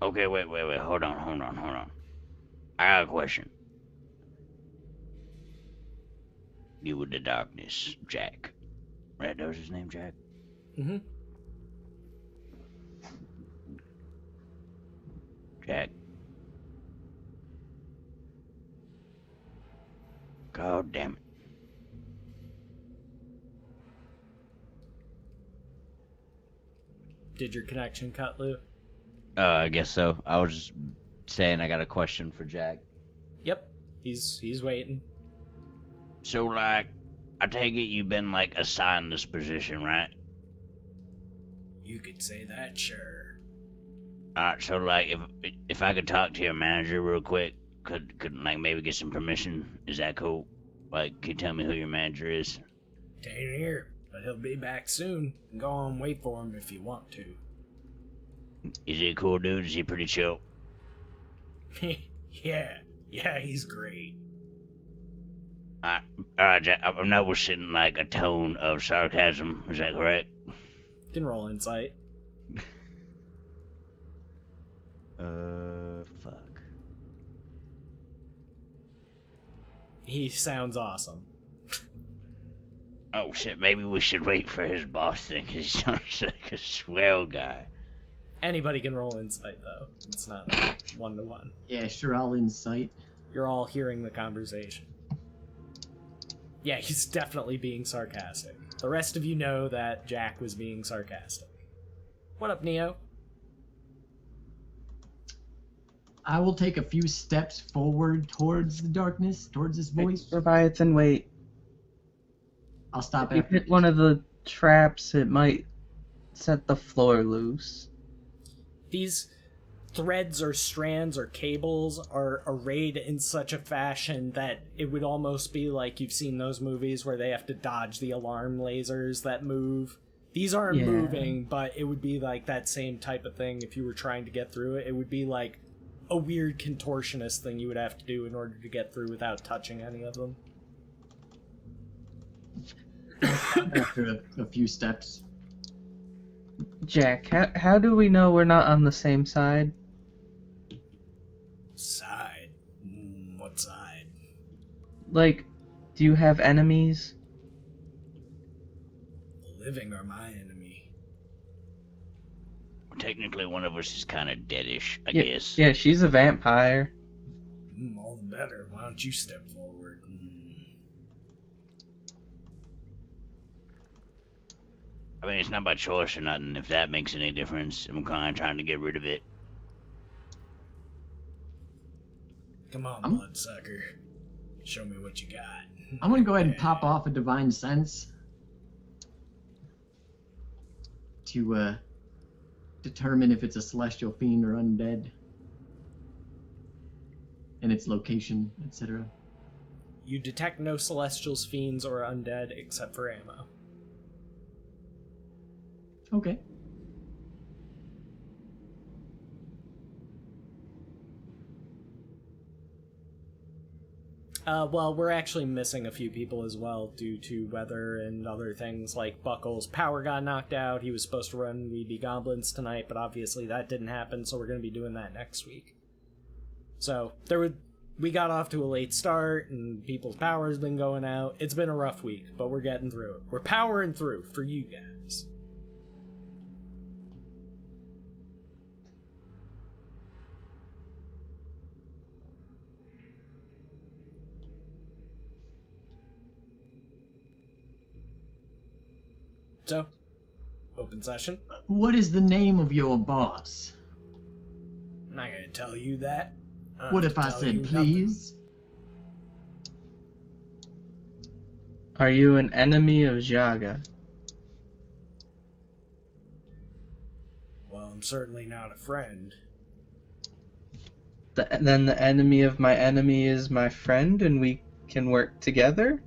[SPEAKER 5] Okay, wait. Hold on. I got a question. You were the darkness, Jack. Right, that was his name, Jack?
[SPEAKER 1] Mm-hmm.
[SPEAKER 5] Jack. God damn it.
[SPEAKER 1] Did your connection cut, Lou?
[SPEAKER 7] I guess so. I was just saying I got a question for Jack.
[SPEAKER 1] Yep. He's waiting.
[SPEAKER 5] So, like, I take it you've been, like, assigned this position, right?
[SPEAKER 1] You could say that, sure.
[SPEAKER 5] Alright, so, like, if I could talk to your manager real quick, could like, maybe get some permission? Is that cool? Like, can you tell me who your manager is?
[SPEAKER 1] Ain't here, but he'll be back soon. Go on, wait for him if you want to.
[SPEAKER 5] Is he a cool dude? Is he pretty chill?
[SPEAKER 1] Yeah, he's great.
[SPEAKER 5] Jack, I'm noticing like a tone of sarcasm. Is that correct?
[SPEAKER 1] You can roll insight.
[SPEAKER 7] Fuck.
[SPEAKER 1] He sounds awesome.
[SPEAKER 5] Oh shit, maybe we should wait for his boss thing, 'cause he sounds like a swell guy.
[SPEAKER 1] Anybody can roll insight, though. It's not a 1-to-1.
[SPEAKER 2] Yeah, sure, I'll insight.
[SPEAKER 1] You're all hearing the conversation. Yeah, he's definitely being sarcastic. The rest of you know that Jack was being sarcastic. What up, Neo?
[SPEAKER 2] I will take a few steps forward towards the darkness, towards this voice.
[SPEAKER 4] Leviathan, wait.
[SPEAKER 2] I'll stop
[SPEAKER 4] If you
[SPEAKER 2] after
[SPEAKER 4] hit one of the traps, it might set the floor loose.
[SPEAKER 1] These threads or strands or cables are arrayed in such a fashion that it would almost be like you've seen those movies where they have to dodge the alarm lasers that move. These aren't moving, but it would be like that same type of thing if you were trying to get through it. It would be like a weird contortionist thing you would have to do in order to get through without touching any of them.
[SPEAKER 2] after a few steps.
[SPEAKER 4] Jack, how do we know we're not on the same side?
[SPEAKER 1] Side? What side?
[SPEAKER 4] Like, do you have enemies?
[SPEAKER 1] The living are my enemy.
[SPEAKER 5] Well, technically, one of us is kind of deadish, I
[SPEAKER 4] Yeah,
[SPEAKER 5] guess.
[SPEAKER 4] yeah, she's a vampire.
[SPEAKER 1] All the better. Why don't you step forward?
[SPEAKER 5] I mean, it's not by choice or nothing, if that makes any difference. I'm kind of trying to get rid of it.
[SPEAKER 1] Come on, bloodsucker. Show me what you got.
[SPEAKER 2] I'm gonna go ahead and pop off a divine sense to determine if it's a celestial fiend or undead, and its location, etc.
[SPEAKER 1] You detect no celestials, fiends, or undead except for ammo.
[SPEAKER 2] Okay.
[SPEAKER 1] Well, we're actually missing a few people as well due to weather and other things, like Buckle's power got knocked out. He was supposed to run We Be Goblins tonight, but obviously that didn't happen, so we're going to be doing that next week. So, we got off to a late start, and people's power's been going out. It's been a rough week, but we're getting through it. We're powering through for you guys. So, open session.
[SPEAKER 2] What is the name of your boss?
[SPEAKER 1] I'm not gonna tell you that.
[SPEAKER 2] What if I said please?
[SPEAKER 4] Are you an enemy of Jaga?
[SPEAKER 1] Well, I'm certainly not a friend.
[SPEAKER 4] Then the enemy of my enemy is my friend, and we can work together?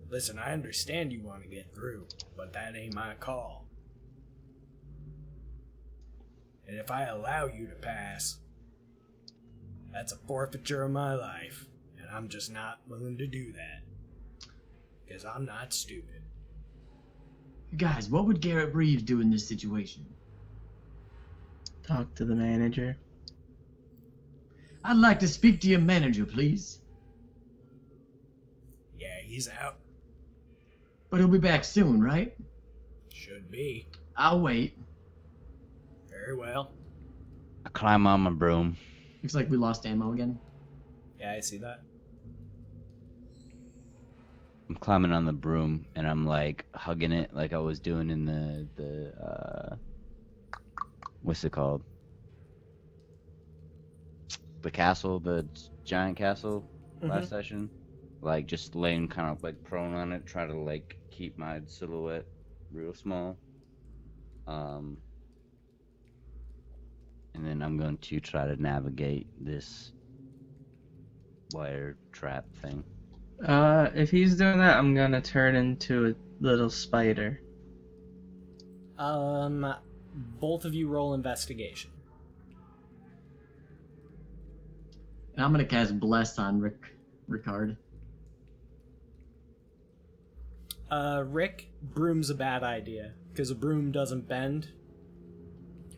[SPEAKER 1] Listen, I understand you want to get through, but that ain't my call. And if I allow you to pass, that's a forfeiture of my life, and I'm just not willing to do that. Because I'm not stupid.
[SPEAKER 2] Guys, what would Garrett Reeves do in this situation?
[SPEAKER 4] Talk to the manager.
[SPEAKER 2] I'd like to speak to your manager, please.
[SPEAKER 1] Yeah, he's out.
[SPEAKER 2] But he'll be back soon, right?
[SPEAKER 1] Should be.
[SPEAKER 2] I'll wait.
[SPEAKER 1] Very well.
[SPEAKER 5] I climb on my broom.
[SPEAKER 2] Looks like we lost ammo again.
[SPEAKER 1] Yeah, I see that.
[SPEAKER 7] I'm climbing on the broom and I'm like hugging it like I was doing in the what's it called? The castle, the giant castle last session. Like just laying kind of like prone on it, try to like keep my silhouette real small. And then I'm going to try to navigate this wire trap thing.
[SPEAKER 4] If he's doing that, I'm gonna turn into a little spider.
[SPEAKER 1] Both of you roll investigation.
[SPEAKER 2] And I'm gonna cast Bless on Rick. Ricard.
[SPEAKER 1] Rick, broom's a bad idea because a broom doesn't bend.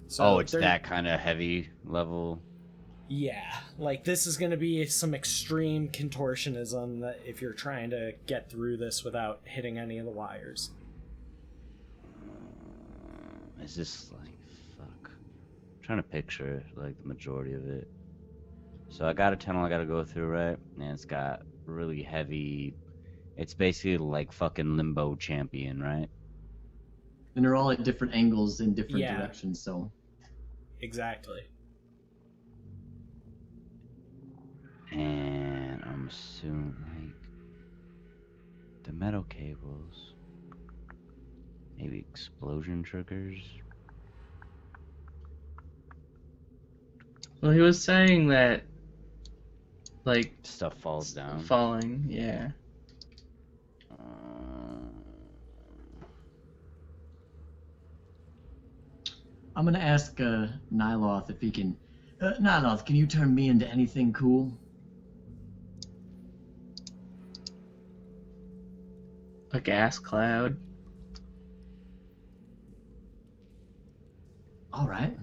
[SPEAKER 1] So
[SPEAKER 7] Oh, it's
[SPEAKER 1] there-
[SPEAKER 7] that kind of heavy level.
[SPEAKER 1] Yeah, like this is going to be some extreme contortionism that if you're trying to get through this without hitting any of the wires.
[SPEAKER 7] Is this like fuck? I'm trying to picture like the majority of it. So I got a tunnel I gotta go through, right? And it's got really heavy. It's basically like fucking Limbo Champion, right?
[SPEAKER 2] And they're all at different angles in different
[SPEAKER 1] Yeah.
[SPEAKER 2] directions, so.
[SPEAKER 1] Exactly.
[SPEAKER 7] And I'm assuming like the metal cables, maybe explosion triggers.
[SPEAKER 4] Well, he was saying that, like,
[SPEAKER 7] Stuff falls down.
[SPEAKER 4] falling, yeah.
[SPEAKER 2] I'm gonna ask Nyloth if he can. Nyloth, can you turn me into anything cool?
[SPEAKER 4] A gas cloud.
[SPEAKER 2] All right.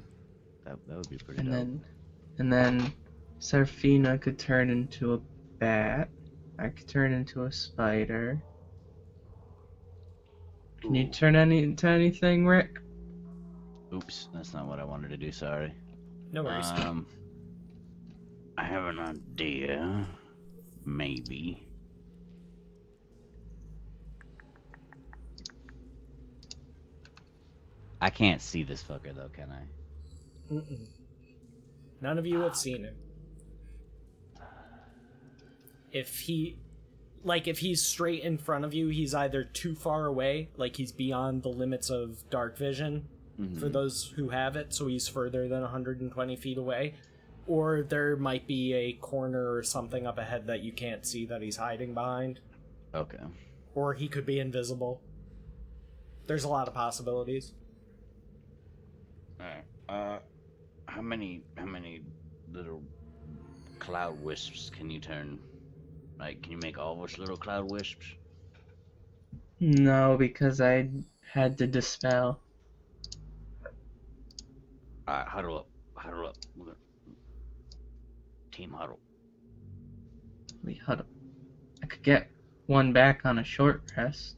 [SPEAKER 7] That would be pretty
[SPEAKER 4] And
[SPEAKER 7] dope.
[SPEAKER 4] then Serafina could turn into a bat. I could turn into a spider. Can you turn into anything, Rick?
[SPEAKER 7] Oops, that's not what I wanted to do. Sorry.
[SPEAKER 1] No worries.
[SPEAKER 5] I have an idea. Maybe.
[SPEAKER 7] I can't see this fucker though, can I?
[SPEAKER 1] Mm-mm. None of you have seen him. If he's straight in front of you, he's either too far away, like he's beyond the limits of dark vision for those who have it, so he's further than 120 feet away, or there might be a corner or something up ahead that you can't see that he's hiding behind,
[SPEAKER 7] Okay.
[SPEAKER 1] or he could be invisible. There's a lot of possibilities.
[SPEAKER 5] Alright. How many little cloud wisps can you turn? Like, can you make all of us little cloud wisps?
[SPEAKER 4] No, because I had to dispel.
[SPEAKER 5] Alright, huddle up. Huddle up. We're gonna... Team huddle.
[SPEAKER 4] We huddle. I could get one back on a short rest.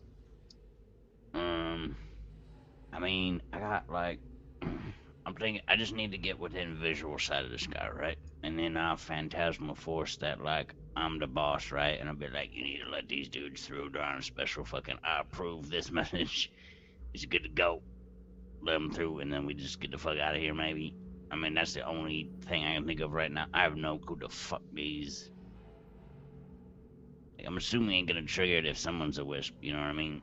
[SPEAKER 5] I mean, I got like... I'm thinking, I just need to get within visual sight of the sky, right? And then I'll phantasmal force that, like, I'm the boss, right? And I'll be like, you need to let these dudes through. They're on a special fucking, I approve this message. It's good to go. Let them through, and then we just get the fuck out of here, maybe. I mean, that's the only thing I can think of right now. I have no clue the fuck these. Like, I'm assuming ain't gonna trigger it if someone's a wisp, you know what I mean?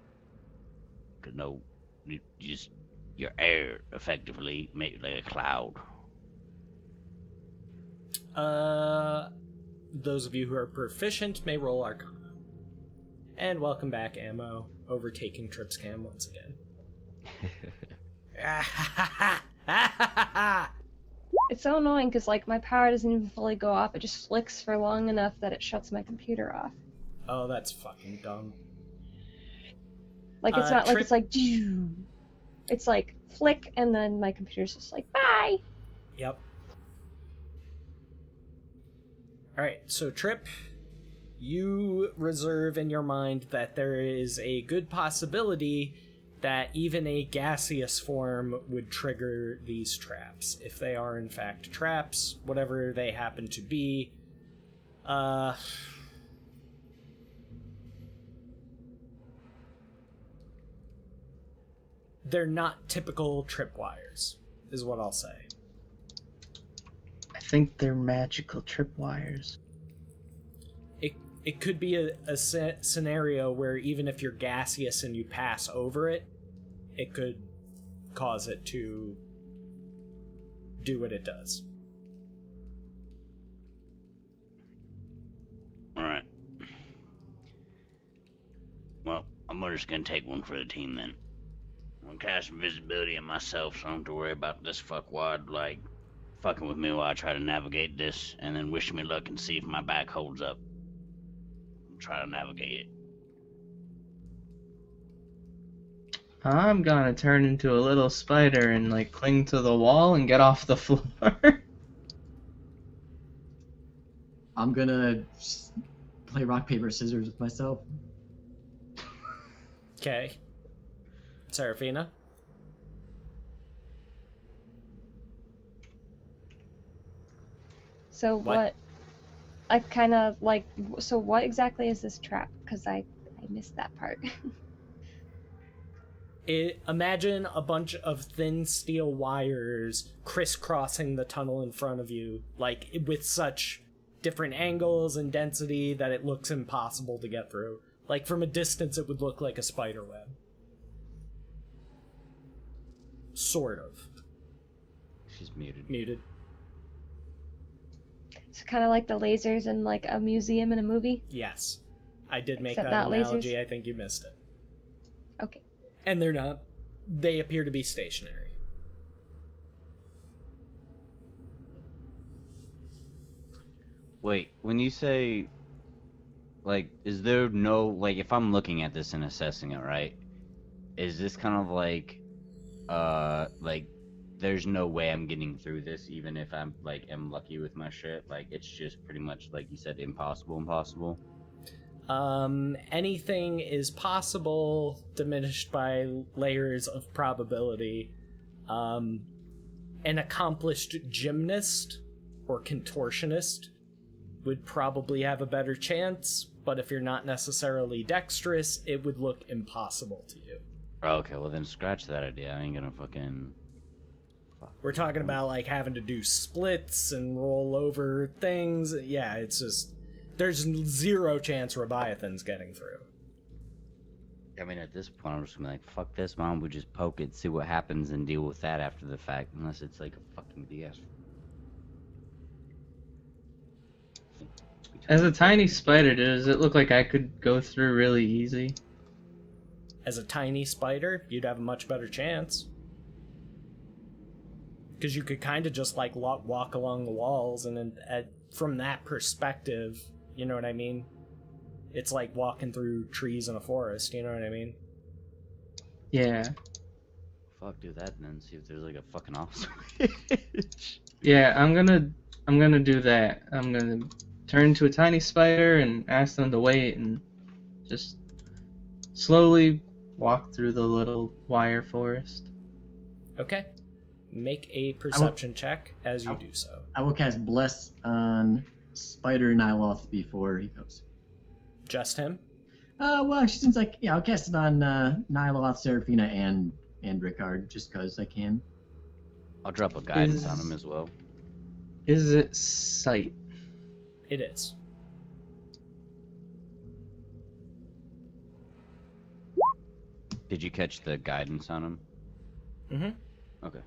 [SPEAKER 5] Cause no, you just, your air effectively make like a cloud.
[SPEAKER 1] Those of you who are proficient may roll Arcana. And welcome back, Ammo, overtaking Trip's cam once again.
[SPEAKER 6] It's so annoying because, like, my power doesn't even fully go off. It just flicks for long enough that it shuts my computer off.
[SPEAKER 1] Oh, that's fucking dumb.
[SPEAKER 6] Like, it's not like
[SPEAKER 1] Trip-
[SPEAKER 6] it's like, "Doo." It's like, flick, and then my computer's just like, bye!
[SPEAKER 1] Yep. Alright, so Trip, you reserve in your mind that there is a good possibility that even a gaseous form would trigger these traps. If they are in fact traps, whatever they happen to be. They're not typical tripwires, is what I'll say.
[SPEAKER 4] I think they're magical tripwires.
[SPEAKER 1] It could be a scenario where even if you're gaseous and you pass over it, it could cause it to do what it does.
[SPEAKER 5] Alright. Well, I'm just gonna take one for the team then. I'm gonna cast invisibility on myself so I don't have to worry about this fuckwad, like, fucking with me while I try to navigate this, and then wish me luck and see if my back holds up. try to navigate it.
[SPEAKER 4] I'm gonna turn into a little spider and like cling to the wall and get off the floor.
[SPEAKER 2] I'm gonna play rock, paper, scissors with myself.
[SPEAKER 1] Okay. Serafina?
[SPEAKER 6] So what? I kind of like. So what exactly is this trap? Because I missed that part.
[SPEAKER 1] Imagine a bunch of thin steel wires crisscrossing the tunnel in front of you, like with such different angles and density that it looks impossible to get through. Like from a distance, it would look like a spider web. Sort of.
[SPEAKER 7] She's muted.
[SPEAKER 1] Muted.
[SPEAKER 6] It's kind of like the lasers in like a museum in a movie.
[SPEAKER 1] Yes. I did make
[SPEAKER 6] Except
[SPEAKER 1] that
[SPEAKER 6] not
[SPEAKER 1] analogy.
[SPEAKER 6] lasers?
[SPEAKER 1] I think you missed it.
[SPEAKER 6] Okay.
[SPEAKER 1] And they're not. They appear to be stationary.
[SPEAKER 7] Wait, when you say, like, is there no, like, if I'm looking at this and assessing it, right? Is this kind of like, there's no way I'm getting through this, even if I'm, like, am lucky with my shit? Like, it's just pretty much, like you said, impossible?
[SPEAKER 1] Anything is possible, diminished by layers of probability. An accomplished gymnast or contortionist would probably have a better chance, but if you're not necessarily dexterous, it would look impossible to you.
[SPEAKER 7] Okay, well then scratch that idea. I ain't gonna fucking...
[SPEAKER 1] We're talking about, like, having to do splits and roll over things. Yeah, it's just... There's zero chance Leviathan's getting through.
[SPEAKER 7] I mean, at this point, I'm just gonna be like, fuck this, Mom. We just poke it, see what happens, and deal with that after the fact, unless it's like a fucking DS.
[SPEAKER 4] As a tiny spider, does it look like I could go through really easy?
[SPEAKER 1] As a tiny spider, you'd have a much better chance. Because you could kind of just, like, walk along the walls, and then from that perspective, you know what I mean? It's like walking through trees in a forest, you know what I mean?
[SPEAKER 4] Yeah.
[SPEAKER 7] Fuck, do that and then see if there's like a fucking off switch.
[SPEAKER 4] Yeah, I'm gonna do that. I'm gonna turn into a tiny spider and ask them to wait and just slowly walk through the little wire forest.
[SPEAKER 1] Okay. Make a perception check as you do so.
[SPEAKER 2] I will cast Bless on Spider Nyloth before he goes.
[SPEAKER 1] Just him?
[SPEAKER 2] Well, actually, since I'll cast it on Nyloth, Serafina, and Ricard, just because I can.
[SPEAKER 7] I'll drop a guidance on him as well.
[SPEAKER 4] Is it sight?
[SPEAKER 1] It is.
[SPEAKER 7] Did you catch the guidance on him?
[SPEAKER 1] Mm-hmm.
[SPEAKER 7] Okay.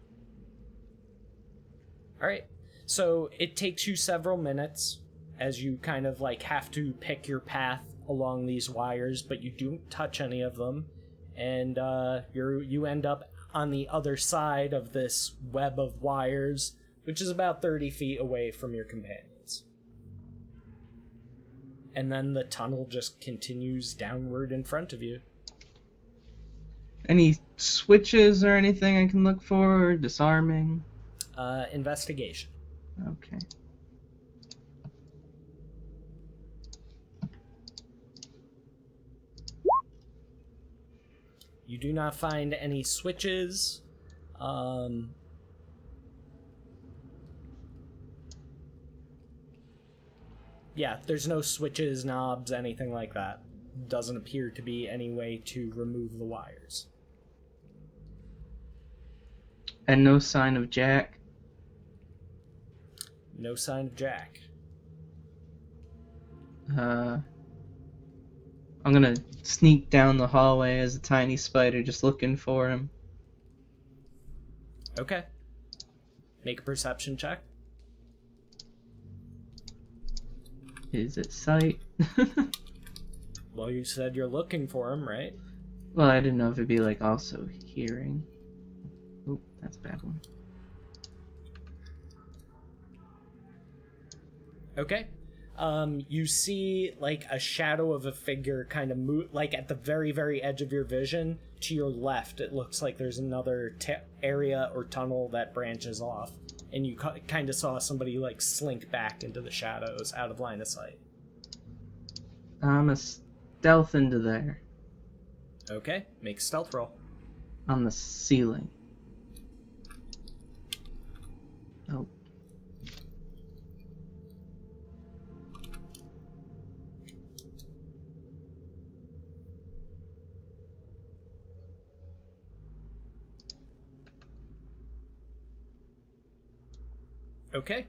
[SPEAKER 1] Alright. So it takes you several minutes as you kind of like have to pick your path along these wires, but you don't touch any of them. And you end up on the other side of this web of wires, which is about 30 feet away from your companions. And then the tunnel just continues downward in front of you.
[SPEAKER 4] Any switches or anything I can look for? Disarming?
[SPEAKER 1] Investigation.
[SPEAKER 4] Okay.
[SPEAKER 1] You do not find any switches. Yeah, there's no switches, knobs, anything like that. Doesn't appear to be any way to remove the wires.
[SPEAKER 4] And no sign of Jack?
[SPEAKER 1] No sign of Jack.
[SPEAKER 4] I'm gonna sneak down the hallway as a tiny spider, just looking for him.
[SPEAKER 1] Okay. Make a perception check.
[SPEAKER 4] Is it sight?
[SPEAKER 1] Well, you said you're looking for him, right?
[SPEAKER 4] Well, I didn't know if it'd be like also hearing. Oop, that's a bad one.
[SPEAKER 1] Okay. You see like a shadow of a figure kind of move, like at the very, very edge of your vision. To your left, it looks like there's another area or tunnel that branches off, and you kind of saw somebody like slink back into the shadows out of line of sight.
[SPEAKER 4] I'm a stealth into there.
[SPEAKER 1] Okay, make a stealth roll.
[SPEAKER 4] On the ceiling. Oh.
[SPEAKER 1] Okay.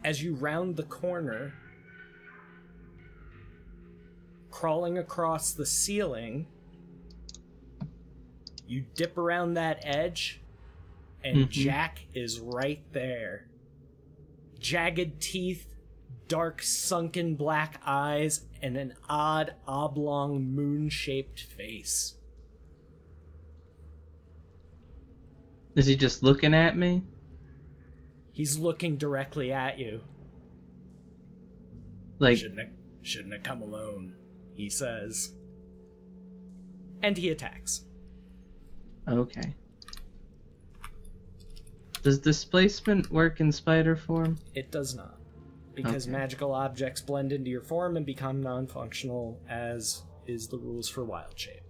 [SPEAKER 1] As you round the corner, crawling across the ceiling, you dip around that edge, and Jack is right there. Jagged teeth, dark sunken black eyes, and an odd oblong moon-shaped face.
[SPEAKER 4] Is he just looking at me?
[SPEAKER 1] He's looking directly at you.
[SPEAKER 4] Like,
[SPEAKER 1] Shouldn't have come alone, he says. And he attacks.
[SPEAKER 4] okay. Does displacement work in spider form?
[SPEAKER 1] It does not. Because
[SPEAKER 4] Okay.
[SPEAKER 1] magical objects blend into your form and become non-functional, as is the rules for wild shape.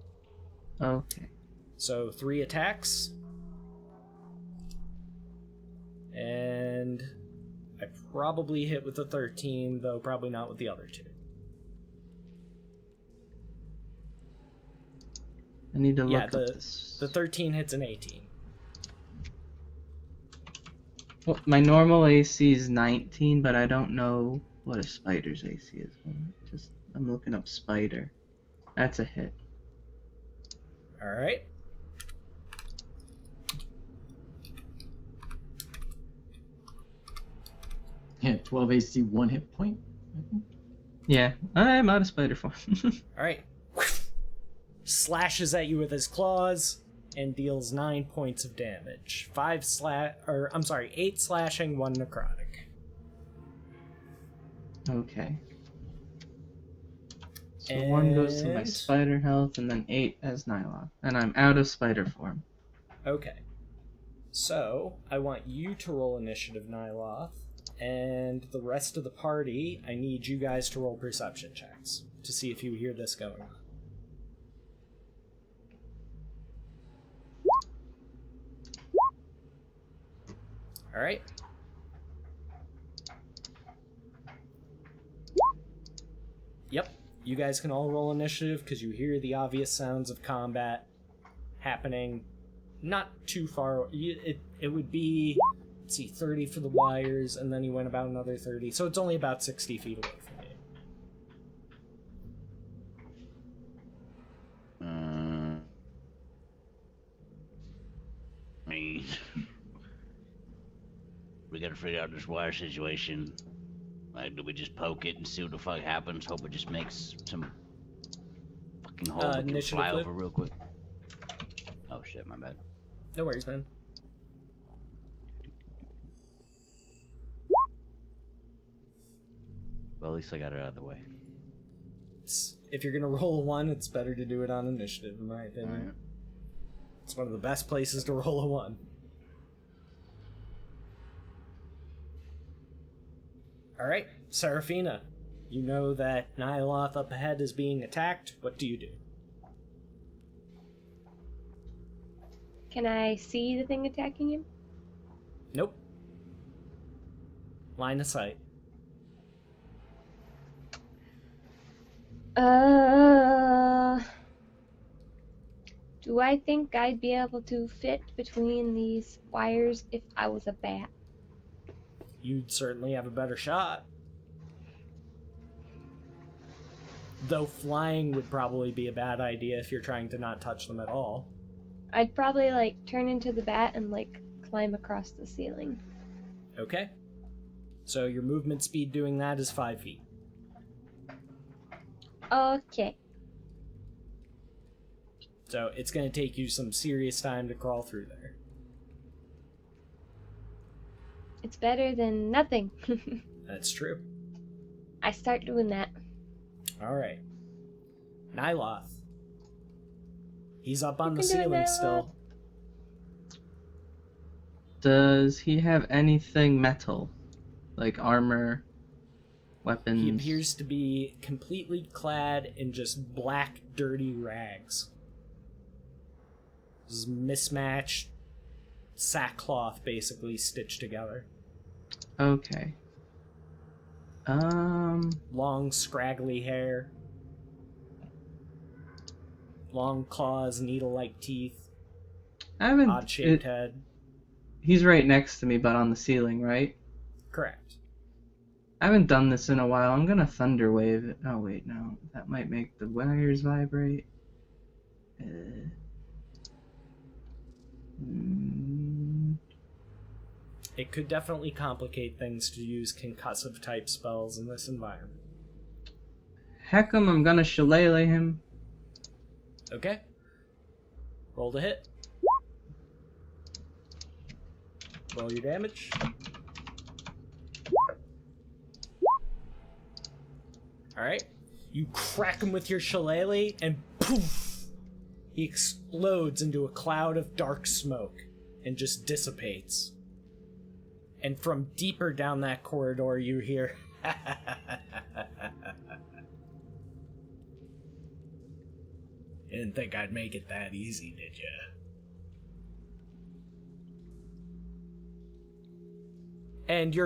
[SPEAKER 4] Okay.
[SPEAKER 1] So 3 attacks. And I probably hit with the 13, though probably not with the other 2.
[SPEAKER 4] I need to look
[SPEAKER 1] Yeah,
[SPEAKER 4] up
[SPEAKER 1] the
[SPEAKER 4] this.
[SPEAKER 1] 13 hits an 18.
[SPEAKER 4] Well, my normal AC is 19, but I don't know what a spider's AC is. I'm looking up spider. That's a hit.
[SPEAKER 1] Alright.
[SPEAKER 2] Yeah, 12 AC, 1 hit point. I think.
[SPEAKER 4] Yeah, I'm out of spider form.
[SPEAKER 1] Alright. Slashes at you with his claws and deals 9 points of damage. 8 slashing, 1 necrotic.
[SPEAKER 4] Okay. So 1 goes to my
[SPEAKER 1] And-
[SPEAKER 4] spider health, and then 8 as Nylock. And I'm out of spider form.
[SPEAKER 1] Okay. So, I want you to roll initiative, Nyloth, and the rest of the party, I need you guys to roll perception checks to see if you hear this going on. Alright. Yep, you guys can all roll initiative because you hear the obvious sounds of combat happening not too far. It would be, let's see, 30 for the wires, and then he went about another 30, so it's only about 60 feet away from you.
[SPEAKER 5] I mean, we gotta figure out this wire situation. Like, do we just poke it and see what the fuck happens? Hope it just makes some fucking hole we can
[SPEAKER 1] Initiative
[SPEAKER 5] fly
[SPEAKER 1] flip.
[SPEAKER 5] over real quick. Oh shit, my bad.
[SPEAKER 1] No worries, man.
[SPEAKER 7] Well, at least I got it out of the way.
[SPEAKER 1] If you're gonna roll a 1, it's better to do it on initiative, in my opinion.
[SPEAKER 7] Alright.
[SPEAKER 1] It's one of the best places to roll a 1. Alright, Seraphina. You know that Nyloth up ahead is being attacked. What do you do?
[SPEAKER 6] Can I see the thing attacking him?
[SPEAKER 1] Nope. Line of sight.
[SPEAKER 6] Do I think I'd be able to fit between these wires if I was a bat?
[SPEAKER 1] You'd certainly have a better shot. Though flying would probably be a bad idea if you're trying to not touch them at all.
[SPEAKER 6] I'd probably turn into the bat and climb across the ceiling.
[SPEAKER 1] Okay. So your movement speed doing that is 5 feet.
[SPEAKER 6] Okay.
[SPEAKER 1] So it's going to take you some serious time to crawl through there.
[SPEAKER 6] It's better than nothing.
[SPEAKER 1] That's true.
[SPEAKER 6] I start doing that.
[SPEAKER 1] All right. Nyloth. He's up on the
[SPEAKER 6] can do it,
[SPEAKER 1] ceiling
[SPEAKER 6] Nyloth.
[SPEAKER 1] still.
[SPEAKER 4] Does he have anything metal? Like armor, weapons?
[SPEAKER 1] He appears to be completely clad in just black, dirty rags. This is mismatched sackcloth, basically, stitched together.
[SPEAKER 4] Okay.
[SPEAKER 1] Long, scraggly hair. Long claws, needle-like teeth.
[SPEAKER 4] I haven't.
[SPEAKER 1] Odd-shaped head.
[SPEAKER 4] He's right next to me, but on the ceiling, right?
[SPEAKER 1] Correct.
[SPEAKER 4] I haven't done this in a while. I'm gonna thunder wave it. Oh wait, no, that might make the wires vibrate.
[SPEAKER 1] It could definitely complicate things to use concussive type spells in this environment.
[SPEAKER 4] Heck 'em, I'm gonna shillelagh him.
[SPEAKER 1] Okay. Roll to hit. Roll your damage. Alright. You crack him with your shillelagh, and poof! He explodes into a cloud of dark smoke and just dissipates. And from deeper down that corridor, you hear. Didn't think I'd make it that easy, did ya? And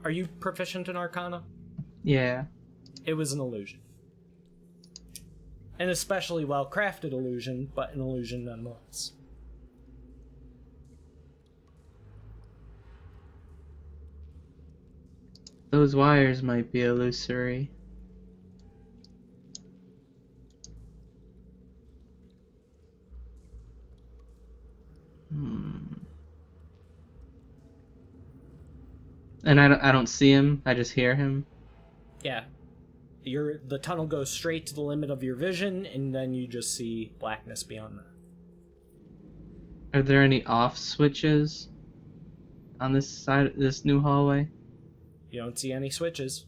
[SPEAKER 1] are you proficient in Arcana?
[SPEAKER 4] Yeah.
[SPEAKER 1] It was an illusion. An especially well-crafted illusion, but an illusion nonetheless.
[SPEAKER 4] Those wires might be illusory. And I don't see him. I just hear him.
[SPEAKER 1] Yeah. The tunnel goes straight to the limit of your vision, and then you just see blackness beyond that.
[SPEAKER 4] Are there any off switches on this side, this new hallway?
[SPEAKER 1] You don't see any switches.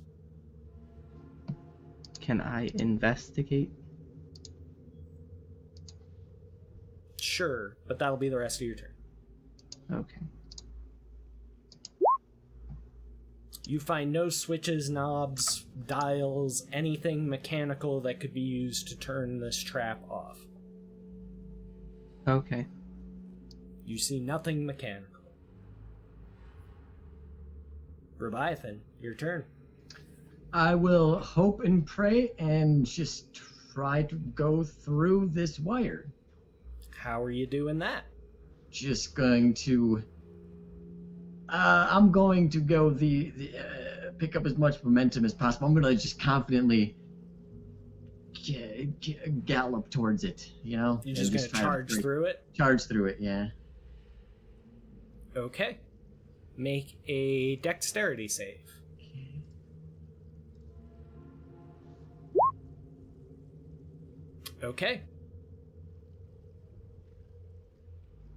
[SPEAKER 4] Can I investigate?
[SPEAKER 1] Sure, but that'll be the rest of your turn.
[SPEAKER 4] Okay.
[SPEAKER 1] You find no switches, knobs, dials, anything mechanical that could be used to turn this trap off.
[SPEAKER 4] Okay.
[SPEAKER 1] You see nothing mechanical. Leviathan, your turn.
[SPEAKER 2] I will hope and pray and just try to go through this wire.
[SPEAKER 1] How are you doing that?
[SPEAKER 2] Just going to... I'm going to go pick up as much momentum as possible. I'm going to just confidently gallop towards it, you know?
[SPEAKER 1] You're just going to charge through it?
[SPEAKER 2] Charge through it, yeah.
[SPEAKER 1] Okay. Make a dexterity save. Okay.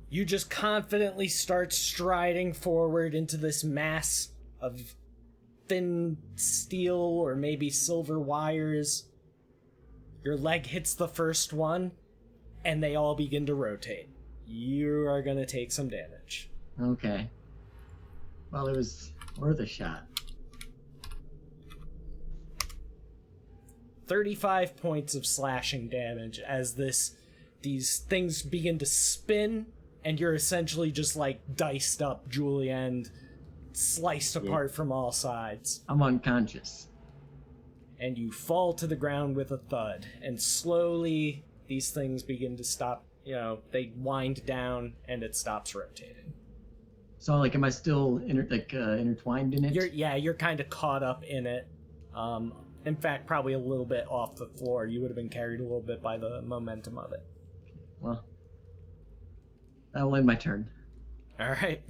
[SPEAKER 1] You just confidently start striding forward into this mass of thin steel or maybe silver wires. Your leg hits the first one, and they all begin to rotate. You are going to take some damage.
[SPEAKER 2] Okay. Well, it was worth a shot.
[SPEAKER 1] 35 points of slashing damage as these things begin to spin, and you're essentially just like diced up, Julienne, sliced apart from all sides.
[SPEAKER 2] I'm unconscious.
[SPEAKER 1] And you fall to the ground with a thud, and slowly these things begin to stop, they wind down and it stops rotating.
[SPEAKER 2] So, like, am I still intertwined in it?
[SPEAKER 1] You're kind of caught up in it. In fact, probably a little bit off the floor. You would have been carried a little bit by the momentum of it.
[SPEAKER 2] Well, that'll end my turn.
[SPEAKER 1] All right.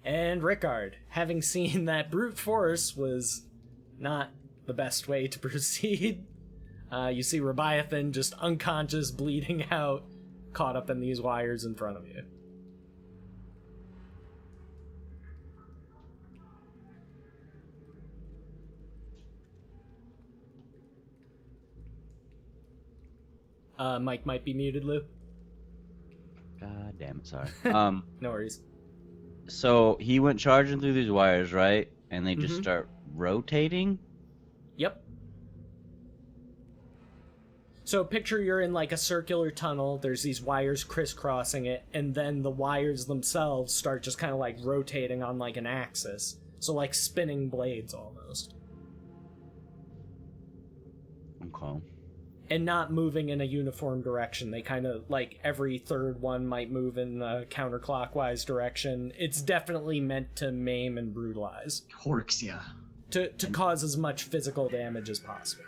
[SPEAKER 1] And Rickard, having seen that brute force was not the best way to proceed, you see Leviathan just unconscious, bleeding out, caught up in these wires in front of you. Mike might be muted, Lou.
[SPEAKER 7] God damn it, sorry.
[SPEAKER 1] No worries.
[SPEAKER 7] So he went charging through these wires, right? And they just
[SPEAKER 1] Mhm.
[SPEAKER 7] start rotating?
[SPEAKER 1] Yep. So picture you're in like a circular tunnel, there's these wires crisscrossing it, and then the wires themselves start just kind of like rotating on like an axis. So like spinning blades almost.
[SPEAKER 7] Okay.
[SPEAKER 1] And not moving in a uniform direction. They kind of, like, every third one might move in a counterclockwise direction. It's definitely meant to maim and brutalize.
[SPEAKER 2] Horks, yeah.
[SPEAKER 1] To cause as much physical damage as possible.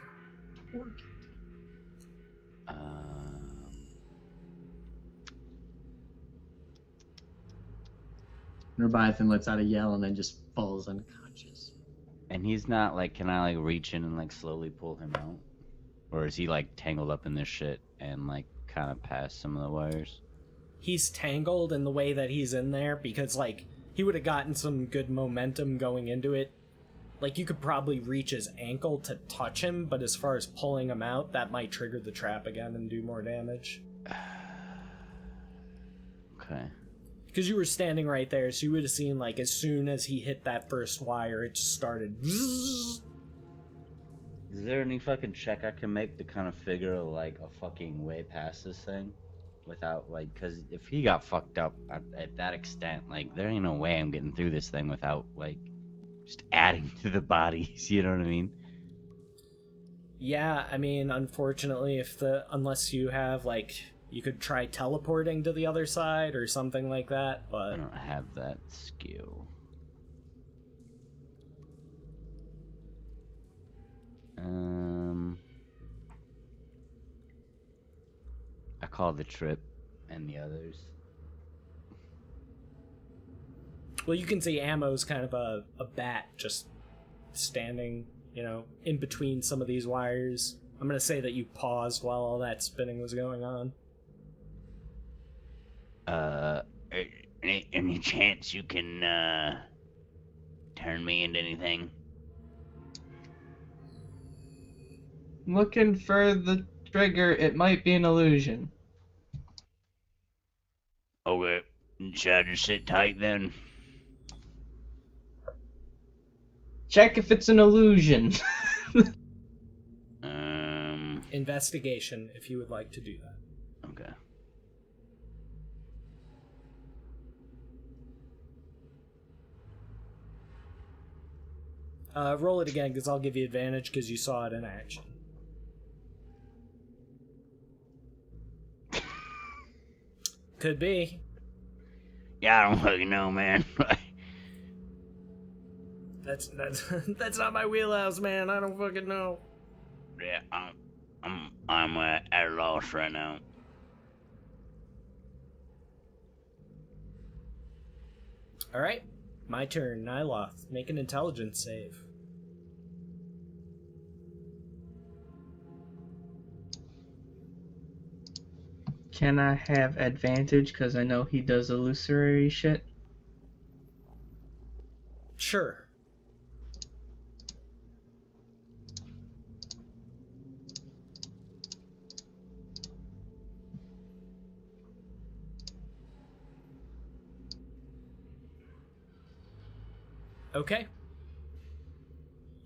[SPEAKER 2] Leviathan lets out a yell and then just falls unconscious.
[SPEAKER 7] And he's not like, can I like reach in and like slowly pull him out? Or is he like tangled up in this shit and like kind of past some of the wires?
[SPEAKER 1] He's tangled in the way that he's in there because, like, he would have gotten some good momentum going into it. Like, you could probably reach his ankle to touch him, but as far as pulling him out, that might trigger the trap again and do more damage.
[SPEAKER 7] Okay.
[SPEAKER 1] Because you were standing right there, so you would have seen, like, as soon as he hit that first wire, it just started.
[SPEAKER 7] Is there any fucking check I can make to kind of figure like a fucking way past this thing? Without like, because if he got fucked up at that extent, like there ain't no way I'm getting through this thing without like just adding to the bodies, you know what I mean?
[SPEAKER 1] Yeah, I mean, unfortunately, unless you have, like, you could try teleporting to the other side or something like that,
[SPEAKER 7] I
[SPEAKER 1] but
[SPEAKER 7] don't have that skill. I call the trip and the others.
[SPEAKER 1] well, you can see Ammo's kind of a bat just standing, in between some of these wires. I'm going to say that you paused while all that spinning was going on.
[SPEAKER 5] Any chance you can turn me into anything?
[SPEAKER 4] Looking for the trigger, it might be an illusion.
[SPEAKER 5] Okay, should I just sit tight then?
[SPEAKER 4] Check if it's an illusion.
[SPEAKER 1] Investigation, if you would like to do that.
[SPEAKER 5] Okay.
[SPEAKER 1] Roll it again, because I'll give you advantage because you saw it in action. Could be.
[SPEAKER 5] Yeah, I don't fucking know, man.
[SPEAKER 1] That's that's not my wheelhouse, man. I don't fucking know.
[SPEAKER 5] Yeah, I'm at a loss right now.
[SPEAKER 1] All right, my turn. Nyloth, make an intelligence save.
[SPEAKER 4] Can I have advantage because I know he does illusory shit?
[SPEAKER 1] Sure. Okay.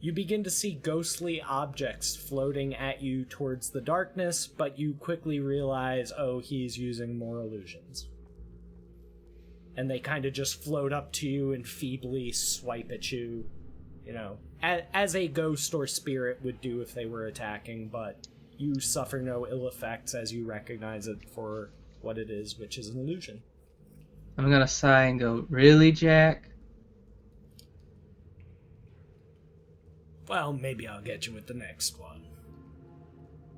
[SPEAKER 1] You begin to see ghostly objects floating at you towards the darkness, but you quickly realize, oh, he's using more illusions. And they kind of just float up to you and feebly swipe at you, as a ghost or spirit would do if they were attacking, but you suffer no ill effects as you recognize it for what it is, which is an illusion.
[SPEAKER 4] I'm gonna sigh and go, really, Jack?
[SPEAKER 1] Well, maybe I'll get you with the next one.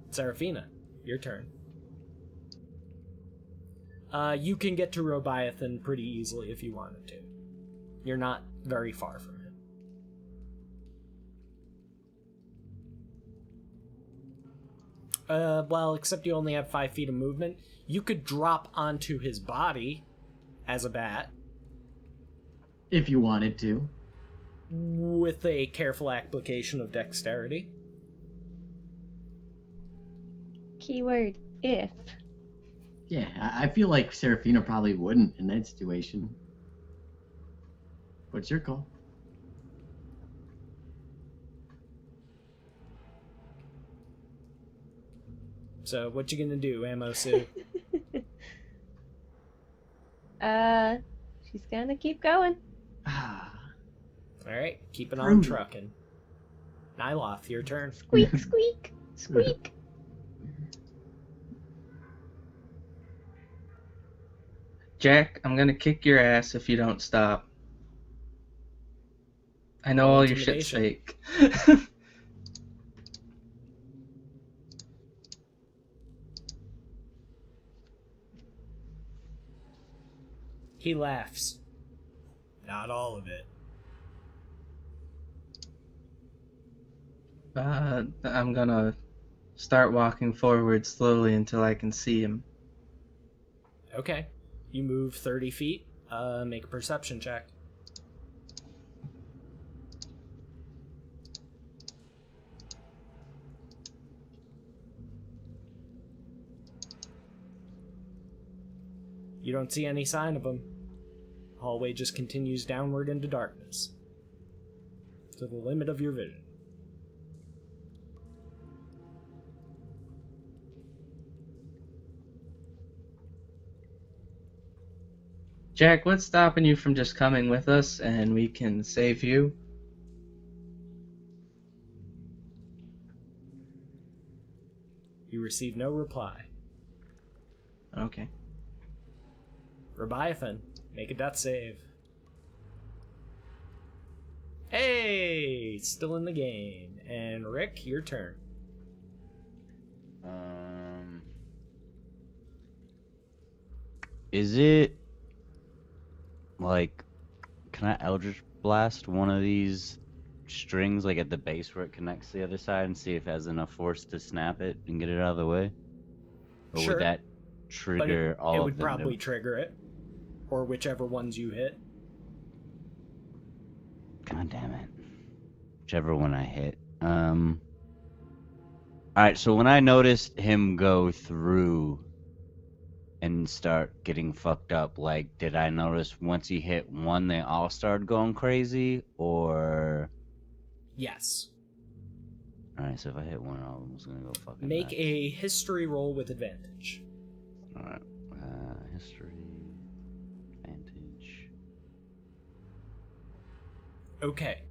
[SPEAKER 1] Seraphina, your turn. You can get to Robiathan pretty easily if you wanted to. You're not very far from him. Well, except you only have 5 feet of movement. You could drop onto his body as a bat.
[SPEAKER 2] If you wanted to.
[SPEAKER 1] With a careful application of dexterity.
[SPEAKER 6] Keyword, if.
[SPEAKER 2] Yeah, I feel like Serafina probably wouldn't in that situation. What's your call?
[SPEAKER 1] So what you gonna do, Ammo Sue?
[SPEAKER 6] She's gonna keep going.
[SPEAKER 2] Ah,
[SPEAKER 1] Alright, keeping on
[SPEAKER 2] Rude.
[SPEAKER 1] trucking. Nyloth, your turn.
[SPEAKER 6] Squeak, squeak, squeak.
[SPEAKER 4] Jack, I'm gonna kick your ass if you don't stop. I know
[SPEAKER 1] Roll
[SPEAKER 4] all your shit's
[SPEAKER 1] intimidation.
[SPEAKER 4] fake.
[SPEAKER 1] He laughs. Not all of it.
[SPEAKER 4] I'm gonna start walking forward slowly until I can see him.
[SPEAKER 1] Okay. You move 30 feet. Make a perception check. You don't see any sign of him. Hallway just continues downward into darkness. To the limit of your vision.
[SPEAKER 4] Jack, what's stopping you from just coming with us and we can save you?
[SPEAKER 1] You receive no reply.
[SPEAKER 4] Okay.
[SPEAKER 1] Leviathan, make a death save. Hey, still in the game. And Rick, your turn.
[SPEAKER 7] Is it like, can I Eldritch Blast one of these strings like at the base where it connects to the other side and see if it has enough force to snap it and get it out of the way? Or
[SPEAKER 1] Sure,
[SPEAKER 7] would that
[SPEAKER 1] But
[SPEAKER 7] trigger all
[SPEAKER 1] it
[SPEAKER 7] of
[SPEAKER 1] would
[SPEAKER 7] them?
[SPEAKER 1] probably trigger it. Or whichever ones you hit.
[SPEAKER 7] God damn it. Whichever one I hit. Alright, so when I noticed him go through and start getting fucked up, like, did I notice once he hit one, they all started going crazy? Or.
[SPEAKER 1] Yes.
[SPEAKER 7] Alright, so if I hit one, all of them was gonna go fucking
[SPEAKER 1] Make
[SPEAKER 7] nuts.
[SPEAKER 1] a history roll with advantage.
[SPEAKER 7] Alright. History. Advantage.
[SPEAKER 1] Okay.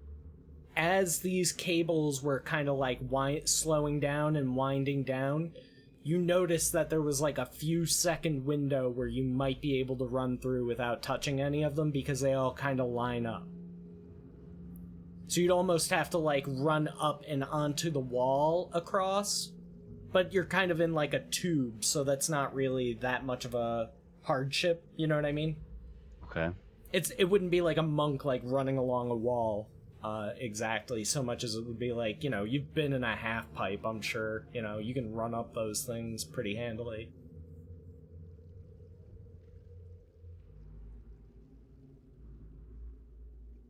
[SPEAKER 1] As these cables were kind of like slowing down and winding down, you notice that there was like a few second window where you might be able to run through without touching any of them because they all kind of line up. So you'd almost have to like run up and onto the wall across, but you're kind of in like a tube, so that's not really that much of a hardship, you know what I mean?
[SPEAKER 7] Okay.
[SPEAKER 1] It wouldn't be like a monk like running along a wall exactly so much as it would be like, you know, you've been in a half pipe, I'm sure, you know, you can run up those things pretty handily.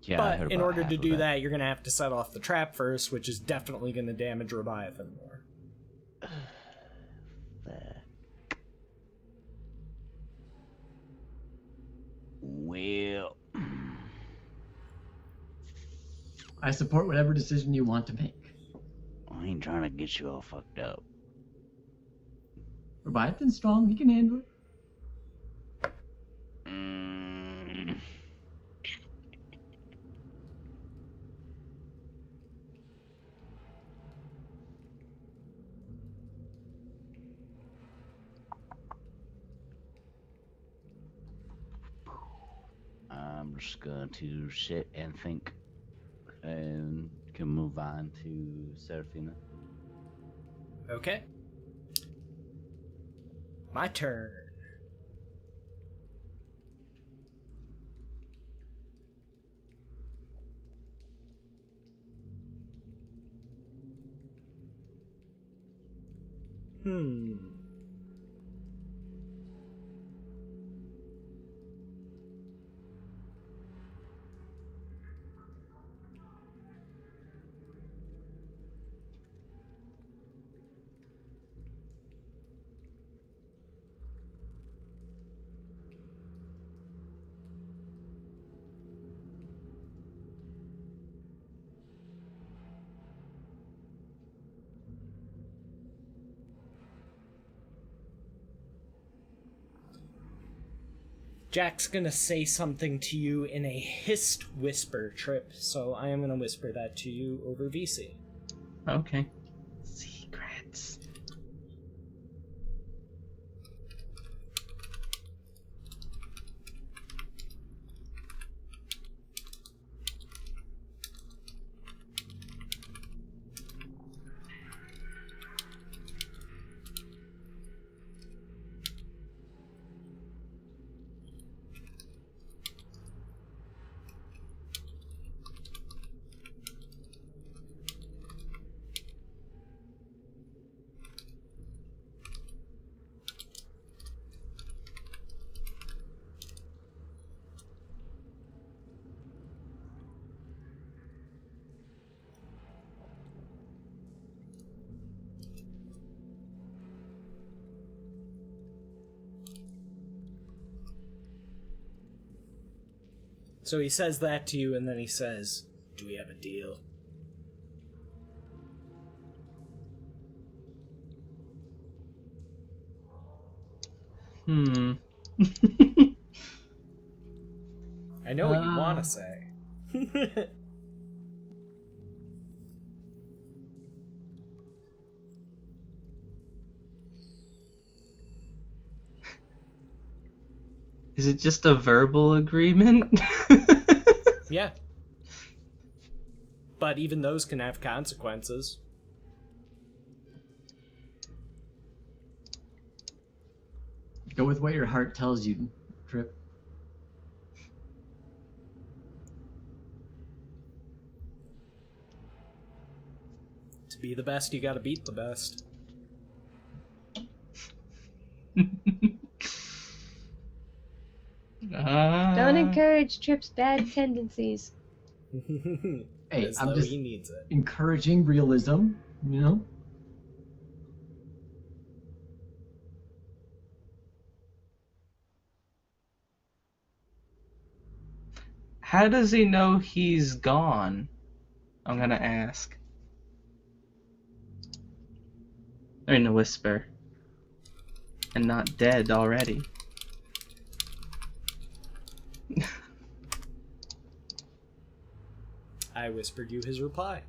[SPEAKER 7] Yeah, I
[SPEAKER 1] But
[SPEAKER 7] heard
[SPEAKER 1] in
[SPEAKER 7] about
[SPEAKER 1] order
[SPEAKER 7] half
[SPEAKER 1] to
[SPEAKER 7] of
[SPEAKER 1] do that, you're going to have to set off the trap first, which is definitely going to damage Leviathan more.
[SPEAKER 7] Well,
[SPEAKER 2] I support whatever decision you want to make.
[SPEAKER 7] I ain't trying to get you all fucked up.
[SPEAKER 2] Leviathan's strong, he can handle it.
[SPEAKER 7] I'm just going to sit and think and can move on to Serafina.
[SPEAKER 1] Okay. My turn. Jack's gonna say something to you in a hissed whisper, Trip, so I am gonna whisper that to you over VC.
[SPEAKER 4] Okay. Secrets.
[SPEAKER 1] So he says that to you, and then he says, "Do we have a deal?" I know what you want to say.
[SPEAKER 4] Is it just a verbal agreement?
[SPEAKER 1] Yeah. But even those can have consequences.
[SPEAKER 2] Go with what your heart tells you, Trip.
[SPEAKER 1] To be the best, you gotta beat the best.
[SPEAKER 6] Don't encourage Trip's bad tendencies.
[SPEAKER 2] Hey,
[SPEAKER 1] As
[SPEAKER 2] I'm
[SPEAKER 1] though
[SPEAKER 2] just
[SPEAKER 1] he needs it.
[SPEAKER 2] encouraging realism, you know?
[SPEAKER 4] How does he know he's gone? I'm gonna ask. In a whisper. And not dead already.
[SPEAKER 1] I whispered you his reply.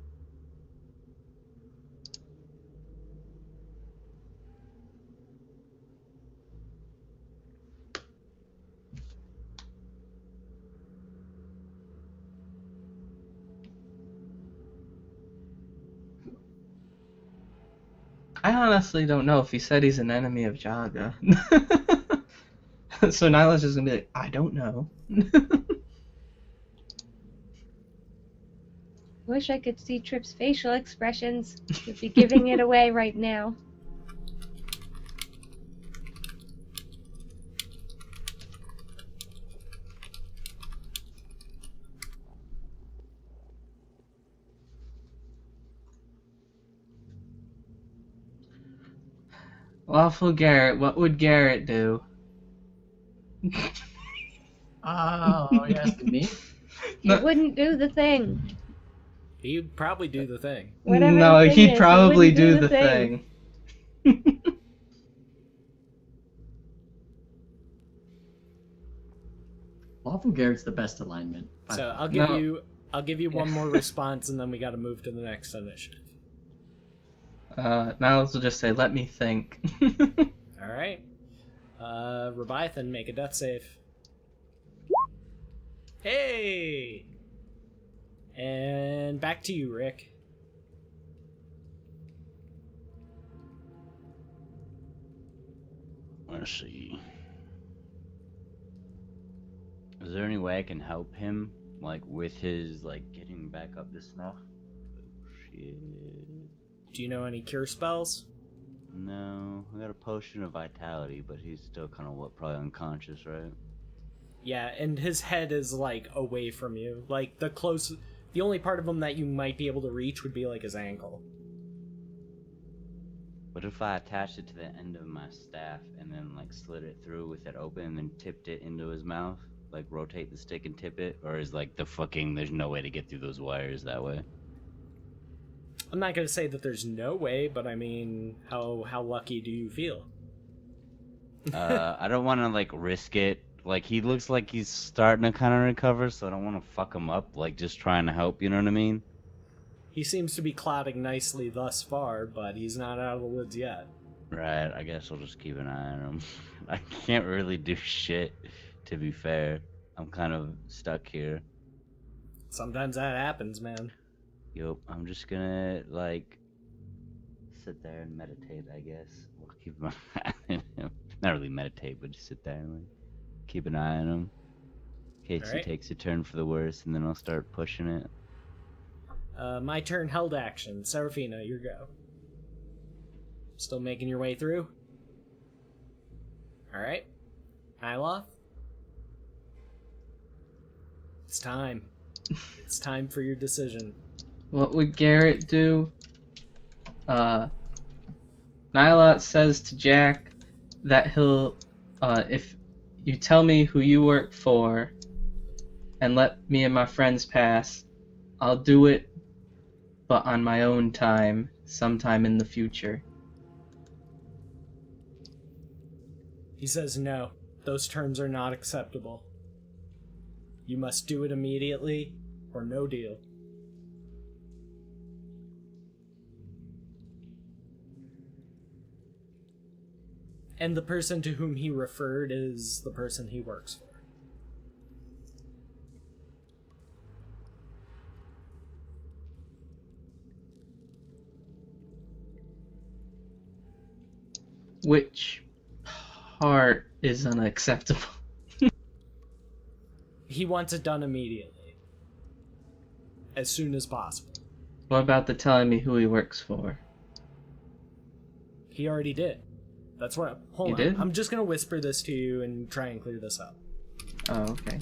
[SPEAKER 4] I honestly don't know if he said he's an enemy of Jaga. So Nyla's just gonna be like, I don't know.
[SPEAKER 6] Wish I could see Trip's facial expressions. He'd be giving it away right now.
[SPEAKER 4] Lawful Garrett, what would Garrett do?
[SPEAKER 2] Oh, you asking me?
[SPEAKER 6] He wouldn't do the thing.
[SPEAKER 1] He'd probably do the thing.
[SPEAKER 6] Whatever
[SPEAKER 4] No,
[SPEAKER 6] the thing
[SPEAKER 4] he'd
[SPEAKER 6] is,
[SPEAKER 4] probably
[SPEAKER 6] he wouldn't
[SPEAKER 4] do the thing.
[SPEAKER 2] Lawful Garrett's the best alignment. by
[SPEAKER 1] So
[SPEAKER 2] far.
[SPEAKER 1] I'll give you one more response, and then we gotta move to the next initiative.
[SPEAKER 4] Niles will just say, let me think.
[SPEAKER 1] Alright. Reviathan, make a death save. Hey! And back to you, Rick.
[SPEAKER 5] Let's see. Is there any way I can help him, like, with his, like, getting back up to snuff? Oh, shit.
[SPEAKER 1] Do you know any cure spells?
[SPEAKER 5] No, I got a potion of vitality, but he's still kind of, probably unconscious, right?
[SPEAKER 1] Yeah, and his head is, like, away from you. Like, the only part of him that you might be able to reach would be, like, his ankle.
[SPEAKER 5] What if I attached it to the end of my staff and then, like, slid it through with it open and then tipped it into his mouth? Like, rotate the stick and tip it? Or is, like, there's no way to get through those wires that way?
[SPEAKER 1] I'm not gonna say that there's no way, but I mean, how lucky do you feel?
[SPEAKER 5] I don't want to, like, risk it
[SPEAKER 7] Like, he looks like he's starting to kind of recover, so I don't want to fuck him up, like, just trying to help, you know what I mean?
[SPEAKER 1] He seems to be clotting nicely thus far, but he's not out of the woods yet.
[SPEAKER 7] Right, I guess I'll just keep an eye on him. I can't really do shit, to be fair. I'm kind of stuck here.
[SPEAKER 1] Sometimes that happens, man.
[SPEAKER 7] Yup, I'm just gonna, like, sit there and meditate, I guess. We'll keep my eye on him. Not really meditate, but just sit there and, like, keep an eye on him. In case he
[SPEAKER 1] Alright.
[SPEAKER 7] takes a turn for the worse, and then I'll start pushing it.
[SPEAKER 1] My turn, held action. Serafina, your go. Still making your way through? Alright. Nyloth? It's time. It's time for your decision.
[SPEAKER 4] What would Garrett do? Nylot says to Jack that he'll, if you tell me who you work for and let me and my friends pass, I'll do it, but on my own time, sometime in the future.
[SPEAKER 1] He says no. Those terms are not acceptable. You must do it immediately, or no deal. And the person to whom he referred is the person he works for.
[SPEAKER 4] Which part is unacceptable?
[SPEAKER 1] He wants it done immediately. As soon as possible.
[SPEAKER 4] What about the telling me who he works for?
[SPEAKER 1] He already did. That's what. Hold on.
[SPEAKER 4] did?
[SPEAKER 1] I'm just gonna whisper this to you and try and clear this up.
[SPEAKER 4] Oh, okay.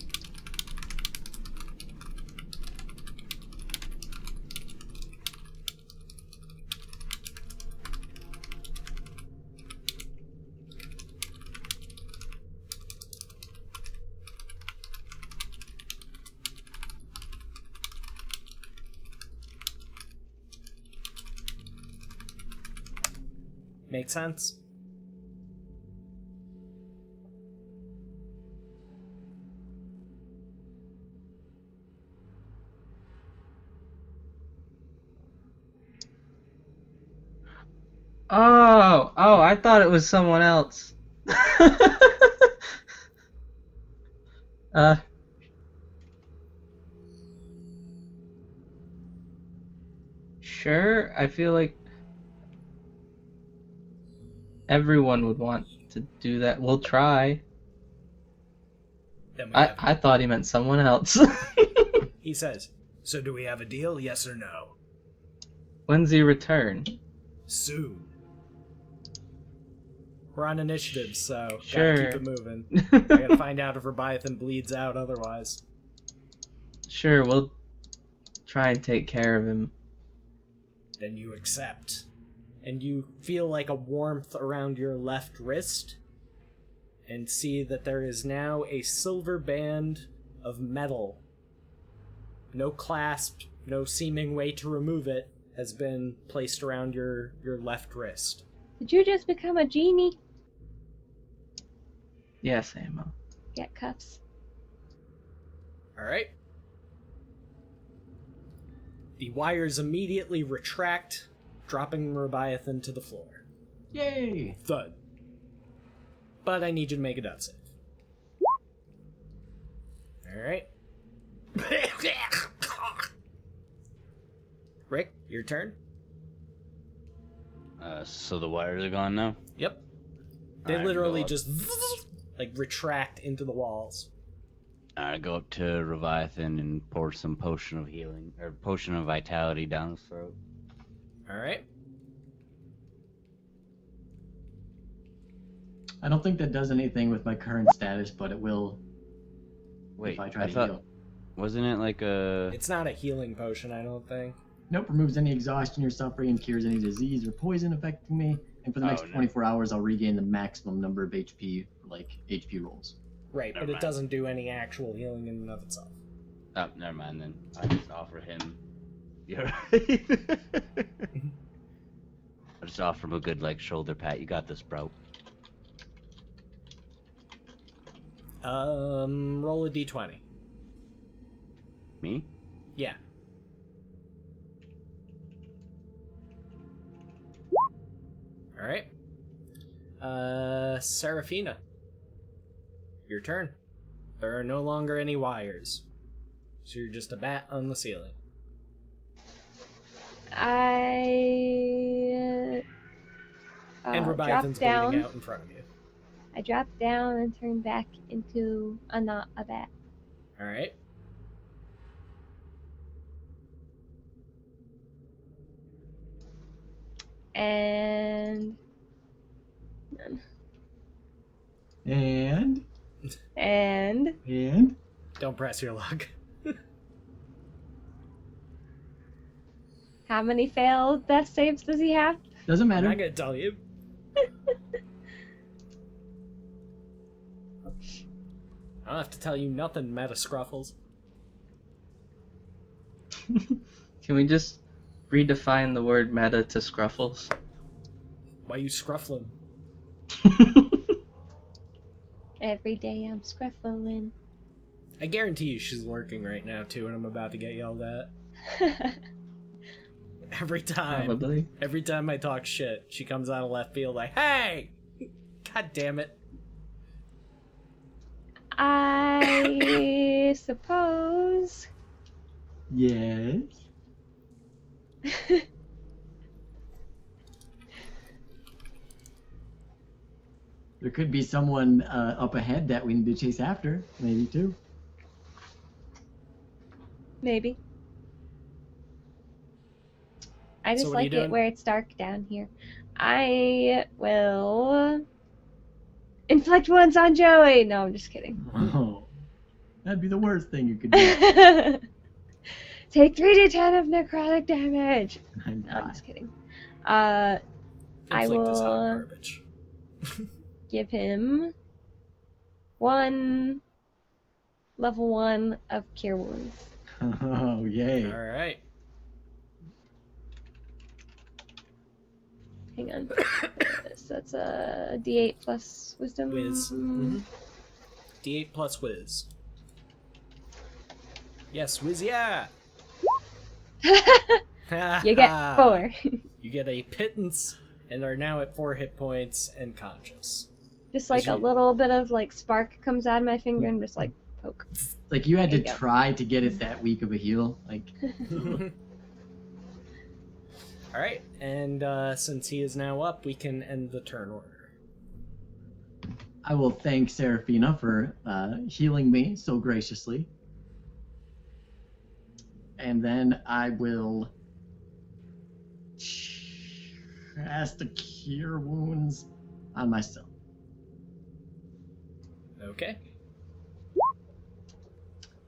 [SPEAKER 1] Make sense?
[SPEAKER 4] Oh, I thought it was someone else. uh, sure, I feel like everyone would want to do that. We'll try.
[SPEAKER 1] Then we have-
[SPEAKER 4] I thought he meant someone else.
[SPEAKER 1] He says, so do we have a deal, yes or no?
[SPEAKER 4] When's he return?
[SPEAKER 1] Soon. We're on initiative, so
[SPEAKER 4] Sure.
[SPEAKER 1] gotta keep it moving. I gotta find out if Rebiathan bleeds out otherwise.
[SPEAKER 4] Sure, we'll try and take care of him.
[SPEAKER 1] Then you accept. And you feel like a warmth around your left wrist, and see that there is now a silver band of metal. No clasp, no seeming way to remove it, has been placed around your left wrist.
[SPEAKER 6] Did you just become a genie?
[SPEAKER 4] Yes, Ammo.
[SPEAKER 6] Get cuffs.
[SPEAKER 1] Alright. The wires immediately retract, dropping Rebiathan to the floor.
[SPEAKER 2] Yay!
[SPEAKER 1] Thud. But I need you to make a death save. Alright. Rick, your turn?
[SPEAKER 5] So the wires are gone now?
[SPEAKER 1] Yep. They
[SPEAKER 5] Alright,
[SPEAKER 1] literally
[SPEAKER 5] go up.
[SPEAKER 1] just like retract into the walls.
[SPEAKER 5] I go up to Reviathan and pour some potion of healing, or potion of vitality down his throat.
[SPEAKER 1] Alright.
[SPEAKER 2] I don't think that does anything with my current status, but it will
[SPEAKER 5] Wait,
[SPEAKER 2] if I try to
[SPEAKER 5] thought,
[SPEAKER 2] heal.
[SPEAKER 5] wasn't it like a...
[SPEAKER 1] It's not a healing potion, I don't think.
[SPEAKER 2] Nope, removes any exhaustion you're suffering and cures any disease or poison affecting me. And for the next
[SPEAKER 5] no.
[SPEAKER 2] 24 hours, I'll regain the maximum number of HP, like HP rolls.
[SPEAKER 1] Right,
[SPEAKER 5] Never
[SPEAKER 1] but it
[SPEAKER 5] mind.
[SPEAKER 1] doesn't do any actual healing in and of itself.
[SPEAKER 5] Oh, never mind then. I just offer him... You're right. I just offer him a good, like, shoulder pat. You got this, bro.
[SPEAKER 1] Roll a d20.
[SPEAKER 7] Me?
[SPEAKER 1] Yeah. All right. Seraphina. Your turn. There are no longer any wires. So you're just a bat on the ceiling.
[SPEAKER 6] I
[SPEAKER 1] And
[SPEAKER 6] drop
[SPEAKER 1] Leviathan's
[SPEAKER 6] down.
[SPEAKER 1] bleeding out in front of you.
[SPEAKER 6] I drop down and turn back into not a bat.
[SPEAKER 1] All right.
[SPEAKER 6] And
[SPEAKER 2] And
[SPEAKER 1] Don't press your luck.
[SPEAKER 6] how many failed death saves does he have?
[SPEAKER 2] doesn't
[SPEAKER 1] I'm
[SPEAKER 2] matter.
[SPEAKER 1] not gonna tell you. I don't have to tell you nothing, Meta Scruffles.
[SPEAKER 4] Can we just redefine the word meta to scruffles?
[SPEAKER 1] Why you scruffling?
[SPEAKER 6] Every day I'm scruffling.
[SPEAKER 1] I guarantee you she's working right now too, and I'm about to get yelled at. Every time.
[SPEAKER 4] Probably.
[SPEAKER 1] Every time I talk shit, she comes out of left field like, "Hey! God damn it."
[SPEAKER 6] I suppose.
[SPEAKER 2] Yes. There could be someone up ahead that we need to chase after, maybe too.
[SPEAKER 6] Maybe. I just
[SPEAKER 1] So what are you
[SPEAKER 6] like it
[SPEAKER 1] doing?
[SPEAKER 6] where it's dark down here. I will inflict wounds on Joey. No, I'm just kidding.
[SPEAKER 2] Oh, that'd be the worst thing you could do.
[SPEAKER 6] Take 3d10 of necrotic damage.
[SPEAKER 2] I'm
[SPEAKER 6] No, I'm
[SPEAKER 2] not.
[SPEAKER 6] just kidding. I
[SPEAKER 1] Inflict this hot
[SPEAKER 6] will
[SPEAKER 1] garbage.
[SPEAKER 6] give him 1 level 1 of cure wounds.
[SPEAKER 2] Oh, yay.
[SPEAKER 1] All right.
[SPEAKER 6] Hang on. So that's a d8 plus wisdom.
[SPEAKER 1] Whiz. Mhm. D8 plus whiz. Yes, whiz, yeah!
[SPEAKER 6] You get 4.
[SPEAKER 1] You get a pittance and are now at 4 hit points and conscious.
[SPEAKER 6] Just like a little bit of like spark comes out of my finger and just like poke.
[SPEAKER 2] Like you had to
[SPEAKER 6] There you go.
[SPEAKER 2] try to get it that weak of a heal. Like,
[SPEAKER 1] Alright, and since he is now up, we can end the turn order.
[SPEAKER 2] I will thank Seraphina for healing me so graciously. And then I will cast the cure wounds on myself.
[SPEAKER 1] Okay.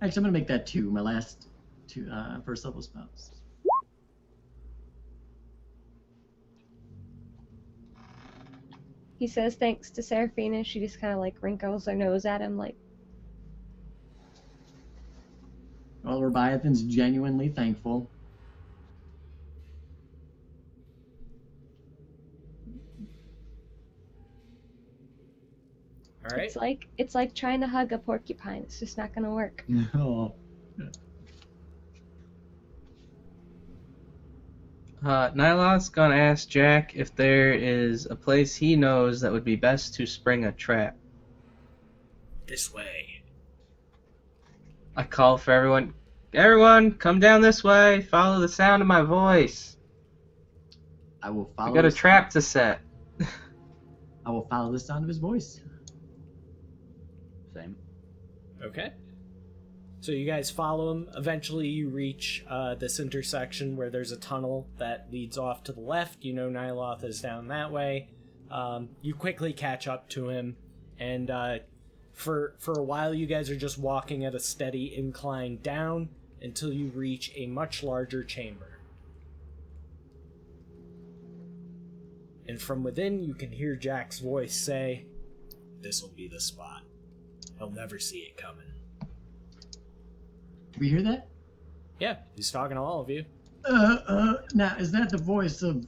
[SPEAKER 2] Actually, I'm gonna make that 2, my last 2 first level spells.
[SPEAKER 6] He says thanks to Seraphina. She just kind of like wrinkles her nose at him like,
[SPEAKER 2] Well, Leviathan's genuinely thankful.
[SPEAKER 1] Alright.
[SPEAKER 6] it's like trying to hug a porcupine. It's just not gonna work.
[SPEAKER 2] Oh.
[SPEAKER 4] Nyla's gonna ask Jack if there is a place he knows that would be best to spring a trap.
[SPEAKER 1] This way.
[SPEAKER 4] I call for everyone. Everyone, come down this way. Follow the sound of my voice.
[SPEAKER 2] I will follow.
[SPEAKER 4] We got a
[SPEAKER 2] the-
[SPEAKER 4] trap to set.
[SPEAKER 2] I will follow the sound of his voice.
[SPEAKER 7] Same.
[SPEAKER 1] Okay. So you guys follow him. Eventually you reach this intersection where there's a tunnel that leads off to the left. You know Nyloth is down that way. You quickly catch up to him, and for a while you guys are just walking at a steady incline down until you reach a much larger chamber. And from within you can hear Jack's voice say, "This'll be the spot. He'll never see it coming."
[SPEAKER 2] Did we hear that?
[SPEAKER 1] Yeah, he's talking to all of you.
[SPEAKER 2] Now, is that the voice of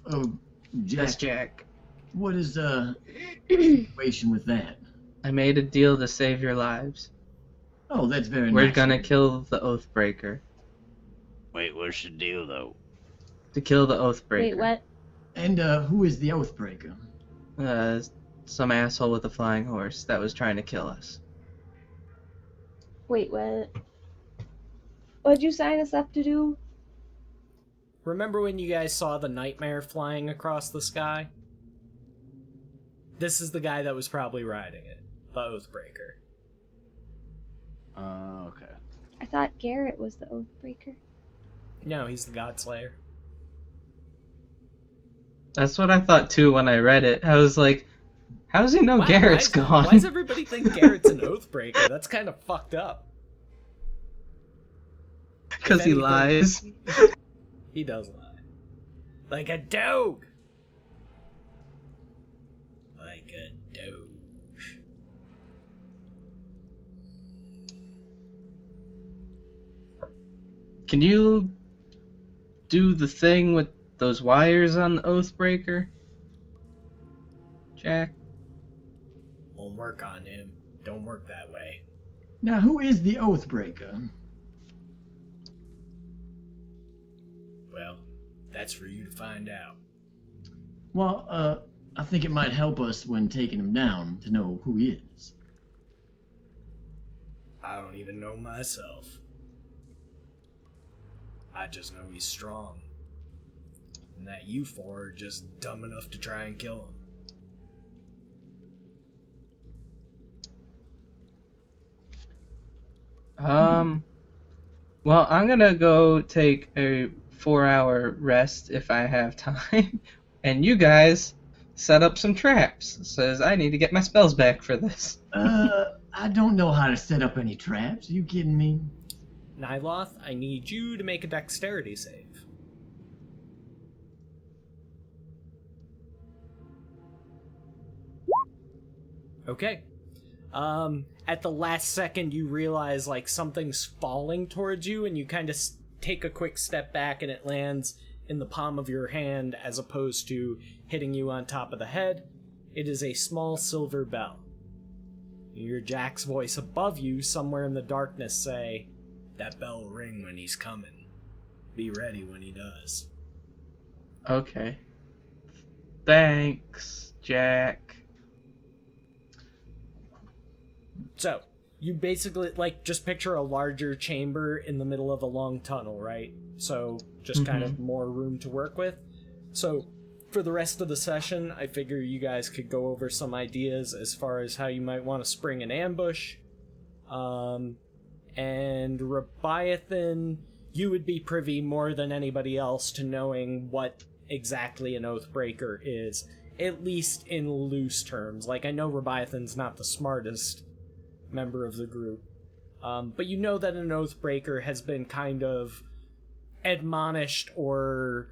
[SPEAKER 2] Jack?
[SPEAKER 4] That's Jack.
[SPEAKER 2] What is situation with that?
[SPEAKER 4] I made a deal to save your lives.
[SPEAKER 2] Oh, that's very
[SPEAKER 4] We're
[SPEAKER 2] nice.
[SPEAKER 4] gonna kill the Oathbreaker.
[SPEAKER 5] Wait, what's the deal though?
[SPEAKER 4] To kill the Oathbreaker.
[SPEAKER 6] Wait, what?
[SPEAKER 2] And who is the Oathbreaker?
[SPEAKER 4] Some asshole with a flying horse that was trying to kill us.
[SPEAKER 6] Wait, what? What'd you sign us up to do?
[SPEAKER 1] Remember when you guys saw the nightmare flying across the sky? This is the guy that was probably riding it, the Oathbreaker.
[SPEAKER 7] Okay.
[SPEAKER 6] I thought Garrett was the Oathbreaker.
[SPEAKER 1] No, he's the Godslayer.
[SPEAKER 4] That's what I thought too when I read it. I was like, how does he know
[SPEAKER 1] Wow,
[SPEAKER 4] Garrett's gone?
[SPEAKER 1] Why does everybody think Garrett's an Oathbreaker? That's kind of fucked up.
[SPEAKER 4] Because he
[SPEAKER 1] anything-
[SPEAKER 4] lies.
[SPEAKER 1] He does lie. Like a dog! Like a dog.
[SPEAKER 4] Can you do the thing with those wires on the Oathbreaker, Jack?
[SPEAKER 1] Won't work on him. Don't work that way.
[SPEAKER 2] Now, who is the Oathbreaker?
[SPEAKER 1] Well, that's for you to find out.
[SPEAKER 2] Well, I think it might help us when taking him down to know who he is.
[SPEAKER 1] I don't even know myself. I just know he's strong. And that you four are just dumb enough to try and kill him.
[SPEAKER 4] Well, I'm gonna go take a 4-hour rest if I have time, and you guys set up some traps. Says I need to get my spells back for this.
[SPEAKER 2] I don't know how to set up any traps. Are you kidding me?
[SPEAKER 1] Nyloth, I need you to make a dexterity save. Okay. At the last second, you realize like something's falling towards you, and you kind of take a quick step back, and it lands in the palm of your hand as opposed to hitting you on top of the head. It is a small silver bell. You hear Jack's voice above you, somewhere in the darkness, say, "That bell will ring when he's coming. Be ready when he does."
[SPEAKER 4] Okay. Thanks, Jack.
[SPEAKER 1] So, you basically, like, just picture a larger chamber in the middle of a long tunnel, right? So, just kind of more room to work with. So, for the rest of the session, I figure you guys could go over some ideas as far as how you might want to spring an ambush. And Rebiathan, you would be privy more than anybody else to knowing what exactly an Oathbreaker is, at least in loose terms. Like, I know Rebiathan's not the smartest member of the group, but you know that an Oathbreaker has been kind of admonished, or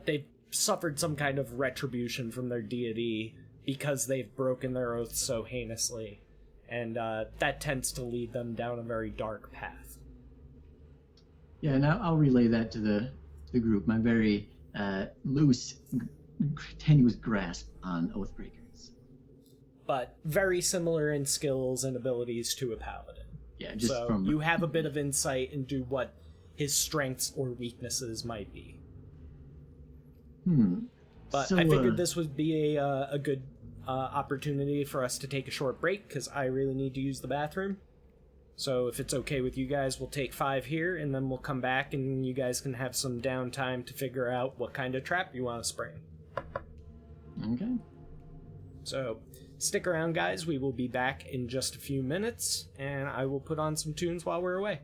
[SPEAKER 1] they've suffered some kind of retribution from their deity because they've broken their oath so heinously, and that tends to lead them down a very dark path.
[SPEAKER 2] Yeah, and I'll relay that to the group. My very loose, tenuous grasp on Oathbreakers.
[SPEAKER 1] But very similar in skills and abilities to a paladin.
[SPEAKER 2] Yeah, just
[SPEAKER 1] so
[SPEAKER 2] from...
[SPEAKER 1] you have a bit of insight into what his strengths or weaknesses might be. But
[SPEAKER 2] So,
[SPEAKER 1] I figured this would be a good opportunity for us to take a short break, because I really need to use the bathroom. So if it's okay with you guys, we'll take 5 here, and then we'll come back, and you guys can have some downtime to figure out what kind of trap you want to spring.
[SPEAKER 2] Okay.
[SPEAKER 1] So stick around, guys. We will be back in just a few minutes, and I will put on some tunes while we're away.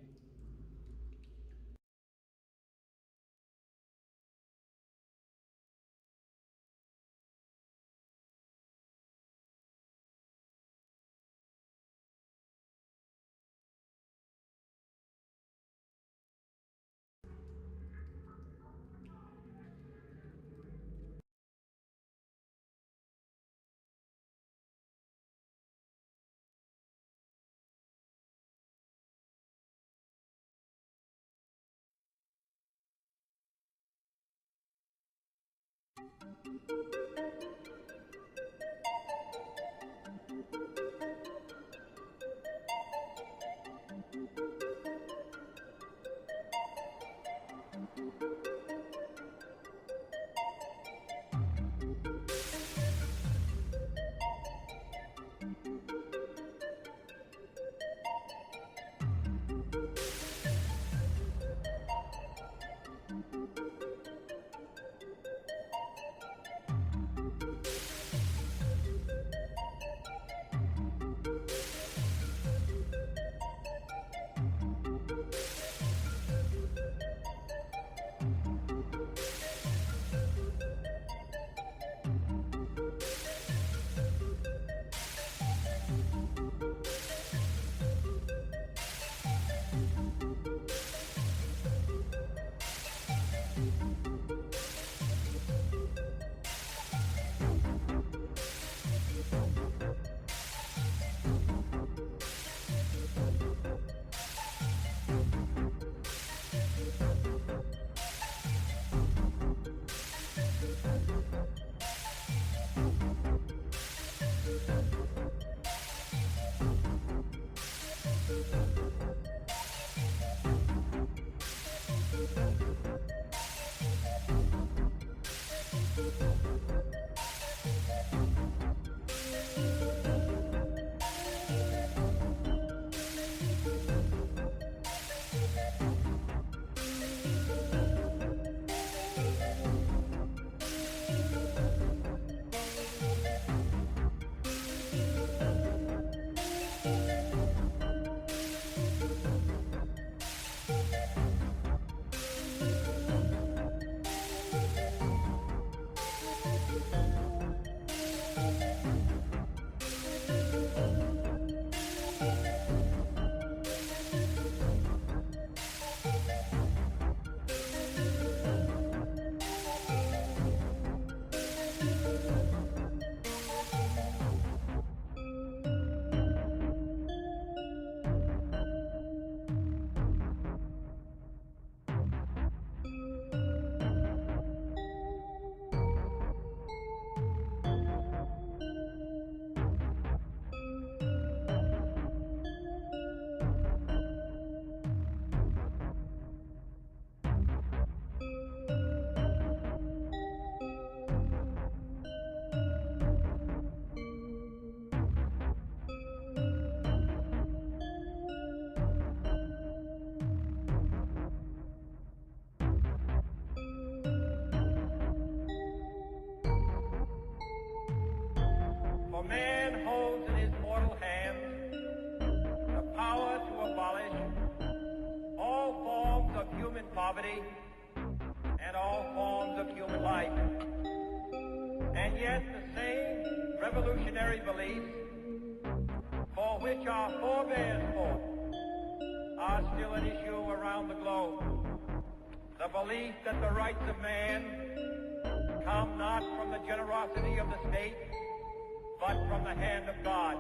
[SPEAKER 8] very beliefs for which our forebears fought are still an issue around the globe. The belief that the rights of man come not from the generosity of the state, but from the hand of God.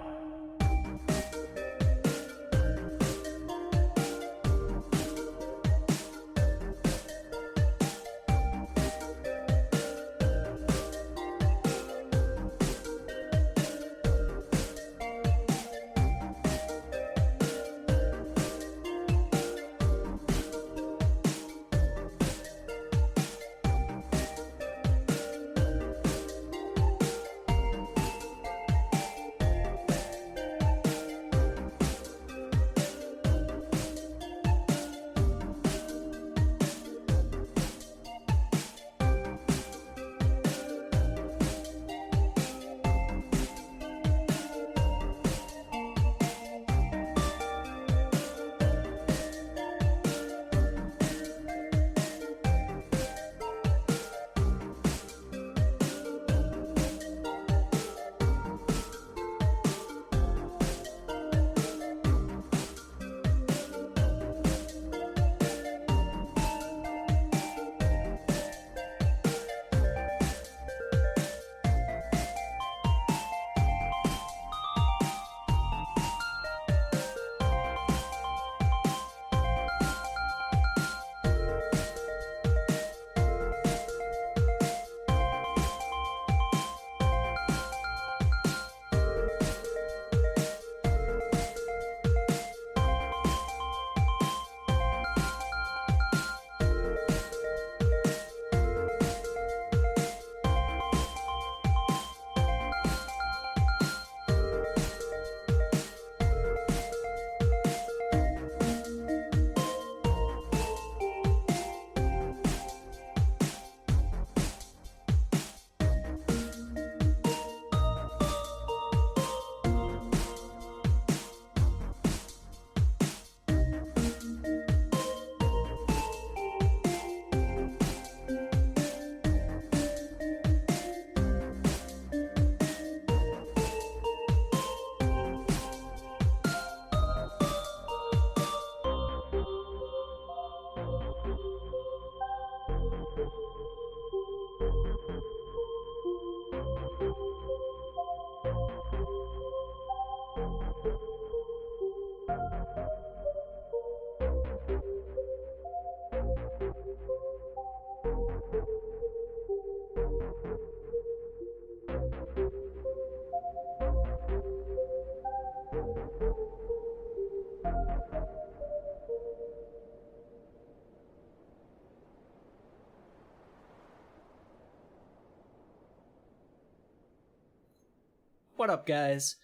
[SPEAKER 1] What up, guys?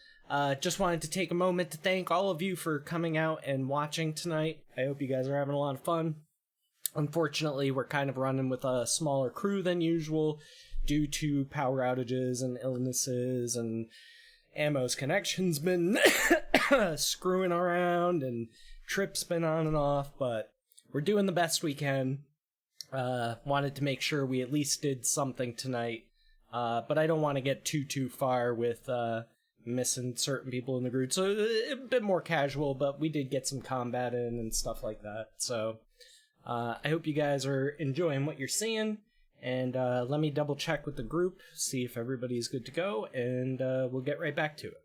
[SPEAKER 1] Just wanted to take a moment to thank all of you for coming out and watching tonight. I hope you guys are having a lot of fun. Unfortunately, we're kind of running with a smaller crew than usual due to power outages and illnesses, and Ammo's connection's been screwing around and Trip's been on and off, but we're doing the best we can. Wanted to make sure we at least did something tonight. But I don't want to get too far with missing certain people in the group. So a bit more casual, but we did get some combat in and stuff like that. So I hope you guys are enjoying what you're seeing. And let me double check with the group, see if everybody's good to go, and we'll get right back to it.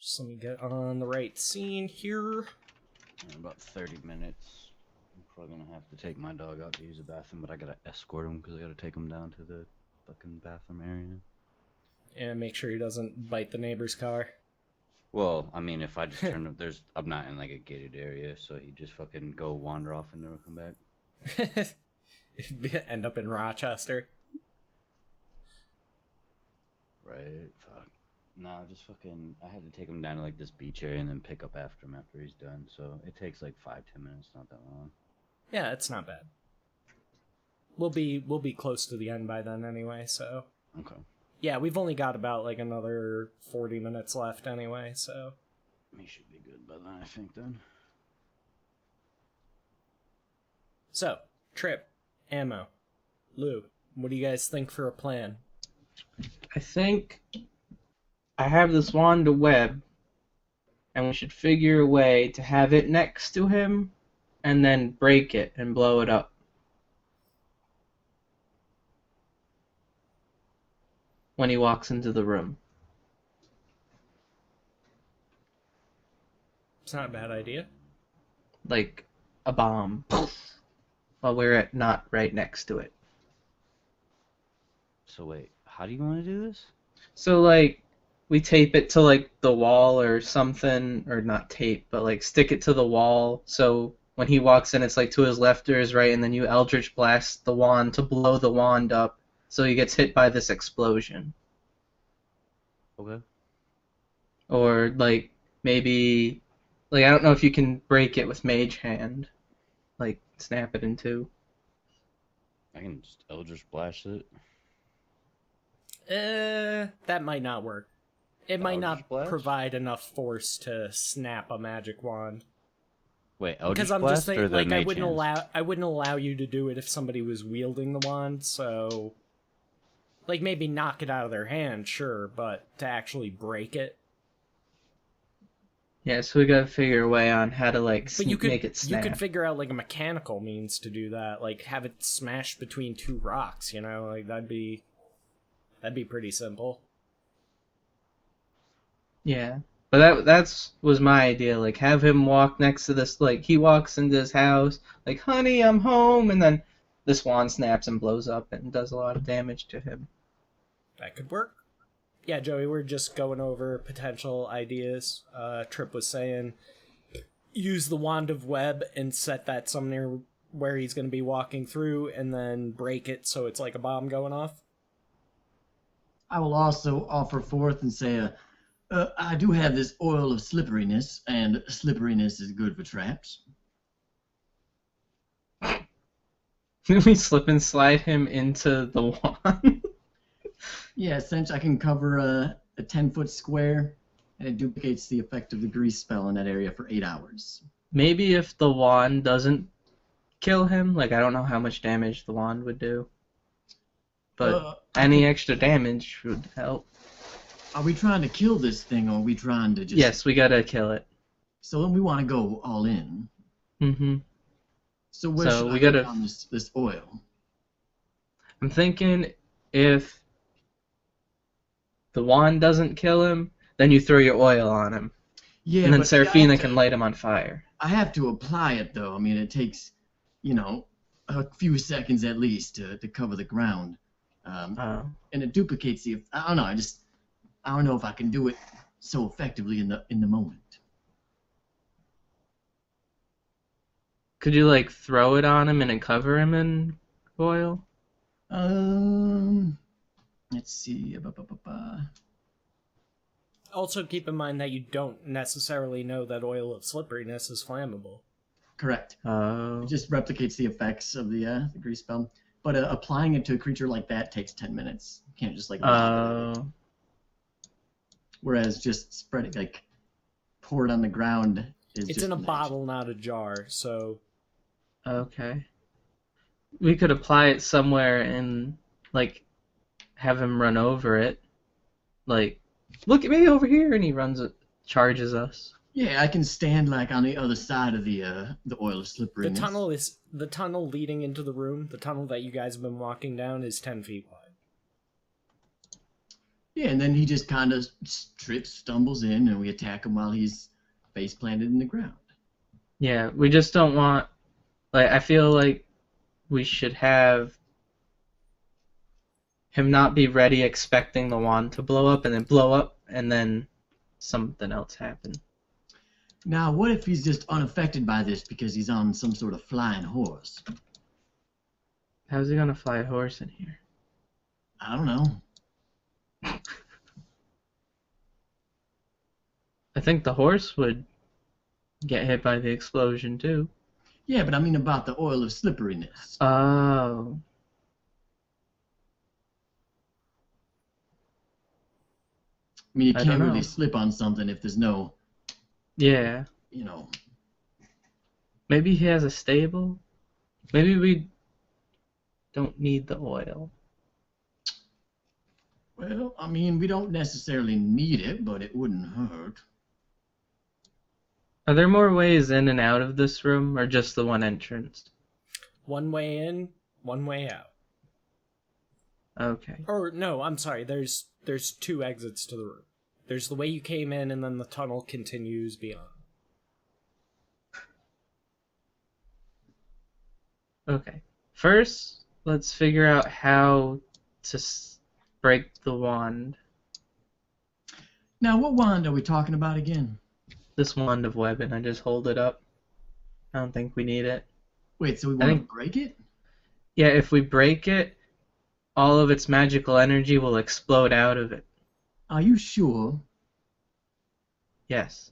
[SPEAKER 1] Just let me get on the right scene here.
[SPEAKER 7] In about 30 minutes. I'm probably gonna have to take my dog out to use the bathroom, but I gotta escort him because I gotta take him down to the fucking bathroom area.
[SPEAKER 1] And make sure he doesn't bite the neighbor's car.
[SPEAKER 7] Well, I mean, if I just turn up, I'm not in like a gated area, so he just fucking go wander off and never come back.
[SPEAKER 1] End up in Rochester.
[SPEAKER 7] Right, fuck. No, just fucking, I had to take him down to like this beach area and then pick up after him after he's done, so it takes like 5-10 minutes, not that long.
[SPEAKER 1] Yeah, it's not bad. We'll be close to the end by then anyway, so.
[SPEAKER 7] Okay.
[SPEAKER 1] Yeah, we've only got about like another 40 minutes left anyway, so.
[SPEAKER 7] He should be good by then, I think, then.
[SPEAKER 1] So, Trip, Ammo, Lou, what do you guys think for a plan?
[SPEAKER 4] I think I have this wand of web, and we should figure a way to have it next to him, and then break it and blow it up. When he walks into the room.
[SPEAKER 1] It's not a bad idea.
[SPEAKER 4] Like a bomb. While we're not right next to it.
[SPEAKER 7] So wait, how do you want to do this?
[SPEAKER 4] So like, we tape it to like the wall or something, or not tape, but like stick it to the wall, so when he walks in it's like to his left or his right, and then you Eldritch Blast the wand to blow the wand up, so he gets hit by this explosion.
[SPEAKER 7] Okay.
[SPEAKER 4] Or like, maybe, like I don't know if you can break it with Mage Hand. Like, snap it in two.
[SPEAKER 7] I can just Eldritch Blast it.
[SPEAKER 1] That might not work. It might not
[SPEAKER 7] Eldritch Blast?
[SPEAKER 1] provide enough force to snap a magic wand.
[SPEAKER 7] Wait, Eldritch
[SPEAKER 1] Because I'm
[SPEAKER 7] Blast
[SPEAKER 1] just thinking,
[SPEAKER 7] or the
[SPEAKER 1] like,
[SPEAKER 7] Mage Hands?
[SPEAKER 1] I wouldn't allow you to do it if somebody was wielding the wand, so like maybe knock it out of their hand, sure, but to actually break it.
[SPEAKER 4] Yeah, so we gotta figure a way on how to like
[SPEAKER 1] But you could
[SPEAKER 4] make it snap.
[SPEAKER 1] you could figure out like a mechanical means to do that, like have it smashed between two rocks, you know, like that'd be pretty simple.
[SPEAKER 4] Yeah, but that's was my idea. Like, have him walk next to this. Like, he walks into his house, like, "Honey, I'm home," and then this wand snaps and blows up and does a lot of damage to him.
[SPEAKER 1] That could work. Yeah, Joey, we're just going over potential ideas. Trip was saying, use the wand of web and set that somewhere where he's going to be walking through, and then break it so it's like a bomb going off.
[SPEAKER 2] I will also offer forth and say, I do have this oil of slipperiness, and slipperiness is good for traps.
[SPEAKER 4] We slip and slide him into the wand.
[SPEAKER 2] Yeah, essentially I can cover a 10-foot square, and it duplicates the effect of the grease spell in that area for 8 hours.
[SPEAKER 4] Maybe if the wand doesn't kill him, like, I don't know how much damage the wand would do, but any extra damage would help.
[SPEAKER 2] Are we trying to kill this thing, or are we trying to just...
[SPEAKER 4] Yes, we gotta kill it.
[SPEAKER 2] So then we want to go all in.
[SPEAKER 4] Mm-hmm.
[SPEAKER 2] So where
[SPEAKER 4] So
[SPEAKER 2] should
[SPEAKER 4] we
[SPEAKER 2] I
[SPEAKER 4] gotta-
[SPEAKER 2] put on this oil?
[SPEAKER 4] I'm thinking if the wand doesn't kill him, then you throw your oil on him.
[SPEAKER 2] Yeah,
[SPEAKER 4] And then
[SPEAKER 2] but see,
[SPEAKER 4] Seraphina can light him on fire.
[SPEAKER 2] I have to apply it, though. I mean, it takes, a few seconds at least to cover the ground. And it duplicates the... I don't know, I don't know if I can do it so effectively in the moment.
[SPEAKER 4] Could you, like, throw it on him and then cover him in oil?
[SPEAKER 2] Let's see.
[SPEAKER 1] Also, keep in mind that you don't necessarily know that oil of slipperiness is flammable.
[SPEAKER 2] Correct.
[SPEAKER 4] Oh.
[SPEAKER 2] It just replicates the effects of the grease spell. But applying it to a creature like that takes 10 minutes. You can't just, like, lob it. Whereas just spread it, like, pour it on the ground is
[SPEAKER 1] It's
[SPEAKER 2] just
[SPEAKER 1] in a
[SPEAKER 2] magic.
[SPEAKER 1] bottle, not a jar, so...
[SPEAKER 4] Okay. We could apply it somewhere and, like, have him run over it. Like, look at me over here, and he charges us.
[SPEAKER 2] Yeah, I can stand, like, on the other side of the oil of
[SPEAKER 1] The
[SPEAKER 2] slipperiness.
[SPEAKER 1] tunnel leading into the room, the tunnel that you guys have been walking down, is 10 feet wide.
[SPEAKER 2] Yeah, and then he just kind of trips, stumbles in, and we attack him while he's face planted in the ground.
[SPEAKER 4] Yeah, we just don't want... Like, I feel like we should have him not be ready expecting the wand to blow up and then blow up and then something else happen.
[SPEAKER 2] Now, what if he's just unaffected by this because he's on some sort of flying horse?
[SPEAKER 4] How's he gonna fly a horse in here?
[SPEAKER 2] I don't know.
[SPEAKER 4] I think the horse would get hit by the explosion too.
[SPEAKER 2] Yeah, but I mean about the oil of slipperiness.
[SPEAKER 4] Oh.
[SPEAKER 2] I mean, you
[SPEAKER 4] I don't
[SPEAKER 2] can't really
[SPEAKER 4] know.
[SPEAKER 2] slip on something if there's no,
[SPEAKER 4] Yeah.
[SPEAKER 2] you know.
[SPEAKER 4] Maybe he has a stable? Maybe we don't need the oil.
[SPEAKER 2] Well, I mean, we don't necessarily need it, but it wouldn't hurt.
[SPEAKER 4] Are there more ways in and out of this room, or just the one entrance?
[SPEAKER 1] One way in, one way out.
[SPEAKER 4] Okay.
[SPEAKER 1] Or no, I'm sorry. There's two exits to the room. There's the way you came in, and then the tunnel continues beyond.
[SPEAKER 4] Okay. First, let's figure out how to break the wand.
[SPEAKER 2] Now, what wand are we talking about again?
[SPEAKER 4] This wand of weapon, I just hold it up. I don't think we need it.
[SPEAKER 2] Wait, so we
[SPEAKER 4] I
[SPEAKER 2] want to
[SPEAKER 4] think-
[SPEAKER 2] break it?
[SPEAKER 4] Yeah, if we break it, all of its magical energy will explode out of it.
[SPEAKER 2] Are you sure?
[SPEAKER 4] Yes.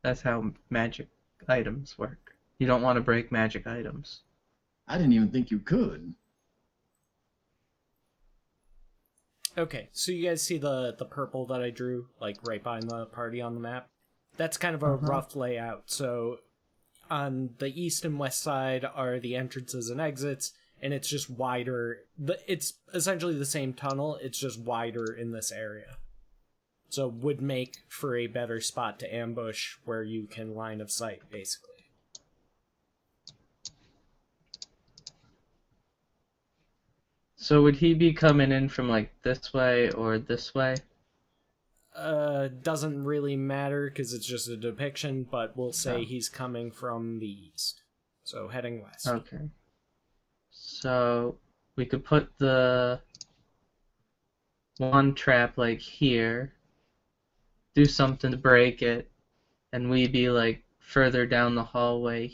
[SPEAKER 4] That's how magic items work. You don't want to break magic items.
[SPEAKER 2] I didn't even think you could.
[SPEAKER 1] Okay, so you guys see the purple that I drew, like right behind the party on the map? That's kind of a rough layout. So on the east and west side are the entrances and exits, and it's just wider. It's essentially the same tunnel, it's just wider in this area. So would make for a better spot to ambush where you can line of sight, basically.
[SPEAKER 4] So would he be coming in from like this way or this way?
[SPEAKER 1] Doesn't really matter because it's just a depiction, but we'll say
[SPEAKER 4] Oh.
[SPEAKER 1] he's coming from the east. So heading west.
[SPEAKER 4] Okay. So we could put the wand trap like here, do something to break it, and we be like further down the hallway.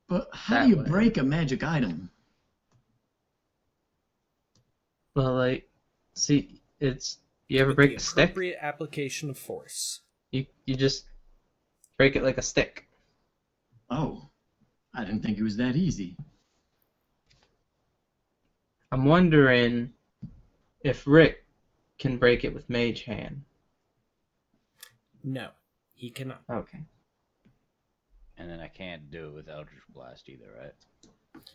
[SPEAKER 2] But how
[SPEAKER 4] That
[SPEAKER 2] do you
[SPEAKER 4] way.
[SPEAKER 2] break a magic item?
[SPEAKER 4] Well, like, see, it's you ever
[SPEAKER 1] With
[SPEAKER 4] break
[SPEAKER 1] the
[SPEAKER 4] a stick?
[SPEAKER 1] appropriate application of force.
[SPEAKER 4] You just break it like a stick.
[SPEAKER 2] Oh, I didn't think it was that easy.
[SPEAKER 4] I'm wondering if Rick can break it with Mage Hand.
[SPEAKER 1] No, he cannot.
[SPEAKER 4] Okay.
[SPEAKER 5] And then I can't do it with Eldritch Blast either, right?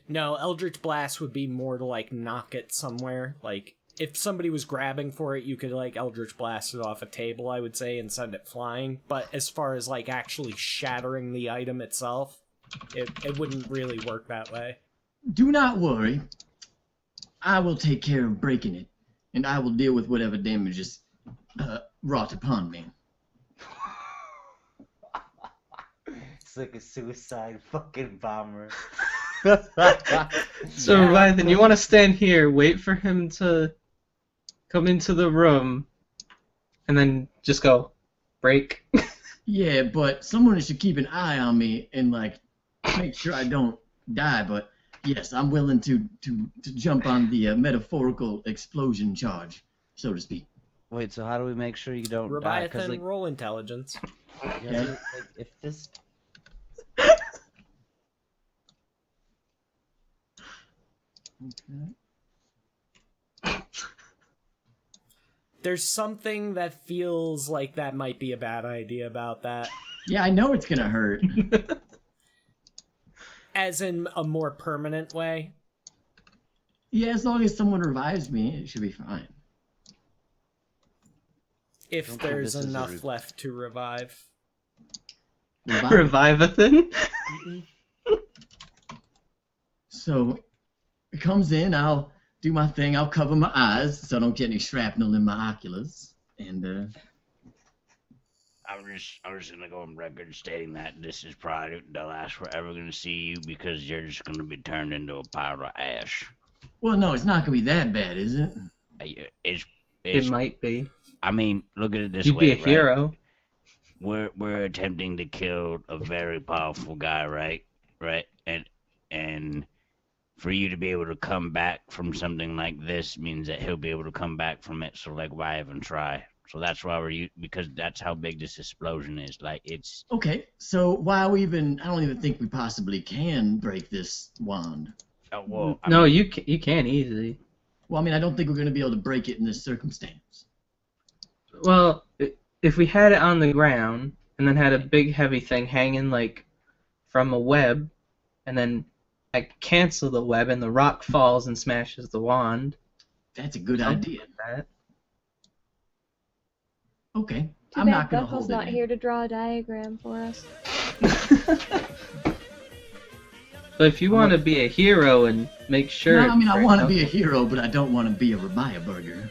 [SPEAKER 1] No, Eldritch Blast would be more to, like, knock it somewhere. Like, if somebody was grabbing for it, you could, like, Eldritch Blast it off a table, I would say, and send it flying. But as far as, like, actually shattering the item itself, it wouldn't really work that way.
[SPEAKER 2] Do not worry. I will take care of breaking it, and I will deal with whatever damage is wrought upon me.
[SPEAKER 7] It's like a suicide fucking bomber.
[SPEAKER 4] So, Leviathan, you want to stand here, wait for him to come into the room, and then just go, break.
[SPEAKER 2] Yeah, but someone should keep an eye on me and, like, make sure I don't die. But yes, I'm willing to jump on the metaphorical explosion charge, so to speak.
[SPEAKER 7] Wait, so how do we make sure you don't die?
[SPEAKER 1] Leviathan,
[SPEAKER 7] Because like,
[SPEAKER 1] roll intelligence.
[SPEAKER 7] yeah, like, if this
[SPEAKER 1] There's something that feels like that might be a bad idea about that.
[SPEAKER 2] Yeah, I know it's gonna hurt.
[SPEAKER 1] As in a more permanent way.
[SPEAKER 2] Yeah, as long as someone revives me, it should be fine.
[SPEAKER 1] If
[SPEAKER 7] Don't think
[SPEAKER 1] there's
[SPEAKER 7] this is a
[SPEAKER 1] enough left to revive.
[SPEAKER 4] Revivathan?
[SPEAKER 2] So it comes in, I'll do my thing. I'll cover my eyes so I don't get any shrapnel in my oculars. And
[SPEAKER 5] I'm just gonna go on record stating that this is probably the last we're ever gonna see you because you're just gonna be turned into a pile of ash.
[SPEAKER 2] well, no, it's not gonna be that bad, is it?
[SPEAKER 5] It's
[SPEAKER 4] It might be.
[SPEAKER 5] I mean, look at it this
[SPEAKER 4] You'd
[SPEAKER 5] way,
[SPEAKER 4] be a
[SPEAKER 5] right?
[SPEAKER 4] hero.
[SPEAKER 5] We're attempting to kill a very powerful guy, right? Right? And for you to be able to come back from something like this means that he'll be able to come back from it. So like, why even try? So that's why because that's how big this explosion is. Like it's
[SPEAKER 2] Okay, so why we even? I don't even think we possibly can break this wand.
[SPEAKER 5] well,
[SPEAKER 4] No, you can easily.
[SPEAKER 2] Well, I mean, I don't think we're gonna be able to break it in this circumstance.
[SPEAKER 4] Well, if we had it on the ground and then had a big heavy thing hanging like from a web, and then I cancel the web and the rock falls and smashes the wand.
[SPEAKER 2] That's a good
[SPEAKER 4] Something
[SPEAKER 2] idea.
[SPEAKER 4] like that.
[SPEAKER 2] Okay,
[SPEAKER 6] Too
[SPEAKER 2] I'm
[SPEAKER 6] bad
[SPEAKER 2] not gonna
[SPEAKER 6] Buckle's
[SPEAKER 2] hold it
[SPEAKER 6] not
[SPEAKER 2] in.
[SPEAKER 6] here to draw a diagram for us.
[SPEAKER 4] But if you want to be a hero and make sure.
[SPEAKER 2] No, I mean, I want to be a hero, but I don't want to be a Rabaya burger.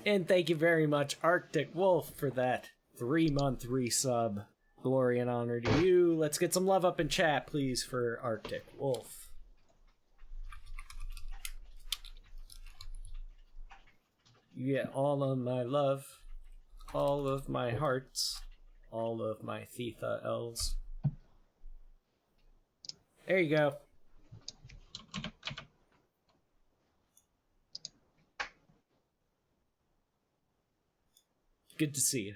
[SPEAKER 1] And thank you very much, Arctic Wolf, for that 3-month resub. Glory and honor to you. Let's get some love up in chat, please, for Arctic Wolf. You get all of my love, all of my hearts, all of my Theta L's. There you go. Good to see you.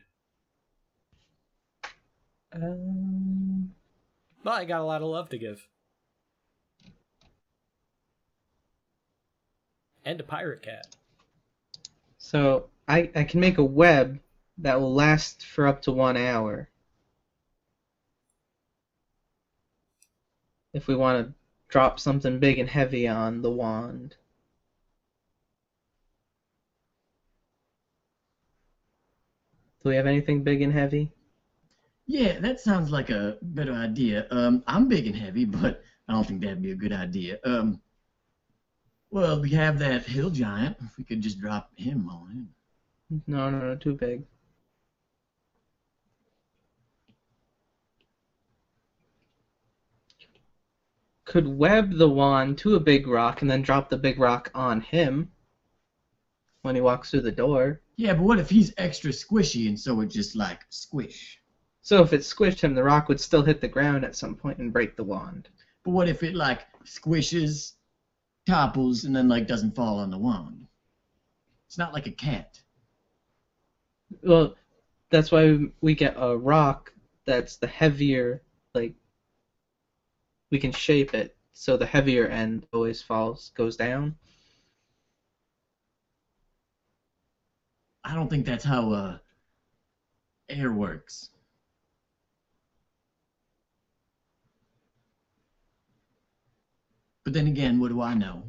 [SPEAKER 1] Well, I got a lot of love to give. And a pirate cat.
[SPEAKER 4] So I can make a web that will last for up to 1 hour. If we want to drop something big and heavy on the wand. Do we have anything big and heavy?
[SPEAKER 2] Yeah, that sounds like a better idea. I'm big and heavy, but I don't think that'd be a good idea. Well, we have that hill giant. If we could just drop him on it.
[SPEAKER 4] No, too big. Could web the wand to a big rock and then drop the big rock on him when he walks through the door.
[SPEAKER 2] Yeah, but what if he's extra squishy and so it just like squish?
[SPEAKER 4] So if it squished him, the rock would still hit the ground at some point and break the wand.
[SPEAKER 2] But what if it like squishes, topples, and then like doesn't fall on the wand? It's not like a cat.
[SPEAKER 4] Well, that's why we get a rock that's the heavier, like, we can shape it so the heavier end always goes down.
[SPEAKER 2] I don't think that's how air works. But then again, what do I know?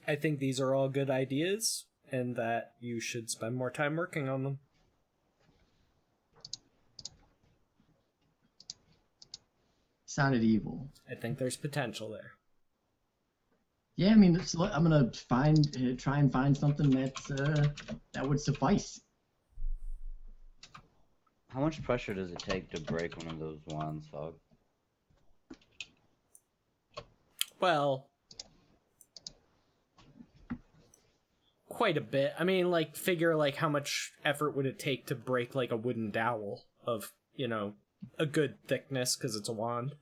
[SPEAKER 1] I think these are all good ideas, and that you should spend more time working on them.
[SPEAKER 2] Sounded evil.
[SPEAKER 1] I think there's potential there.
[SPEAKER 2] Yeah, I mean, I'm gonna try and find something that would suffice.
[SPEAKER 7] How much pressure does it take to break one of those wands, Fog?
[SPEAKER 1] Well, quite a bit. I mean, like, figure, like, how much effort would it take to break, like, a wooden dowel of, you know, a good thickness, because it's a wand.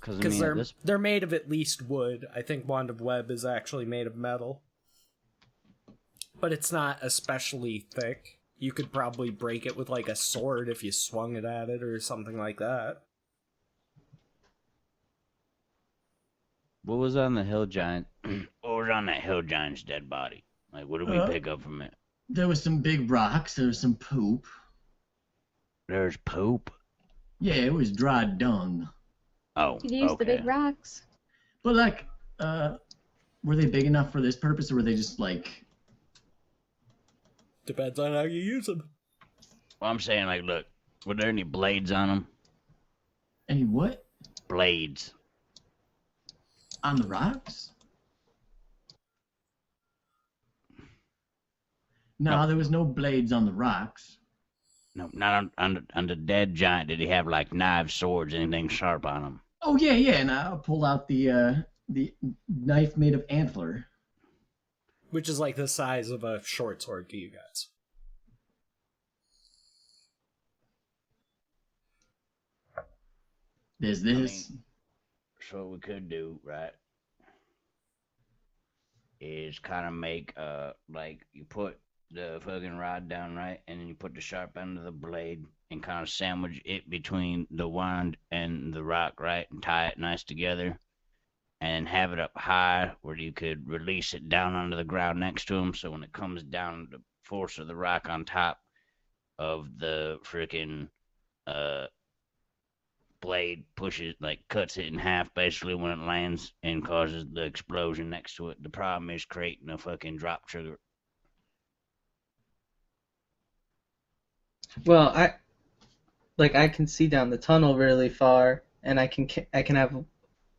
[SPEAKER 1] Because they're made of at least wood. I think Wand of Web is actually made of metal. But it's not especially thick. You could probably break it with, like, a sword if you swung it at it or something like that.
[SPEAKER 7] What was on the hill giant?
[SPEAKER 5] What was on that hill giant's dead body? Like, what did we pick up from it?
[SPEAKER 2] There was some big rocks. There was some poop.
[SPEAKER 5] There's poop?
[SPEAKER 2] Yeah, it was dry dung.
[SPEAKER 5] Oh,
[SPEAKER 6] You could use the
[SPEAKER 5] okay.
[SPEAKER 6] big rocks.
[SPEAKER 2] But like, were they big enough for this purpose, or were they just like?
[SPEAKER 1] Depends on how you use them.
[SPEAKER 5] Well, I'm saying, like, look, were there any blades on them?
[SPEAKER 2] Any what?
[SPEAKER 5] Blades.
[SPEAKER 2] On the rocks? No, there was no blades on the rocks.
[SPEAKER 5] No, not on the dead giant. Did he have like knives, swords, anything sharp on him?
[SPEAKER 2] Oh yeah, and I'll pull out the knife made of antler.
[SPEAKER 1] Which is like the size of a short sword to you guys.
[SPEAKER 2] There's this.
[SPEAKER 5] So what we could do, right, is kind of make like you put the fucking rod down, right, and then you put the sharp end of the blade and kind of sandwich it between the wand and the rock, right, and tie it nice together, and have it up high where you could release it down onto the ground next to him. So when it comes down, the force of the rock on top of the freaking blade pushes, like cuts it in half basically when it lands and causes the explosion next to it. The problem is creating a fucking drop trigger.
[SPEAKER 4] Well, I can see down the tunnel really far, and I can have,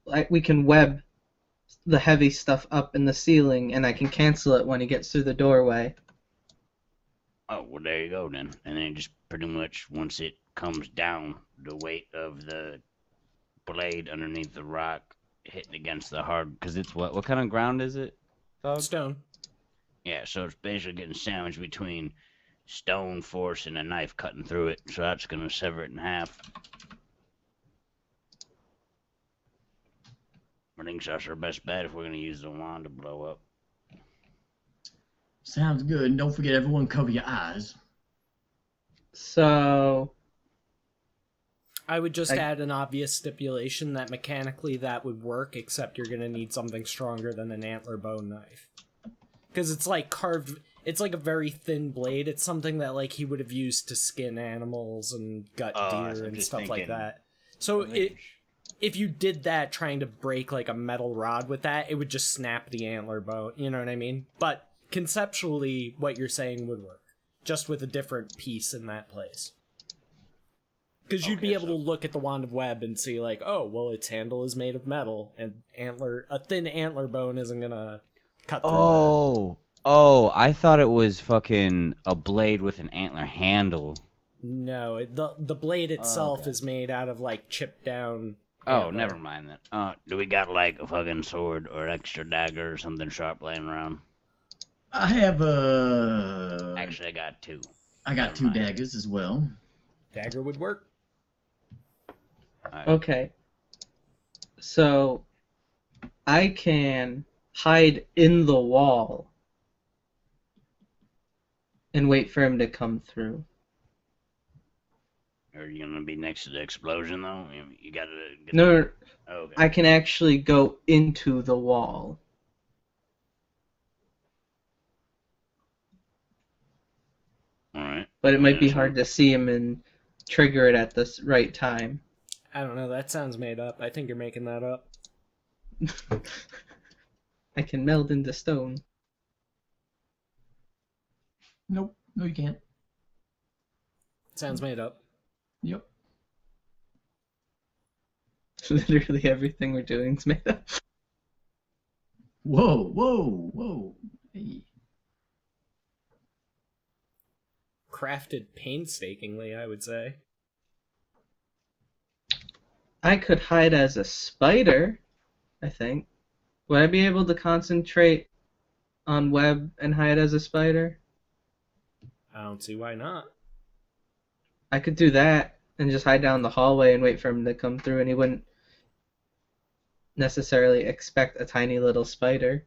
[SPEAKER 4] like, we can web the heavy stuff up in the ceiling, and I can cancel it when he gets through the doorway.
[SPEAKER 5] Oh, well, there you go then. And then just pretty much once it comes down, the weight of the blade underneath the rock hitting against the hard,
[SPEAKER 7] Because it's what kind of ground is it? Dog?
[SPEAKER 1] Stone.
[SPEAKER 5] yeah, so it's basically getting sandwiched between stone force and a knife cutting through it, so that's gonna sever it in half. I think that's our best bet if we're gonna use the wand to blow up.
[SPEAKER 2] Sounds good. And don't forget, everyone cover your eyes.
[SPEAKER 4] So
[SPEAKER 1] I would just add an obvious stipulation that mechanically that would work, except you're going to need something stronger than an antler bone knife. Because it's like carved, it's like a very thin blade. It's something that like he would have used to skin animals and gut deer and stuff like that. So if you did that trying to break like a metal rod with that, it would just snap the antler bone, you know what I mean? But conceptually, what you're saying would work, just with a different piece in that place. Because you'd be able to look at the wand of web and see, like, oh, well, its handle is made of metal, and a thin antler bone isn't gonna cut through that.
[SPEAKER 7] Oh, I thought it was fucking a blade with an antler handle.
[SPEAKER 1] No, the blade itself is made out of, like, chipped down...
[SPEAKER 5] Oh,
[SPEAKER 1] antler.
[SPEAKER 5] never mind that. Do we got, like, a fucking sword or extra dagger or something sharp laying around?
[SPEAKER 2] I have a.
[SPEAKER 5] Actually, I got two.
[SPEAKER 2] I got two daggers as well.
[SPEAKER 1] Dagger would work.
[SPEAKER 5] Right.
[SPEAKER 4] okay, so I can hide in the wall and wait for him to come through.
[SPEAKER 5] Are you gonna be next to the explosion, though? You gotta...
[SPEAKER 4] No,
[SPEAKER 5] Oh, okay.
[SPEAKER 4] I can actually go into the wall.
[SPEAKER 5] Alright.
[SPEAKER 4] But it might be hard to see him and trigger it at the right time.
[SPEAKER 1] I don't know, that sounds made up. I think you're making that up.
[SPEAKER 4] I can meld into stone.
[SPEAKER 2] Nope. No, you can't.
[SPEAKER 1] Sounds made up.
[SPEAKER 2] Yep.
[SPEAKER 4] Literally everything we're doing is made up.
[SPEAKER 2] Whoa. Hey.
[SPEAKER 1] Crafted painstakingly, I would say.
[SPEAKER 4] I could hide as a spider, I think. Would I be able to concentrate on web and hide as a spider?
[SPEAKER 1] I don't see why not.
[SPEAKER 4] I could do that and just hide down the hallway and wait for him to come through, and he wouldn't necessarily expect a tiny little spider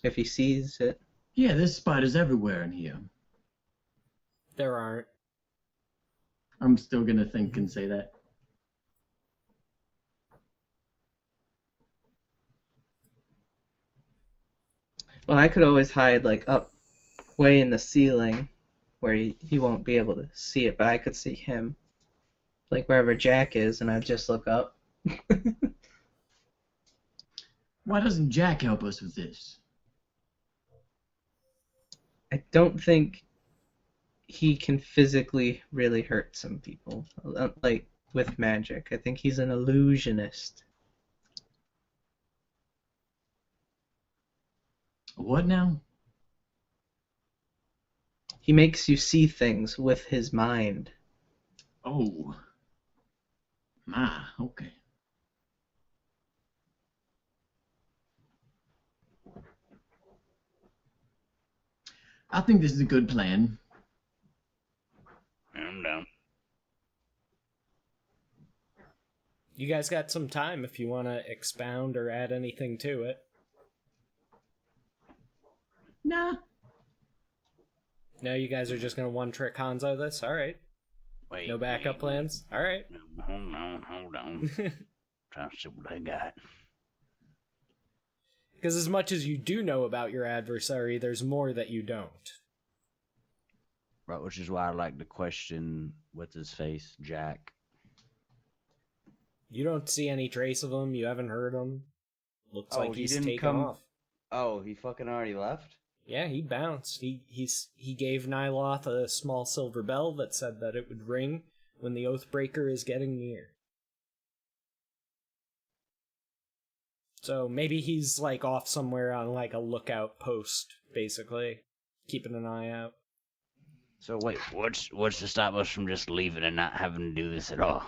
[SPEAKER 4] if he sees it.
[SPEAKER 2] Yeah, there's spiders everywhere in here.
[SPEAKER 1] There aren't.
[SPEAKER 2] I'm still gonna think and say that.
[SPEAKER 4] Well, I could always hide like up way in the ceiling where he won't be able to see it, but I could see him. Like wherever Jack is, and I'd just look up.
[SPEAKER 2] Why doesn't Jack help us with this?
[SPEAKER 4] I don't think he can physically really hurt some people. Like, with magic. I think he's an illusionist.
[SPEAKER 2] What now?
[SPEAKER 4] He makes you see things with his mind.
[SPEAKER 2] Oh. Okay. I think this is a good plan.
[SPEAKER 5] I'm down.
[SPEAKER 1] You guys got some time if you want to expound or add anything to it.
[SPEAKER 2] Nah.
[SPEAKER 1] No, you guys are just going to one-trick Hanzo this? Alright.
[SPEAKER 5] Wait.
[SPEAKER 1] No backup plans? Alright.
[SPEAKER 5] Hold on. Trying to see what I got.
[SPEAKER 1] Because as much as you do know about your adversary, there's more that you don't.
[SPEAKER 7] Right, which is why I like to question what's his face, Jack.
[SPEAKER 1] You don't see any trace of him, you haven't heard him. Looks
[SPEAKER 7] Oh,
[SPEAKER 1] like
[SPEAKER 7] he
[SPEAKER 1] he's
[SPEAKER 7] didn't
[SPEAKER 1] taken
[SPEAKER 7] come-
[SPEAKER 1] off.
[SPEAKER 7] Oh, he fucking already left?
[SPEAKER 1] Yeah, he bounced. He gave Nyloth a small silver bell that said that it would ring when the Oathbreaker is getting near. So maybe he's like off somewhere on like a lookout post, basically, keeping an eye out.
[SPEAKER 5] So wait, what's to stop us from just leaving and not having to do this at all?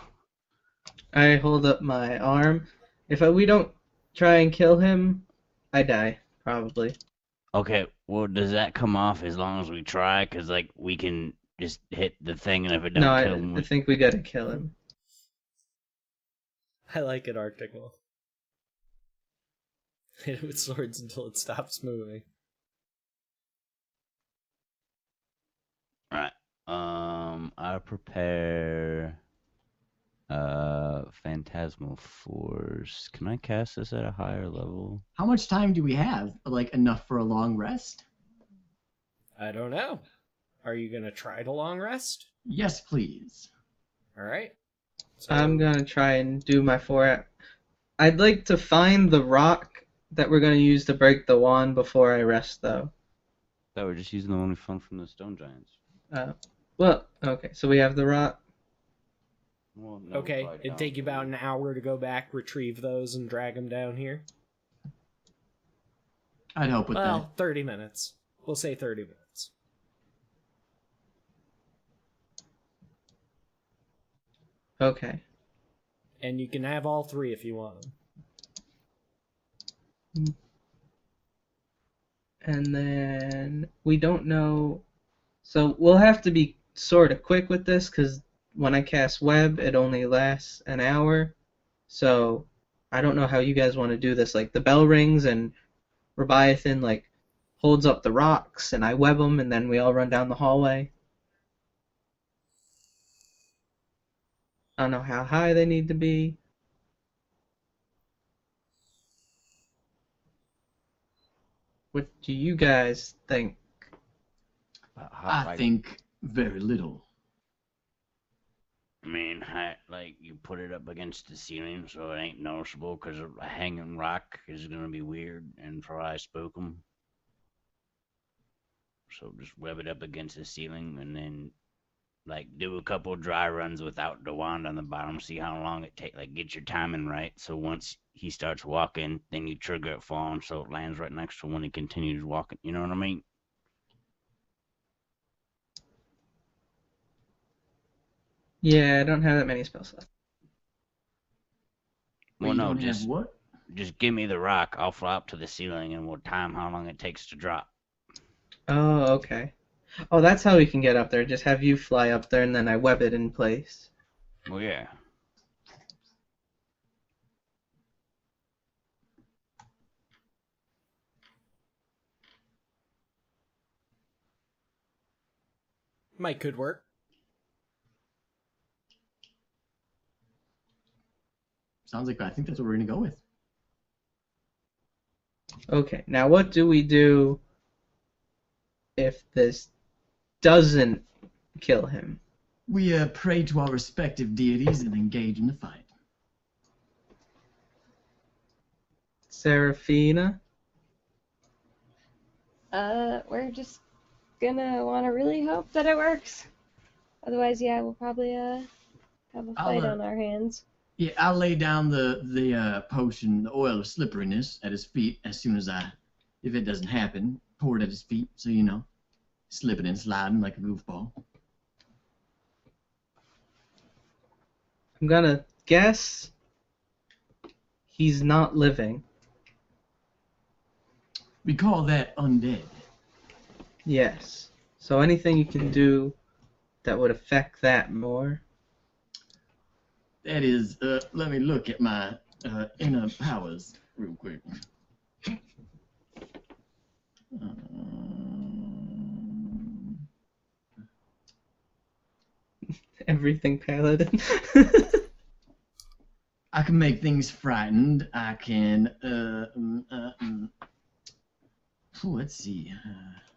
[SPEAKER 4] I hold up my arm. If we don't try and kill him, I die, probably.
[SPEAKER 5] Okay, well, does that come off as long as we try? Because, like, we can just hit the thing, and if it don't
[SPEAKER 4] No,
[SPEAKER 5] kill him,
[SPEAKER 4] I think we gotta kill him.
[SPEAKER 1] I like it, Arcticle. Hit it with swords until it stops moving.
[SPEAKER 5] Right.
[SPEAKER 7] I prepare Phantasmal Force. Can I cast this at a higher level?
[SPEAKER 2] How much time do we have? Like, enough for a long rest?
[SPEAKER 1] I don't know. Are you gonna try to long rest?
[SPEAKER 2] Yes, please.
[SPEAKER 1] Alright. So,
[SPEAKER 4] I'm gonna try and do my 4. I'd like to find the rock that we're gonna use to break the wand before I rest, though.
[SPEAKER 7] That we're just using the one we found from the Stone Giants.
[SPEAKER 4] Well, okay, so we have the rock.
[SPEAKER 7] Well, no,
[SPEAKER 1] okay,
[SPEAKER 7] probably
[SPEAKER 1] it'd
[SPEAKER 7] not.
[SPEAKER 1] take you about an hour to go back, retrieve those, and drag them down here.
[SPEAKER 2] I'd help with
[SPEAKER 1] Well, 30 minutes. We'll say 30 minutes.
[SPEAKER 4] Okay.
[SPEAKER 1] And you can have all 3 if you want them.
[SPEAKER 4] And then we don't know. So we'll have to be sort of quick with this because when I cast web, it only lasts an hour. So I don't know how you guys want to do this. Like the bell rings and Leviathan like holds up the rocks and I web them and then we all run down the hallway. I don't know how high they need to be. What do you guys think?
[SPEAKER 2] I think very little.
[SPEAKER 5] I mean, like, you put it up against the ceiling so it ain't noticeable, because a hanging rock is going to be weird and probably spook them. So just web it up against the ceiling and then, like, do a couple dry runs without the wand on the bottom, see how long it takes, like, get your timing right. So once he starts walking, then you trigger it falling so it lands right next to when he continues walking. You know what I mean?
[SPEAKER 4] Yeah, I don't have that many spells left.
[SPEAKER 2] Wait,
[SPEAKER 5] Well,
[SPEAKER 2] you
[SPEAKER 5] no,
[SPEAKER 2] don't
[SPEAKER 5] just
[SPEAKER 2] have what?
[SPEAKER 5] just give me the rock. I'll fly up to the ceiling and we'll time how long it takes to drop.
[SPEAKER 4] Oh, okay. Oh, that's how we can get up there. Just have you fly up there and then I web it in place.
[SPEAKER 5] Well, yeah.
[SPEAKER 1] Might could work.
[SPEAKER 2] Sounds like I think that's what we're gonna go with.
[SPEAKER 4] Okay, now what do we do if this doesn't kill him?
[SPEAKER 2] We pray to our respective deities and engage in the fight.
[SPEAKER 4] Seraphina?
[SPEAKER 6] We're just gonna wanna really hope that it works. Otherwise, yeah, we'll probably have a
[SPEAKER 2] I'll,
[SPEAKER 6] fight on our hands.
[SPEAKER 2] Yeah, I'll lay down the potion, the oil of slipperiness, at his feet as soon as if it doesn't happen, pour it at his feet, so slipping and sliding like a goofball.
[SPEAKER 4] I'm gonna guess he's not living.
[SPEAKER 2] We call that undead.
[SPEAKER 4] Yes. So anything you can do that would affect that more?
[SPEAKER 2] That is, let me look at my inner powers real quick.
[SPEAKER 4] Everything paladin.
[SPEAKER 2] I can make things frightened. I can, let's see.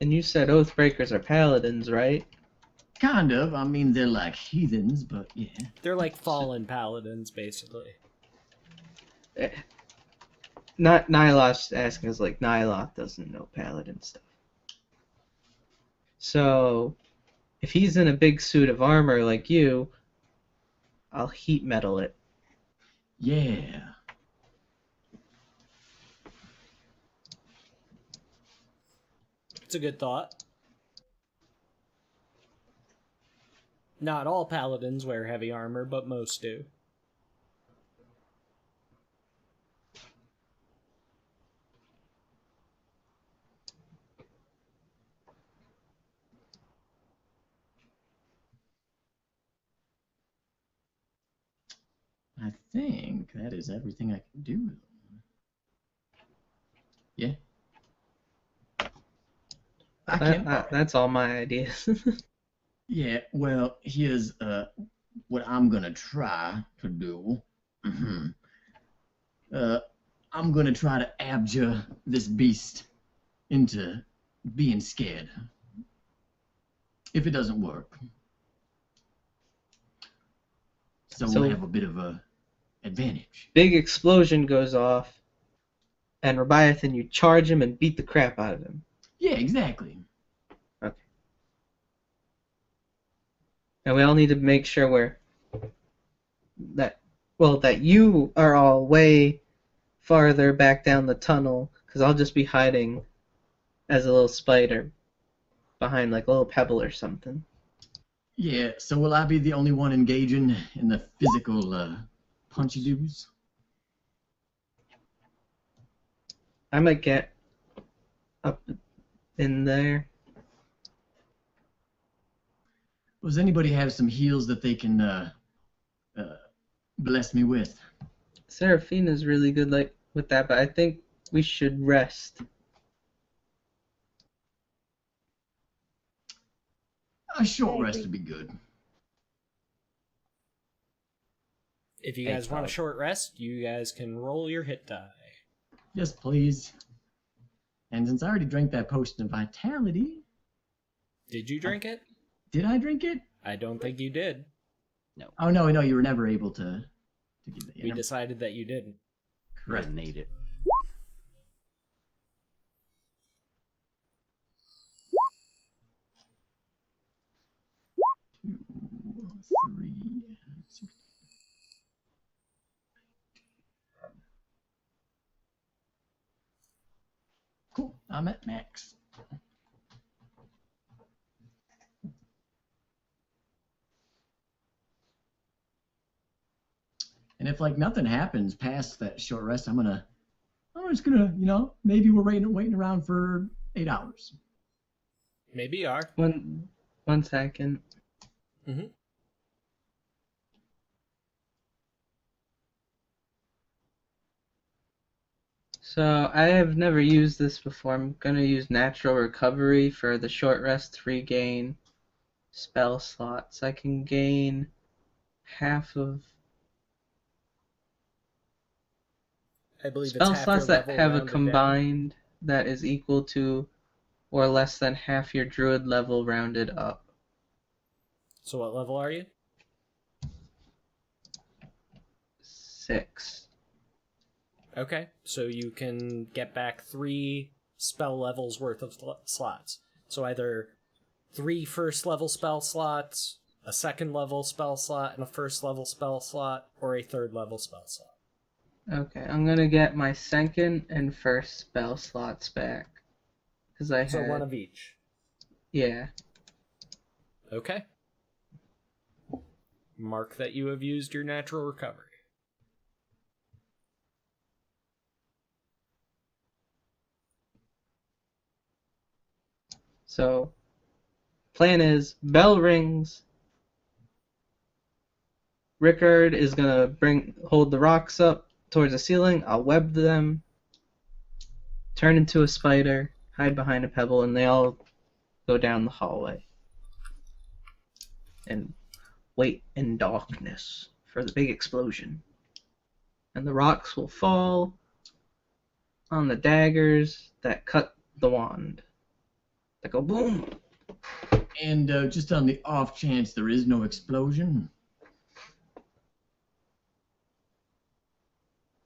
[SPEAKER 4] And you said Oathbreakers are paladins, right?
[SPEAKER 2] Kind of. I mean, they're like heathens, but yeah.
[SPEAKER 1] They're like fallen paladins, basically.
[SPEAKER 4] Not Nyloth's asking us like Nyloth doesn't know paladin stuff. So, if he's in a big suit of armor like you, I'll heat metal it.
[SPEAKER 2] Yeah.
[SPEAKER 1] It's a good thought. Not all paladins wear heavy armor, but most do.
[SPEAKER 2] I think that is everything I can do. Yeah.
[SPEAKER 4] That's all my ideas.
[SPEAKER 2] Yeah, well, here's what I'm gonna try to do. I'm gonna try to abjure this beast into being scared. If it doesn't work. So we'll have a bit of a advantage.
[SPEAKER 4] Big explosion goes off, and Rebiathan, you charge him and beat the crap out of him.
[SPEAKER 2] Yeah, exactly.
[SPEAKER 4] Okay. And we all need to make sure that you are all way farther back down the tunnel, because I'll just be hiding as a little spider behind like a little pebble or something.
[SPEAKER 2] Yeah, so will I be the only one engaging in the physical punchy doos?
[SPEAKER 4] I might get up in there.
[SPEAKER 2] Does anybody have some heals that they can bless me with?
[SPEAKER 4] Seraphina's really good with that, but I think we should rest.
[SPEAKER 2] A short rest would be good.
[SPEAKER 1] If you guys want a short rest, you guys can roll your hit die.
[SPEAKER 2] Yes, please. And since I already drank that potion of vitality...
[SPEAKER 1] Did you drink it?
[SPEAKER 2] Did I drink it?
[SPEAKER 1] I don't think you did.
[SPEAKER 7] No.
[SPEAKER 2] Oh, no, you were never able to give it.
[SPEAKER 1] We decided that you didn't.
[SPEAKER 2] Correct.
[SPEAKER 7] Need it.
[SPEAKER 2] Cool, I'm at max. And if nothing happens past that short rest, I'm just gonna, maybe we're waiting around for 8 hours.
[SPEAKER 1] Maybe you are.
[SPEAKER 4] One second.
[SPEAKER 1] Mm-hmm.
[SPEAKER 4] So I have never used this before. I'm gonna use natural recovery for the short rest to regain spell slots. I can gain half of
[SPEAKER 1] I believe
[SPEAKER 4] spell
[SPEAKER 1] it's half
[SPEAKER 4] slots
[SPEAKER 1] your
[SPEAKER 4] that
[SPEAKER 1] level
[SPEAKER 4] have a
[SPEAKER 1] rounded
[SPEAKER 4] combined that is equal to or less than half your druid level rounded up.
[SPEAKER 1] down. So what level are you?
[SPEAKER 4] 6.
[SPEAKER 1] Okay, so you can get back 3 spell levels worth of slots. So either 3 first level spell slots, a second level spell slot and a first level spell slot, or a third level spell slot.
[SPEAKER 4] Okay, I'm gonna get my second and first spell slots back. Because I
[SPEAKER 1] So
[SPEAKER 4] had...
[SPEAKER 1] one of each.
[SPEAKER 4] Yeah.
[SPEAKER 1] Okay. Mark that you have used your natural recovery.
[SPEAKER 4] So, plan is, bell rings. Rickard is gonna hold the rocks up towards the ceiling. I'll web them, turn into a spider, hide behind a pebble, and they all go down the hallway. And wait in darkness for the big explosion. And the rocks will fall on the daggers that cut the wand. They go boom.
[SPEAKER 2] And just on the off chance there is no explosion.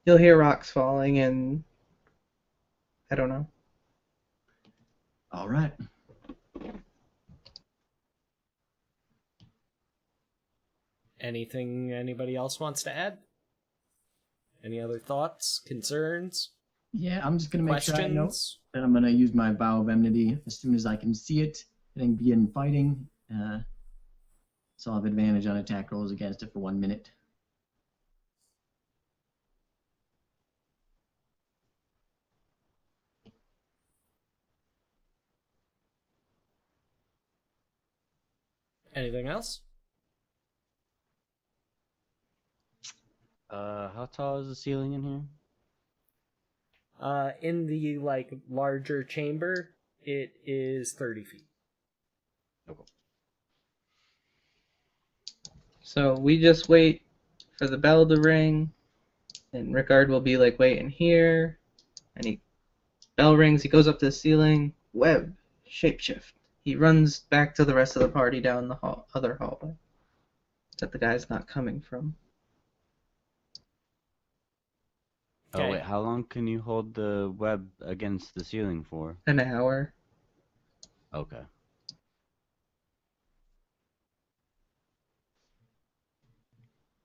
[SPEAKER 4] You'll hear rocks falling and I don't know.
[SPEAKER 2] All right.
[SPEAKER 1] Anything anybody else wants to add? Any other thoughts, concerns,
[SPEAKER 2] Yeah, I'm just gonna make sure I know
[SPEAKER 1] questions?
[SPEAKER 2] that I'm gonna use my vow of enmity as soon as I can see it and begin fighting. So I'll have advantage on attack rolls against it for 1 minute.
[SPEAKER 1] Anything else?
[SPEAKER 7] How tall is the ceiling in here?
[SPEAKER 1] In the larger chamber, it is 30 feet.
[SPEAKER 7] Okay.
[SPEAKER 4] So we just wait for the bell to ring, and Rickard will be waiting here, and bell rings, he goes up to the ceiling, web, shapeshift. He runs back to the rest of the party down the other hallway that the guy's not coming from.
[SPEAKER 1] Okay.
[SPEAKER 7] Oh wait, how long can you hold the web against the ceiling for?
[SPEAKER 4] An hour.
[SPEAKER 7] Okay.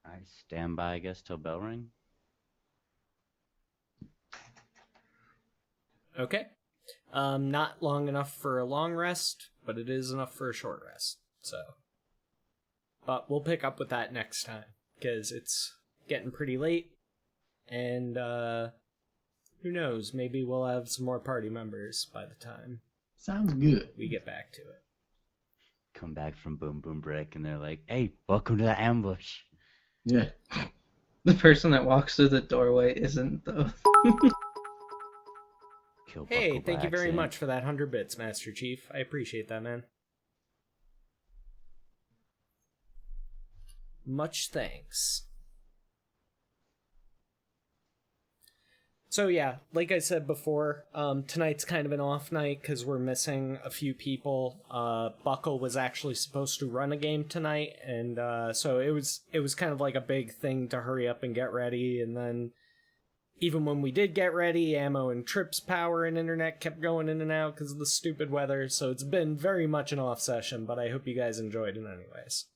[SPEAKER 7] I stand by, I guess, till bell ring.
[SPEAKER 1] Okay. Not long enough for a long rest, but it is enough for a short rest. So, but we'll pick up with that next time because it's getting pretty late, and who knows? Maybe we'll have some more party members by the time
[SPEAKER 2] Sounds good.
[SPEAKER 1] we get back to it.
[SPEAKER 7] Come back from Boom Boom Break and they're like, "Hey, welcome to the ambush."
[SPEAKER 2] Yeah.
[SPEAKER 4] The person that walks through the doorway isn't, though.
[SPEAKER 7] Kill
[SPEAKER 1] Hey,
[SPEAKER 7] Buckle
[SPEAKER 1] thank
[SPEAKER 7] by
[SPEAKER 1] you very
[SPEAKER 7] accident.
[SPEAKER 1] much for that 100 bits, Master Chief. I appreciate that, man. Much thanks. So yeah, like I said before, tonight's kind of an off night because we're missing a few people. Buckle was actually supposed to run a game tonight, and so it was kind of like a big thing to hurry up and get ready. And then even when we did get ready, Ammo and Trip's power and internet kept going in and out because of the stupid weather. So it's been very much an off session, but I hope you guys enjoyed it anyways.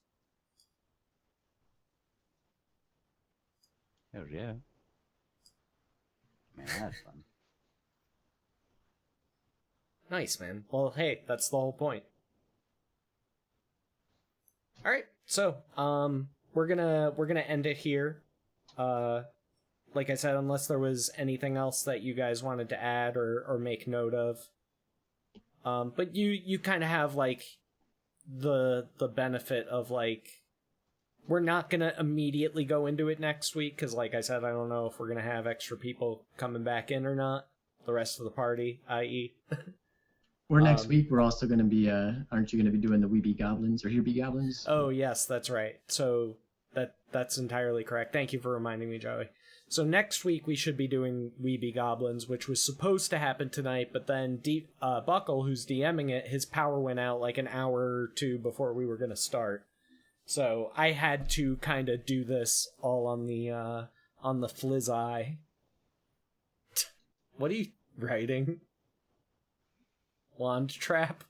[SPEAKER 7] Oh yeah. Man, that's fun.
[SPEAKER 1] Nice, man. Well, hey, that's the whole point. All right, so we're gonna end it here. Like I said, unless there was anything else that you guys wanted to add or make note of. But you kind of have the benefit of we're not gonna immediately go into it next week because, like I said, I don't know if we're gonna have extra people coming back in or not. The rest of the party, i.e.
[SPEAKER 2] Or next week we're also going to be, aren't you going to be doing the Weeby Goblins or Here Be Goblins?
[SPEAKER 1] Oh yes, that's right. So that's entirely correct. Thank you for reminding me, Joey. So next week we should be doing Weeby Goblins, which was supposed to happen tonight, but then Buckle, who's DMing it, his power went out an hour or two before we were gonna start. So I had to kind of do this all on the fliz eye. What are you writing? Wand trap?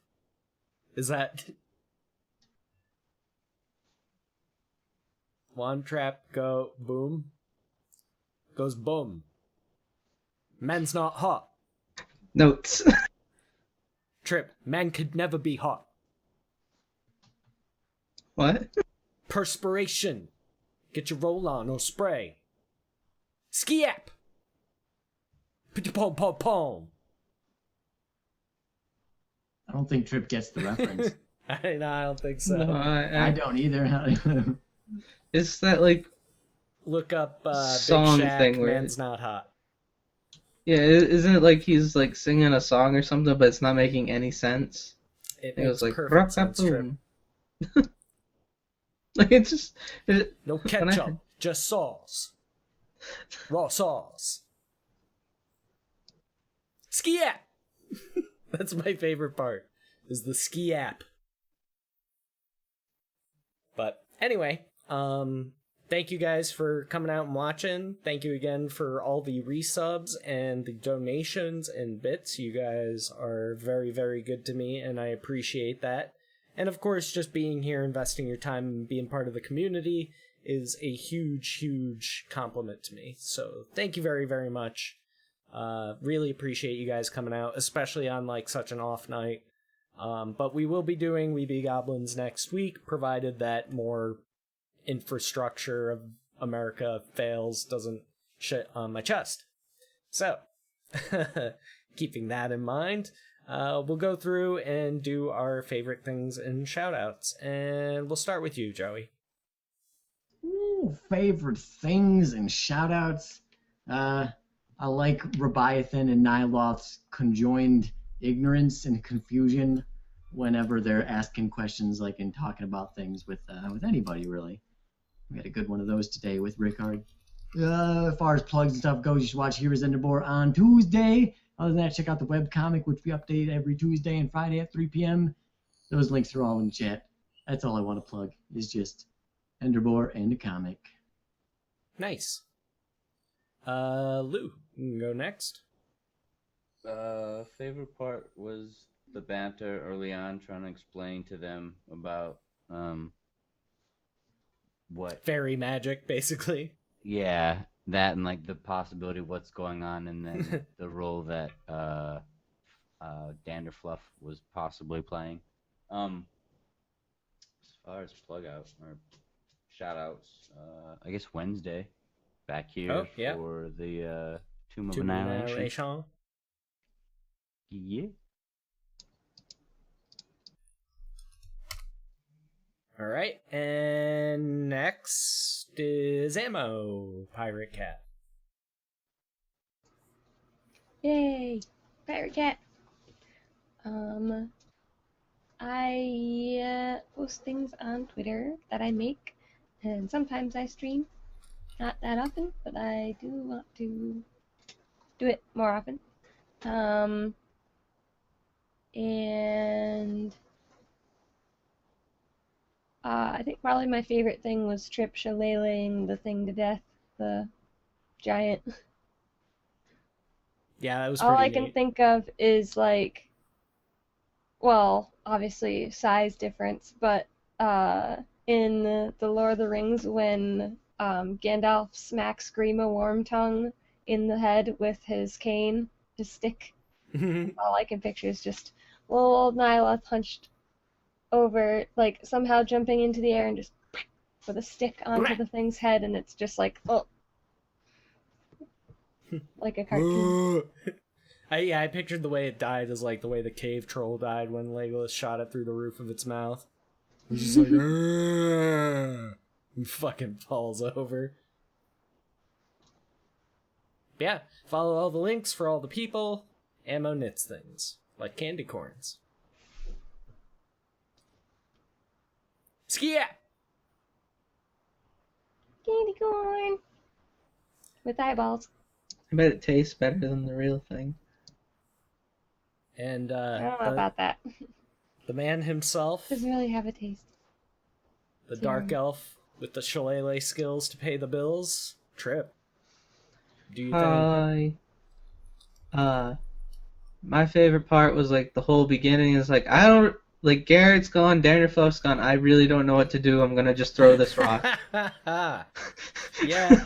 [SPEAKER 1] Is that... One trap go boom. Goes boom. Man's not hot.
[SPEAKER 4] Notes.
[SPEAKER 1] Trip. Man could never be hot.
[SPEAKER 4] What?
[SPEAKER 1] Perspiration. Get your roll on or spray. Ski-app. Pom pom pom.
[SPEAKER 2] I don't think Trip gets the reference.
[SPEAKER 1] I don't think so.
[SPEAKER 4] No,
[SPEAKER 2] I don't either.
[SPEAKER 4] Is that like
[SPEAKER 1] Look up
[SPEAKER 4] song
[SPEAKER 1] Big Shaq,
[SPEAKER 4] thing where
[SPEAKER 1] Man's Not Hot.
[SPEAKER 4] yeah? Isn't it like he's like singing a song or something, but it's not making any sense?
[SPEAKER 1] It
[SPEAKER 4] It was
[SPEAKER 1] makes
[SPEAKER 4] like
[SPEAKER 1] perfect sense, Trip.
[SPEAKER 4] boom. Like it's just
[SPEAKER 1] No
[SPEAKER 4] when I
[SPEAKER 1] ketchup,
[SPEAKER 4] heard-
[SPEAKER 1] just sauce. Raw sauce. Ski app. That's my favorite part. Is the ski app. But anyway, thank you guys for coming out and watching. Thank you again for all the resubs and the donations and bits. You guys are very, very good to me, and I appreciate that. And of course, just being here, investing your time, and being part of the community is a huge, huge compliment to me. So thank you very, very much. Really appreciate you guys coming out, especially on like such an off night. But we will be doing We Be Goblins next week, provided that more infrastructure of America fails, doesn't shit on my chest. So, keeping that in mind, we'll go through and do our favorite things and shoutouts. And we'll start with you, Joey.
[SPEAKER 2] Ooh, favorite things and shoutouts. I like Rebiathan and Nyloth's conjoined ignorance and confusion whenever they're asking questions, like and talking about things with anybody really. We had a good one of those today with Rickard. As far as plugs and stuff goes, you should watch Heroes Enderbor on Tuesday. Other than that, check out the webcomic, which we update every Tuesday and Friday at 3 p.m. Those links are all in the chat. That's all I want to plug, is just Enderbor and the comic.
[SPEAKER 1] Nice. Lou, you can go next.
[SPEAKER 7] Favorite part was the banter early on, trying to explain to them about what
[SPEAKER 1] Fairy magic, basically.
[SPEAKER 7] yeah, that and like the possibility of what's going on, and then the role that Danderfluff was possibly playing. As far as plug out or shout outs, I guess Wednesday back here for the Tomb of Annihilation. Yeah.
[SPEAKER 1] All right, and next is Ammo, Pirate Cat.
[SPEAKER 6] Yay! Pirate Cat! I post things on Twitter that I make, and sometimes I stream. Not that often, but I do want to do it more often. And I think probably my favorite thing was Trip shillelaghing the thing to death, the giant.
[SPEAKER 1] Yeah, that was
[SPEAKER 6] All
[SPEAKER 1] pretty
[SPEAKER 6] I can
[SPEAKER 1] neat.
[SPEAKER 6] think of is like, well, obviously size difference, but in the Lord of the Rings when Gandalf smacks Grima Wormtongue in the head with his cane, his stick, all I can picture is just little old Nyloth hunched over, like somehow jumping into the air and just with a stick onto the thing's head, and it's just like, oh, like a cartoon.
[SPEAKER 1] I pictured the way it died as like the way the cave troll died when Legolas shot it through the roof of its mouth. He's just like, and fucking falls over. Yeah, follow all the links for all the people. Ammo knits things, like candy corns. Skia!
[SPEAKER 6] Candy corn with eyeballs.
[SPEAKER 4] I bet it tastes better than the real thing.
[SPEAKER 1] And
[SPEAKER 6] I don't know about that.
[SPEAKER 1] the man himself,
[SPEAKER 6] Doesn't really have a taste.
[SPEAKER 1] the dark elf with the shillelagh skills to pay the bills, Trip. Do you think?
[SPEAKER 4] Hi. My favorite part was like the whole beginning is like I don't like Garrett's gone, Dangerfield's gone. I really don't know what to do. I'm gonna just throw this rock.
[SPEAKER 1] Yeah,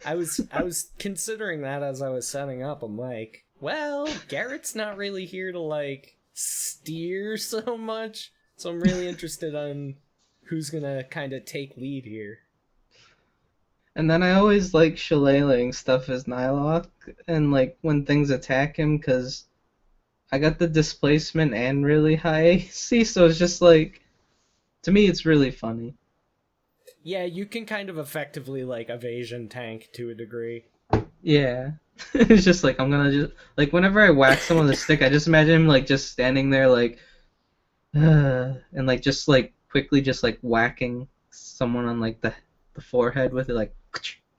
[SPEAKER 1] I was considering that as I was setting up. I'm like, well, Garrett's not really here to like steer so much, so I'm really interested on who's gonna kind of take lead here.
[SPEAKER 4] And then I always like shillelaghing stuff as Nylok, and like when things attack him, because I got the displacement and really high AC, so it's just like, to me, it's really funny.
[SPEAKER 1] Yeah, you can kind of effectively like evasion tank to a degree.
[SPEAKER 4] Yeah. It's just like, I'm gonna just, like, whenever I whack someone with a stick, I just imagine him, like, just standing there, like, and, like, just, like, quickly just, like, whacking someone on, like, the forehead with it,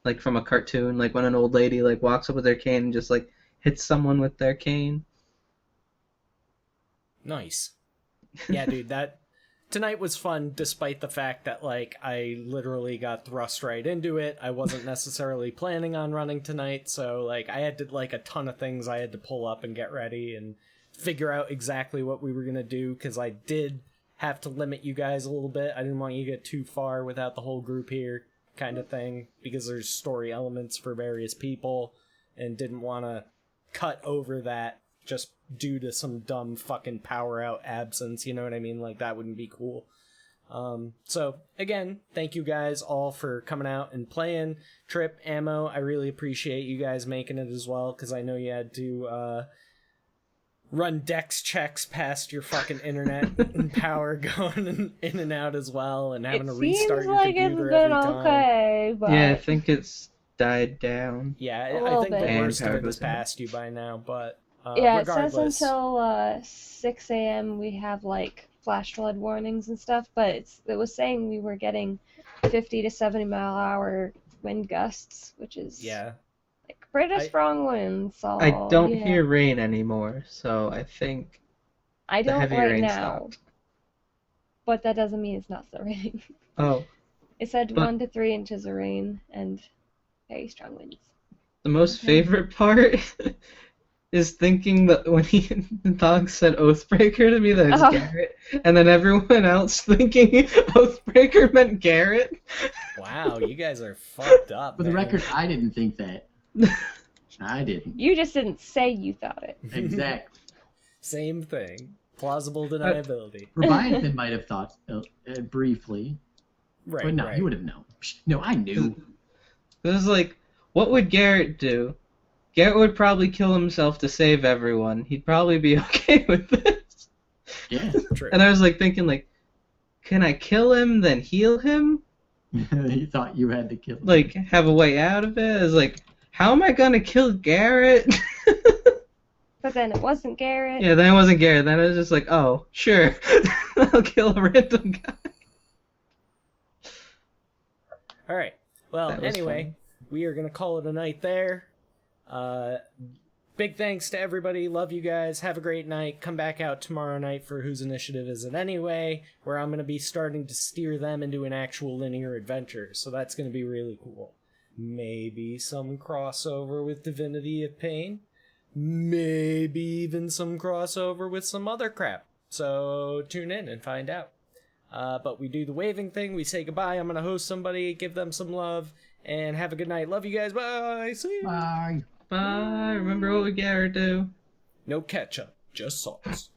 [SPEAKER 4] like from a cartoon, like when an old lady, like, walks up with their cane and just, like, hits someone with their cane.
[SPEAKER 1] Nice. Yeah, dude, that tonight was fun despite the fact that like I literally got thrust right into it. I wasn't necessarily planning on running tonight, so like I had to like a ton of things I had to pull up and get ready and figure out exactly what we were going to do because I did have to limit you guys a little bit. I didn't want you to get too far without the whole group here kind of thing because there's story elements for various people and didn't want to cut over that just due to some dumb fucking power out absence, you know what I mean? Like, that wouldn't be cool. So, again, thank you guys all for coming out and playing. Trip, Ammo, I really appreciate you guys making it as well, because I know you had to, run dex checks past your fucking internet and power going in and out as well, and having to restart your computer every time.
[SPEAKER 6] Okay, but...
[SPEAKER 4] Yeah, I think it's died down.
[SPEAKER 1] Yeah, I think the
[SPEAKER 4] And
[SPEAKER 1] worst of
[SPEAKER 4] power
[SPEAKER 1] it is
[SPEAKER 4] goes out.
[SPEAKER 1] past you by now, but...
[SPEAKER 6] yeah,
[SPEAKER 1] regardless,
[SPEAKER 6] it says until 6 a.m. we have like flash flood warnings and stuff, but it was saying we were getting 50 to 70-mile-an-hour wind gusts, which is like pretty strong winds. So,
[SPEAKER 4] I don't hear rain anymore, so I think
[SPEAKER 6] I
[SPEAKER 4] the
[SPEAKER 6] don't
[SPEAKER 4] heavy
[SPEAKER 6] right
[SPEAKER 4] rain
[SPEAKER 6] now,
[SPEAKER 4] stopped.
[SPEAKER 6] but that doesn't mean it's not still raining.
[SPEAKER 4] Oh.
[SPEAKER 6] It said
[SPEAKER 4] But
[SPEAKER 6] 1 to 3 inches of rain and very strong winds.
[SPEAKER 4] the most favorite part is thinking that when the dog said Oathbreaker to me that it's Garrett, and then everyone else thinking Oathbreaker meant Garrett.
[SPEAKER 1] Wow, you guys are fucked up.
[SPEAKER 2] For the record, I didn't think that. I didn't.
[SPEAKER 6] You just didn't say you thought it.
[SPEAKER 2] Exactly.
[SPEAKER 1] Same thing. Plausible deniability.
[SPEAKER 2] Leviathan might have thought briefly.
[SPEAKER 1] Right,
[SPEAKER 2] but no,
[SPEAKER 1] right.
[SPEAKER 2] he would have known. No, I knew.
[SPEAKER 4] It was like, what would Garrett do? Garrett would probably kill himself to save everyone. He'd probably be okay with this.
[SPEAKER 2] Yeah.
[SPEAKER 1] True.
[SPEAKER 4] And I was like thinking, like, can I kill him, then heal him?
[SPEAKER 2] He thought you had to kill him.
[SPEAKER 4] Like, have a way out of it? I was like, how am I gonna kill Garrett?
[SPEAKER 6] But then it wasn't Garrett.
[SPEAKER 4] Yeah, then it wasn't Garrett. Then it was just like, oh, sure. I'll kill a random guy.
[SPEAKER 1] Alright. Well,
[SPEAKER 4] That was
[SPEAKER 1] anyway,
[SPEAKER 4] fun.
[SPEAKER 1] we are going to call it a night there. Big thanks to everybody. Love you guys. Have a great night. Come back out tomorrow night for Whose Initiative Is It Anyway, where I'm going to be starting to steer them into an actual linear adventure. So that's going to be really cool. Maybe some crossover with Divinity of Pain. Maybe even some crossover with some other crap. So tune in and find out. But we do the waving thing. We say goodbye. I'm going to host somebody, give them some love, and have a good night. Love you guys. Bye. See you.
[SPEAKER 2] Bye.
[SPEAKER 4] Bye. Remember what would Garrett do?
[SPEAKER 1] No ketchup, just sauce.